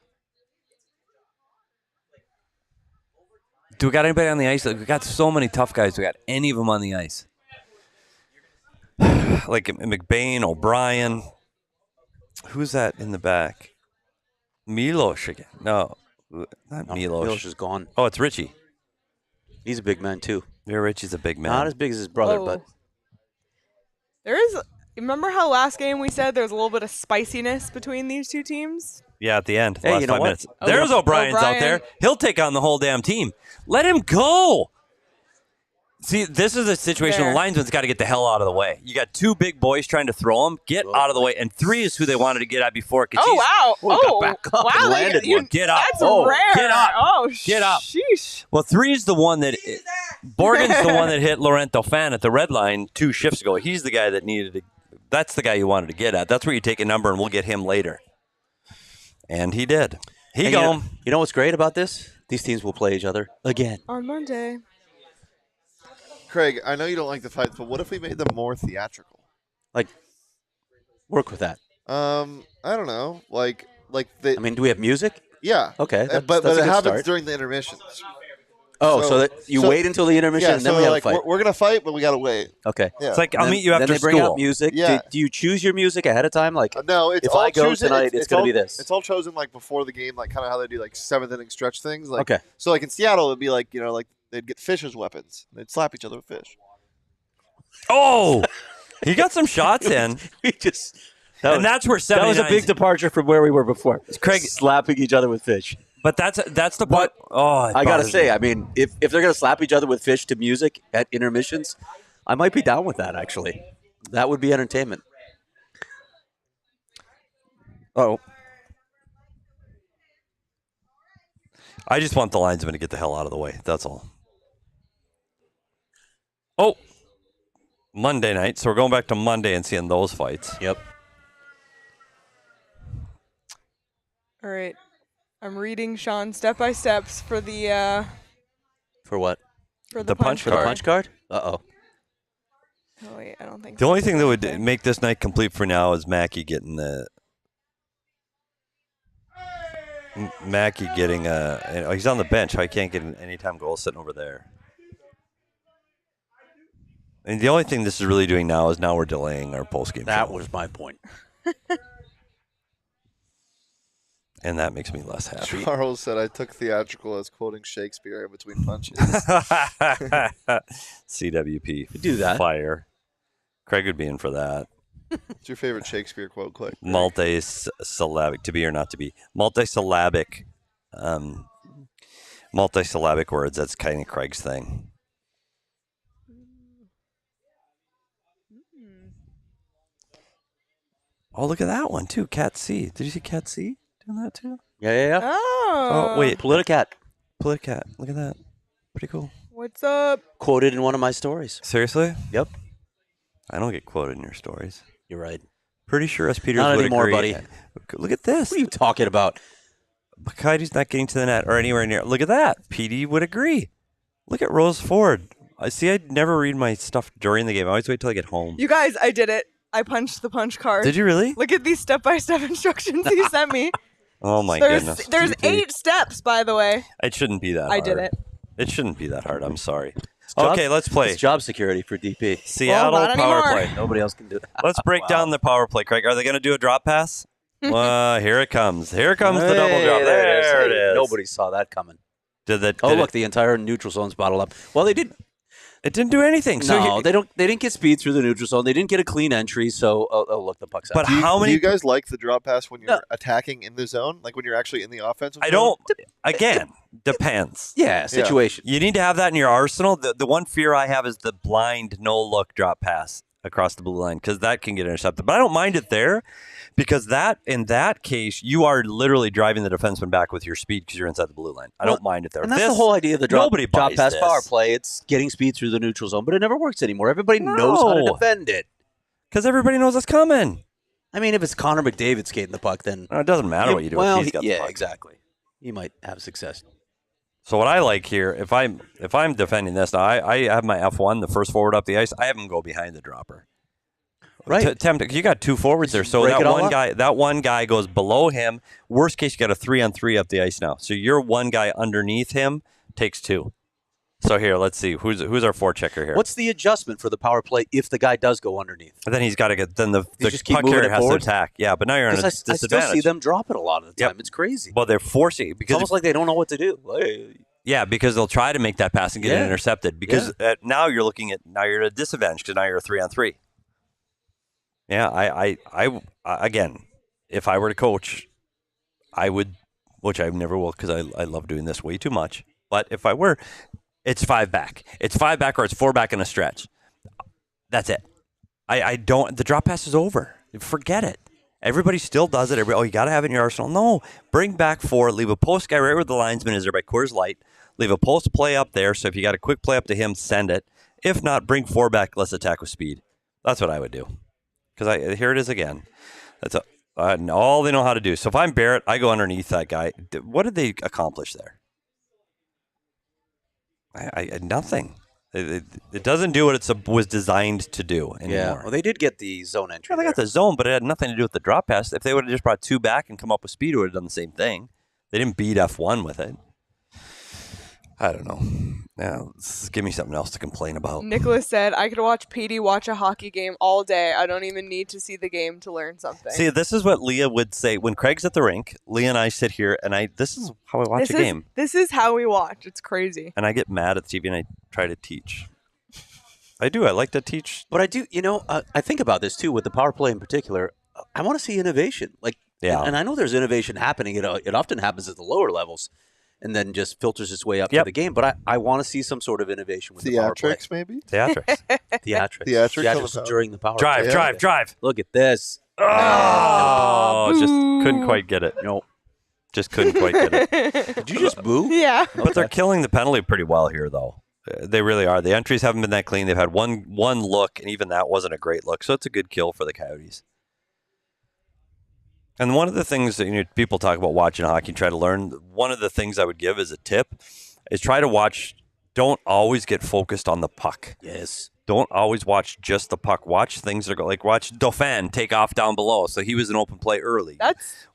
Do we got anybody on the ice? We got so many tough guys. We got any of them on the ice? Like McBain, O'Brien. Who's that in the back? Milosh again. No, not Milosh. Milosh is gone. Oh, it's Richie. He's a big man, too. Yeah, Richie's a big man. Not as big as his brother, Oh. but There is. Remember how last game we said there was a little bit of spiciness between these two teams? Yeah, at the end. Hey, last you know 5 what? minutes. There's O'Brien's out there. He'll take on the whole damn team. Let him go. See, this is a situation the linesman's got to get the hell out of the way. You got 2 big boys trying to throw him. Get out of the way. And 3 is who they wanted to get at before. Oh, wow. got back up and landed one. Get up. That's rare. Get up. Oh, Get up. Sheesh. Well, 3 is the one that Borgen's the one that hit Laurento Pfaadt at the red line 2 shifts ago. He's the guy that needed to. That's the guy you wanted to get at. That's where you take a number, and we'll get him later. And he did. And you know what's great about this? These teams will play each other again. On Monday. Craig, I know you don't like the fights, but what if we made them more theatrical? Like, work with that. I don't know. Like the. I mean, do we have music? Yeah. Okay. But that's a it good happens start. during the intermissions. Oh, so that you wait until the intermission Yeah, and then so we have like, a fight. We're gonna fight, but we gotta wait. Okay. Yeah. It's like, I'll meet you after then they bring school. out music. Yeah. Do you choose your music ahead of time? Like, No, it's if all I go chosen, tonight, it's going to all- be this. It's all chosen like before the game, like kind of how they do like 7th inning stretch things. Like, Okay. So like in Seattle, it'd be like like they'd get fish as weapons. They'd slap each other with fish. Oh, he got some shots in. We just. And that's where That was a 79's big departure from where we were before. Craig slapping each other with fish. But that's the part. Oh, it I gotta bothers say, me. I mean, if they're gonna slap each other with fish to music at intermissions, I might be down with that. Actually, that would be entertainment. Oh, I just want the linesman to get the hell out of the way. That's all. Oh, Monday night. So we're going back to Monday and seeing those fights. Yep. All right. I'm reading Sean step by steps for the For what? for the punch For the punch card? Uh-oh. Oh wait, I don't think The so. only thing that would make this night complete for now is Mackey getting the. Mackey getting he's on the bench. How he can't get an anytime goal sitting over there. And the only thing this is really doing now is now we're delaying our post game. That was my point. And that makes me less happy. Charles said I took theatrical as quoting Shakespeare in between punches. CWP. Do that. Fire. Craig would be in for that. What's your favorite Shakespeare quote, Clay? Multi-syllabic, to be or not to be. Multi-syllabic words. That's kind of Craig's thing. Oh, look at that one, too. Cat C. Did you see Cat C doing that, too? Yeah. Oh. Oh, wait. Politicat. Politicat. Look at that. Pretty cool. What's up? Quoted in one of my stories. Seriously? Yep. I don't get quoted in your stories. You're right. Pretty sure us Peters Not would anymore, agree. buddy. Look at this. What are you talking about? Coyotes not getting to the net or anywhere near. Look at that. PD would agree. Look at Rose Ford. I see. I never read my stuff during the game. I always wait till I get home. You guys, I did it. I punched the punch card. Did you really? Look at these step-by-step instructions he sent me. Oh my There's goodness. 8 steps, by the way. It shouldn't be that I hard. did it. It shouldn't be that hard. I'm sorry. Job- Okay, let's play. It's job security for DP. Seattle not power anymore. play. Nobody else can do that. Let's break down the power play, Craig. Are they going to do a drop pass? Here it comes. Here comes the double drop. There it is. Nobody saw that coming. Did that? Oh, look, the entire neutral zone's bottled up. Well, they did. It didn't do anything. So No, they don't. They didn't get speed through the neutral zone. They didn't get a clean entry. So, look, the puck's out. But how Do many? you guys like the drop pass when you're attacking in the zone? Like when you're actually in the offensive I zone? don't. Again, depends. Yeah, situation. You need to have that in your arsenal. The one fear I have is the blind no look drop pass across the blue line because that can get intercepted. But I don't mind it there because that in that case you are literally driving the defenseman back with your speed because you're inside the blue line. I don't mind it there. And that's the whole idea of the drop nobody pass buys this. power play. It's getting speed through the neutral zone, but it never works anymore. Everybody knows how to No. defend it. Because everybody knows it's coming. I mean, if it's Connor McDavid skating the puck, then it doesn't matter what you do. Well, if he's got the puck. exactly. You might have success. So what I like here, if I'm defending this, now I have my F1, the first forward up the ice. I have him go behind the dropper. Right. You got two forwards there, so that one guy goes below him. Worst case, you got a 3-on-3 up the ice now. So your one guy underneath him takes 2. So here, let's see who's our forechecker here. What's the adjustment for the power play if the guy does go underneath? And then he's got to get. Then the just keep puck moving carrier it has to forward? attack. Yeah, but now you're in a disadvantage. I still see them drop it a lot of the time. It's crazy. Well, they're forcing it because It's almost like they don't know what to do. yeah, because they'll try to make that pass and get it intercepted. Because now you're at a disadvantage because now you're a 3-on-3. Yeah, I again, if I were to coach, I would, which I never will because I love doing this way too much. But if I were, it's 5 back. It's 5 back or it's 4 back in a stretch. That's it. I don't. The drop pass is over. Forget it. Everybody still does it. You got to have it in your arsenal. No, bring back 4. Leave a post guy right where the linesman is there by Coors Light. Leave a post play up there. So if you got a quick play up to him, send it. If not, bring 4 back. Let's attack with speed. That's what I would do. Because here it is again. That's all they know how to do. So if I'm Barrett, I go underneath that guy. What did they accomplish there? Nothing. It doesn't do what it was designed to do anymore. Yeah, well, they did get the zone entry. Yeah, they got the zone, but it had nothing to do with the drop pass. If they would have just brought 2 back and come up with speed, it would have done the same thing. They didn't beat F1 with it. I don't know. Now, give me something else to complain about. Nicholas said, I could watch Petey watch a hockey game all day. I don't even need to see the game to learn something. See, this is what Leah would say. When Craig's at the rink, Leah and I sit here, and this is how I watch a game. This is how we watch. It's crazy. And I get mad at the TV, and I try to teach. I do. I like to teach. But I do, I think about this, too, with the power play in particular. I want to see innovation. And I know there's innovation happening. It often happens at the lower levels. And then just filters its way up to the game. But I want to see some sort of innovation with the power play. Theatrics, maybe? Theatrics. Theatrics during the power play. Drive. Look at this. Oh, just couldn't quite get it. No. Just couldn't quite get it. Did you just boo? Yeah. But they're killing the penalty pretty well here, though. They really are. The entries haven't been that clean. They've had one look, and even that wasn't a great look. So it's a good kill for the Coyotes. And one of the things that people talk about watching hockey, try to learn, one of the things I would give as a tip is try to watch, don't always get focused on the puck. Yes. Don't always watch just the puck. Watch things that go, like watch Dauphin take off down below. So he was an open play early.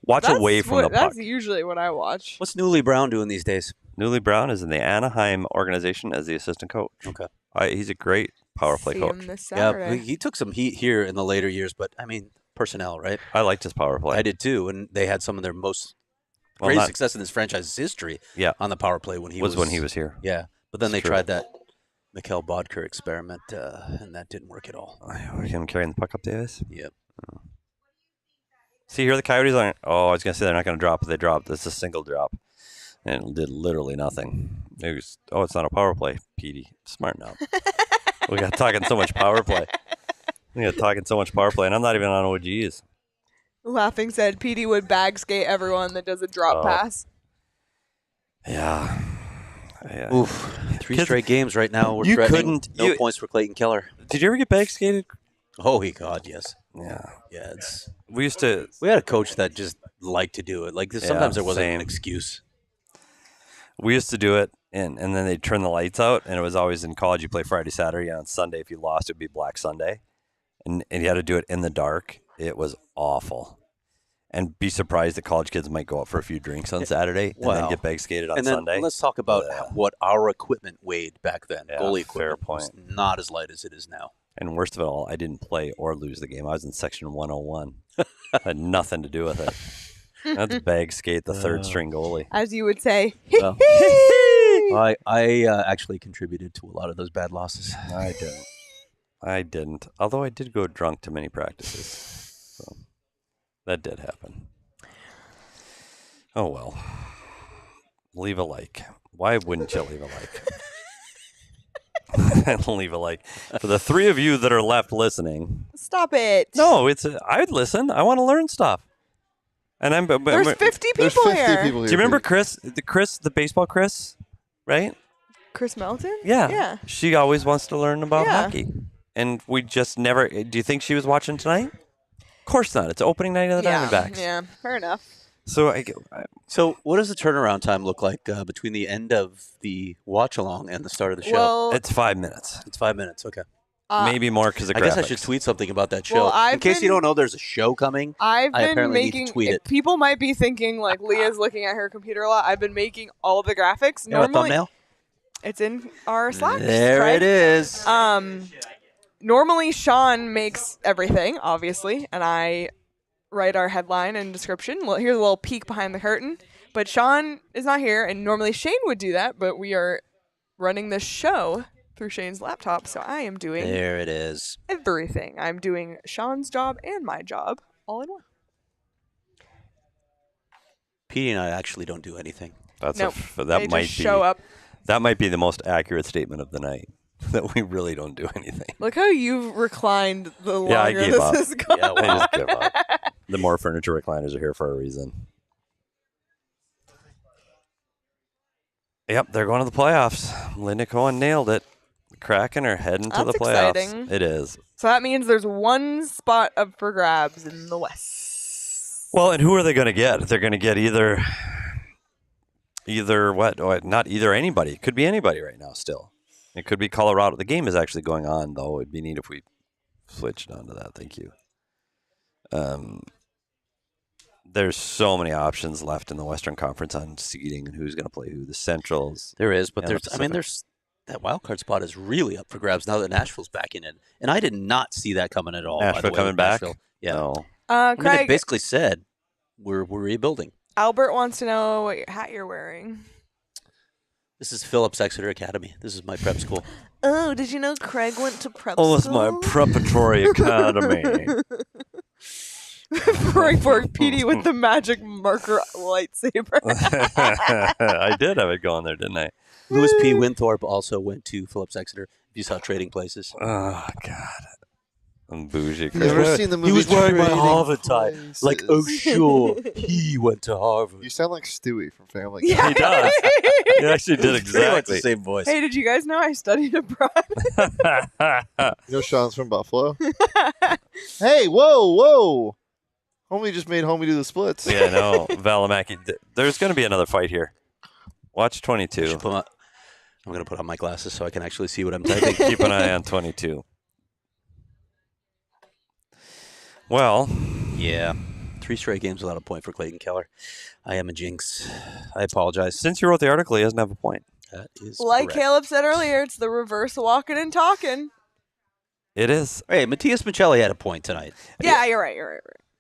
Watch away from the puck. That's usually what I watch. What's Newly Brown doing these days? Newly Brown is in the Anaheim organization as the assistant coach. Okay. He's a great power play coach. Yeah, he took some heat here in the later years, but I mean, personnel, right? I liked his power play. I did too, and they had some of their most great success in this franchise's history on the power play when he was here. Yeah, but then they tried that Mikhail Bodker experiment, and that didn't work at all. Him carrying the puck up the ice? Yep. Oh. See, here the Coyotes aren't. Oh, I was going to say they're not going to drop, but they dropped. It's a single drop. And it did literally nothing. It's not a power play, Petey. Smart now. We got talking so much power play. And I'm not even on OGs. Laughing said, Petey would bag skate everyone that does a drop pass. Yeah. Oof. 3 straight games right now. We're You threatening couldn't- no points for Clayton Keller. Did you ever get bag skated? Oh, God, yes. Yeah. Yeah, We had a coach that just liked to do it. Sometimes there wasn't an excuse. We used to do it, and then they'd turn the lights out, and it was always in college. You play Friday, Saturday, and on Sunday, if you lost, it would be Black Sunday. And you had to do it in the dark. It was awful. And be surprised that college kids might go out for a few drinks on Saturday and then get bag skated on Sunday. Let's talk about what our equipment weighed back then. Yeah, goalie fair equipment point. was not as light as it is now. And worst of it all, I didn't play or lose the game. I was in section 101. Had nothing to do with it. That's bag skate, the third string goalie. As you would say. Well, I actually contributed to a lot of those bad losses. I didn't. Although I did go drunk to many practices. So that did happen. Oh, well. Leave a like. Why wouldn't you leave a like? Leave a like. For the 3 of you that are left listening. Stop it. No, I'd listen. I want to learn stuff. And There's 50 people here. Do you remember Chris, the baseball Chris, right? Chris Melton? Yeah. Yeah. She always wants to learn about Yeah. hockey. and we just never. Do you think she was watching tonight? Of course not. It's opening night of the Diamondbacks. Yeah, fair enough. So what does the turnaround time look like between the end of the watch along and the start of the show? Well, it's 5 minutes. It's 5 minutes. Okay. Maybe more because of I graphics. guess I should tweet something about that show. Well, in case you don't know, there's a show coming. I've I been apparently making. need to tweet it. People might be thinking like Leah's looking at her computer a lot. I've been making all of the graphics. You know, a thumbnail? It's in our Slack. There right? it is. Normally Sean makes everything, obviously, and I write our headline and description. Well, here's a little peek behind the curtain. But Sean is not here, and normally Shane would do that, but we are running this show through Shane's laptop, so I am doing There it is. everything. I'm doing Sean's job and my job all in one. Petey and I actually don't do anything. That's Nope. that They might just be show up. That might be the most accurate statement of the night. That we really don't do anything. Look how you've reclined the longer Yeah, I gave this up. has gone. I just give up. The more furniture recliners are here for a reason. Yep, they're going to the playoffs. Linda Cohen nailed it. The Kraken are heading to the That's playoffs. exciting. It is. So that means there's one spot up for grabs in the West. Well, and who are they going to get? They're going to get either what? Oh, not either anybody. It could be anybody right now still. It could be Colorado. The game is actually going on, though. It'd be neat if we switched onto that. Thank you. There's so many options left in the Western Conference on seeding and who's going to play who. The Centrals. There is, but and there's. the I mean, Pacific. there's that wild card spot is really up for grabs now that Nashville's back in it, and I did not see that coming at all. by the Nashville way, coming with back? Nashville. Yeah. No. I mean, Craig, it basically said we're rebuilding. Albert wants to know what hat you're wearing. This is Phillips Exeter Academy. This is my prep school. Oh, did you know Craig went to prep Oh, it's school? my preparatory academy. Frankfurt PD with the magic marker lightsaber. I did have it going there, didn't I? Louis P. Winthorpe also went to Phillips Exeter. If you saw Trading Places. Oh, God. I'm bougie. You've never seen the movie He was wearing my Trading Harvard tie. Places? Like, oh, sure, he went to Harvard. You sound like Stewie from Family Guy. Yeah. He does. He actually did exactly. the same voice. Hey, did you guys know I studied abroad? You know Sean's from Buffalo? Hey, whoa. Homie just made Homie do the splits. Yeah, no. Valimaki. There's going to be another fight here. Watch 22. I'm going to put on my glasses so I can actually see what I'm typing. Keep an eye on 22. Well. Yeah. 3 straight games without a point for Clayton Keller. I am a jinx. I apologize. Since you wrote the article, he doesn't have a point. That is Like correct. Caleb said earlier, it's the reverse walking and talking. It is. Hey, Matthias Michelli had a point tonight. Yeah, you're right.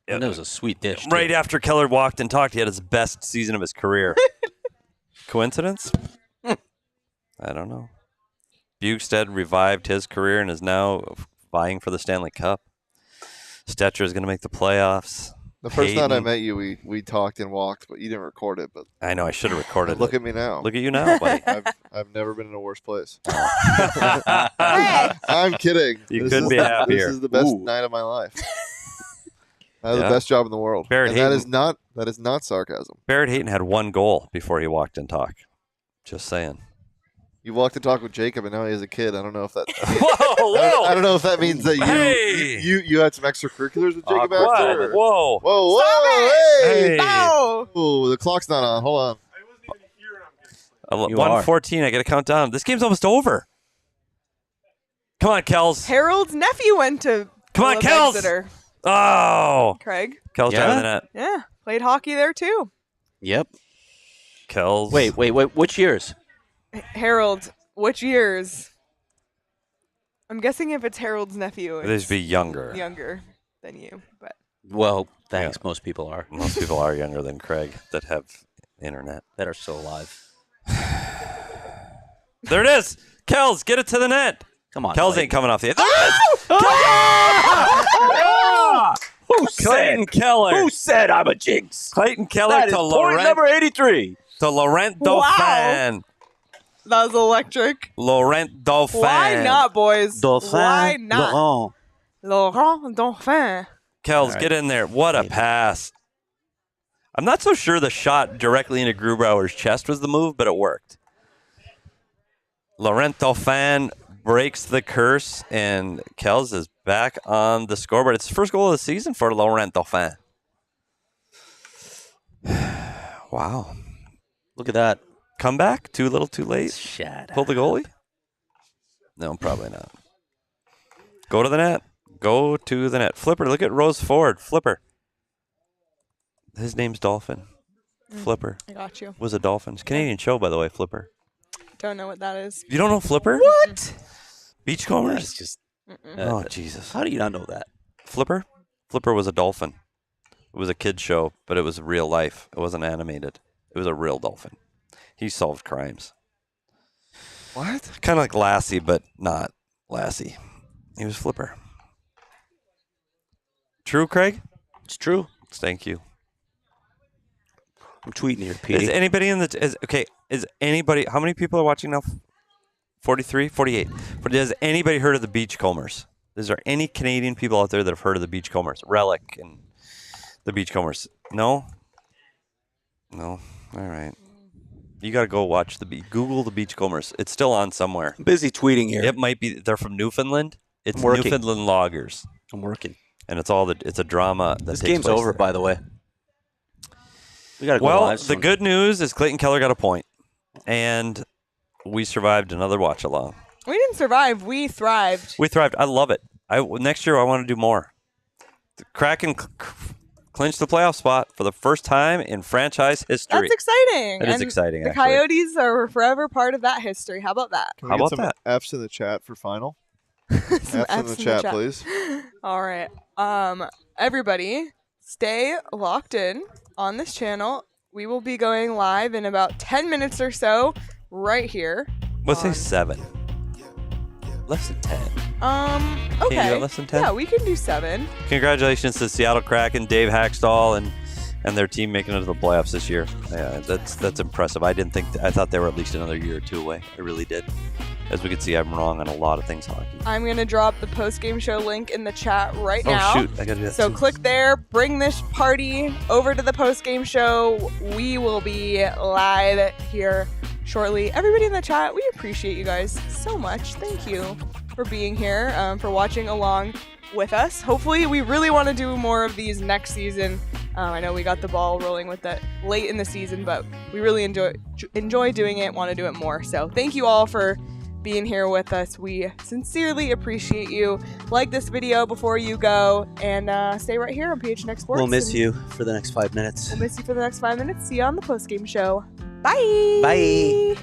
And it was a sweet dish. too. Right after Keller walked and talked, he had his best season of his career. Coincidence? I don't know. Bukestad revived his career and is now vying for the Stanley Cup. Stetcher is going to make the playoffs. The first night I Hayton. met you, we talked and walked, but you didn't record it. But I know, I should have recorded look it. at me now. Look at you now, buddy. I've never been in a worse place. I'm kidding. You This couldn't is- be happier. This is the best Ooh. night of my life. I have Yeah. the best job in the world. Barrett and that Hayton. is not sarcasm. Barrett Hayton had 1 goal before he walked and talked. Just saying. You walked and talked with Jacob, and now he has a kid. I don't know if that. Whoa! I don't know if that means that Hey! you had some extracururiculars with Jacob Awkward. after. Whoa! Whoa! Hey! Hey! Oh, the clock's not on. Hold on. You 1:14. I got to count down. This game's almost over. Come on, Kels. Harold's nephew went to Come on, Philip Kels. Exeter. Oh. Craig. Kels Yeah? driving the net. Yeah, played hockey there too. Yep. Kels. Wait. Which years? Harold, which years? I'm guessing if it's Harold's nephew, They'd it's be younger. younger than you. But Well, thanks. Most people are. Most people are younger than Craig that have internet. That are still alive. There it is. Kels, get it to the net. Come on. Kels Clayton. ain't coming off the. There it is. Who Clayton said? Keller. Who said I'm a jinx? Clayton Keller That is to point Laurent. number 83. To Laurent Wow. Dauphin. that was electric. Laurent Dauphin. Why not, boys? Dauphin. Why not? Laurent. Laurent Dauphin. Kels, right. get in there. What a pass. I'm not so sure the shot directly into Grubauer's chest was the move, but it worked. Laurent Dauphin breaks the curse, and Kels is back on the scoreboard. It's the first goal of the season for Laurent Dauphin. Wow. Look at that. Comeback? Too little, too late? Shut Pull the goalie? No, probably not. Go to the net. Go to the net. Flipper, look at Rose Ford. Flipper. His name's Dolphin. Flipper. I got you. Was a Dolphin. It's a Canadian show, by the way, Flipper. Don't know what that is. You don't know Flipper? What? Beachcombers? That's just. Oh, Jesus. How do you not know that? Flipper? Flipper was a dolphin. It was a kid's show, but it was real life. It wasn't animated. It was a real dolphin. He solved crimes. What? Kind of like Lassie, but not Lassie. He was Flipper. True, Craig? It's true. Thank you. I'm tweeting here, Pete. Is anybody in the... Is anybody... How many people are watching now? 43? 48. But has anybody heard of the Beachcombers? Is there any Canadian people out there that have heard of the Beachcombers? Relic and the Beachcombers. No? No? All right. You got to go watch Google the Beachcombers. It's still on somewhere. I'm busy tweeting here. It might be... They're from Newfoundland. It's working. Newfoundland Loggers. I'm working. And it's it's a drama. This game's over, by the way. We gotta go well, live the soon. good news is Clayton Keller got a point, and we survived another watch along. We didn't survive. We thrived. We thrived. I love it. Next year I want to do more. The Kraken clinched the playoff spot for the first time in franchise history. That's exciting. That is exciting. The actually. Coyotes are forever part of that history. How about that? Can we get some F's in the chat for final? F's in the chat, please. All right. Everybody, stay locked in on this channel. We will be going live in about 10 minutes or so right here. Let's say 7. Less than 10. Okay. Can you do that less than 10? Yeah, we can do 7. Congratulations to Seattle Kraken, Dave Hackstall, and their team making it to the playoffs this year. Yeah, that's impressive. I thought they were at least another year or two away. I really did. As we can see, I'm wrong on a lot of things hockey. I'm going to drop the post-game show link in the chat right now. Oh, shoot. I got to do that So too. click there, bring this party over to the post-game show. We will be live here shortly. Everybody in the chat, we appreciate you guys so much. Thank you for being here, for watching along with us. Hopefully, we really want to do more of these next season. I know we got the ball rolling with that late in the season, but we really enjoy doing it, want to do it more. So thank you all for being here with us. We sincerely appreciate you. Like this video before you go, and stay right here on PHNX Sports. We'll miss you for the next 5 minutes. We'll miss you for the next 5 minutes. See you on the post-game show. Bye. Bye.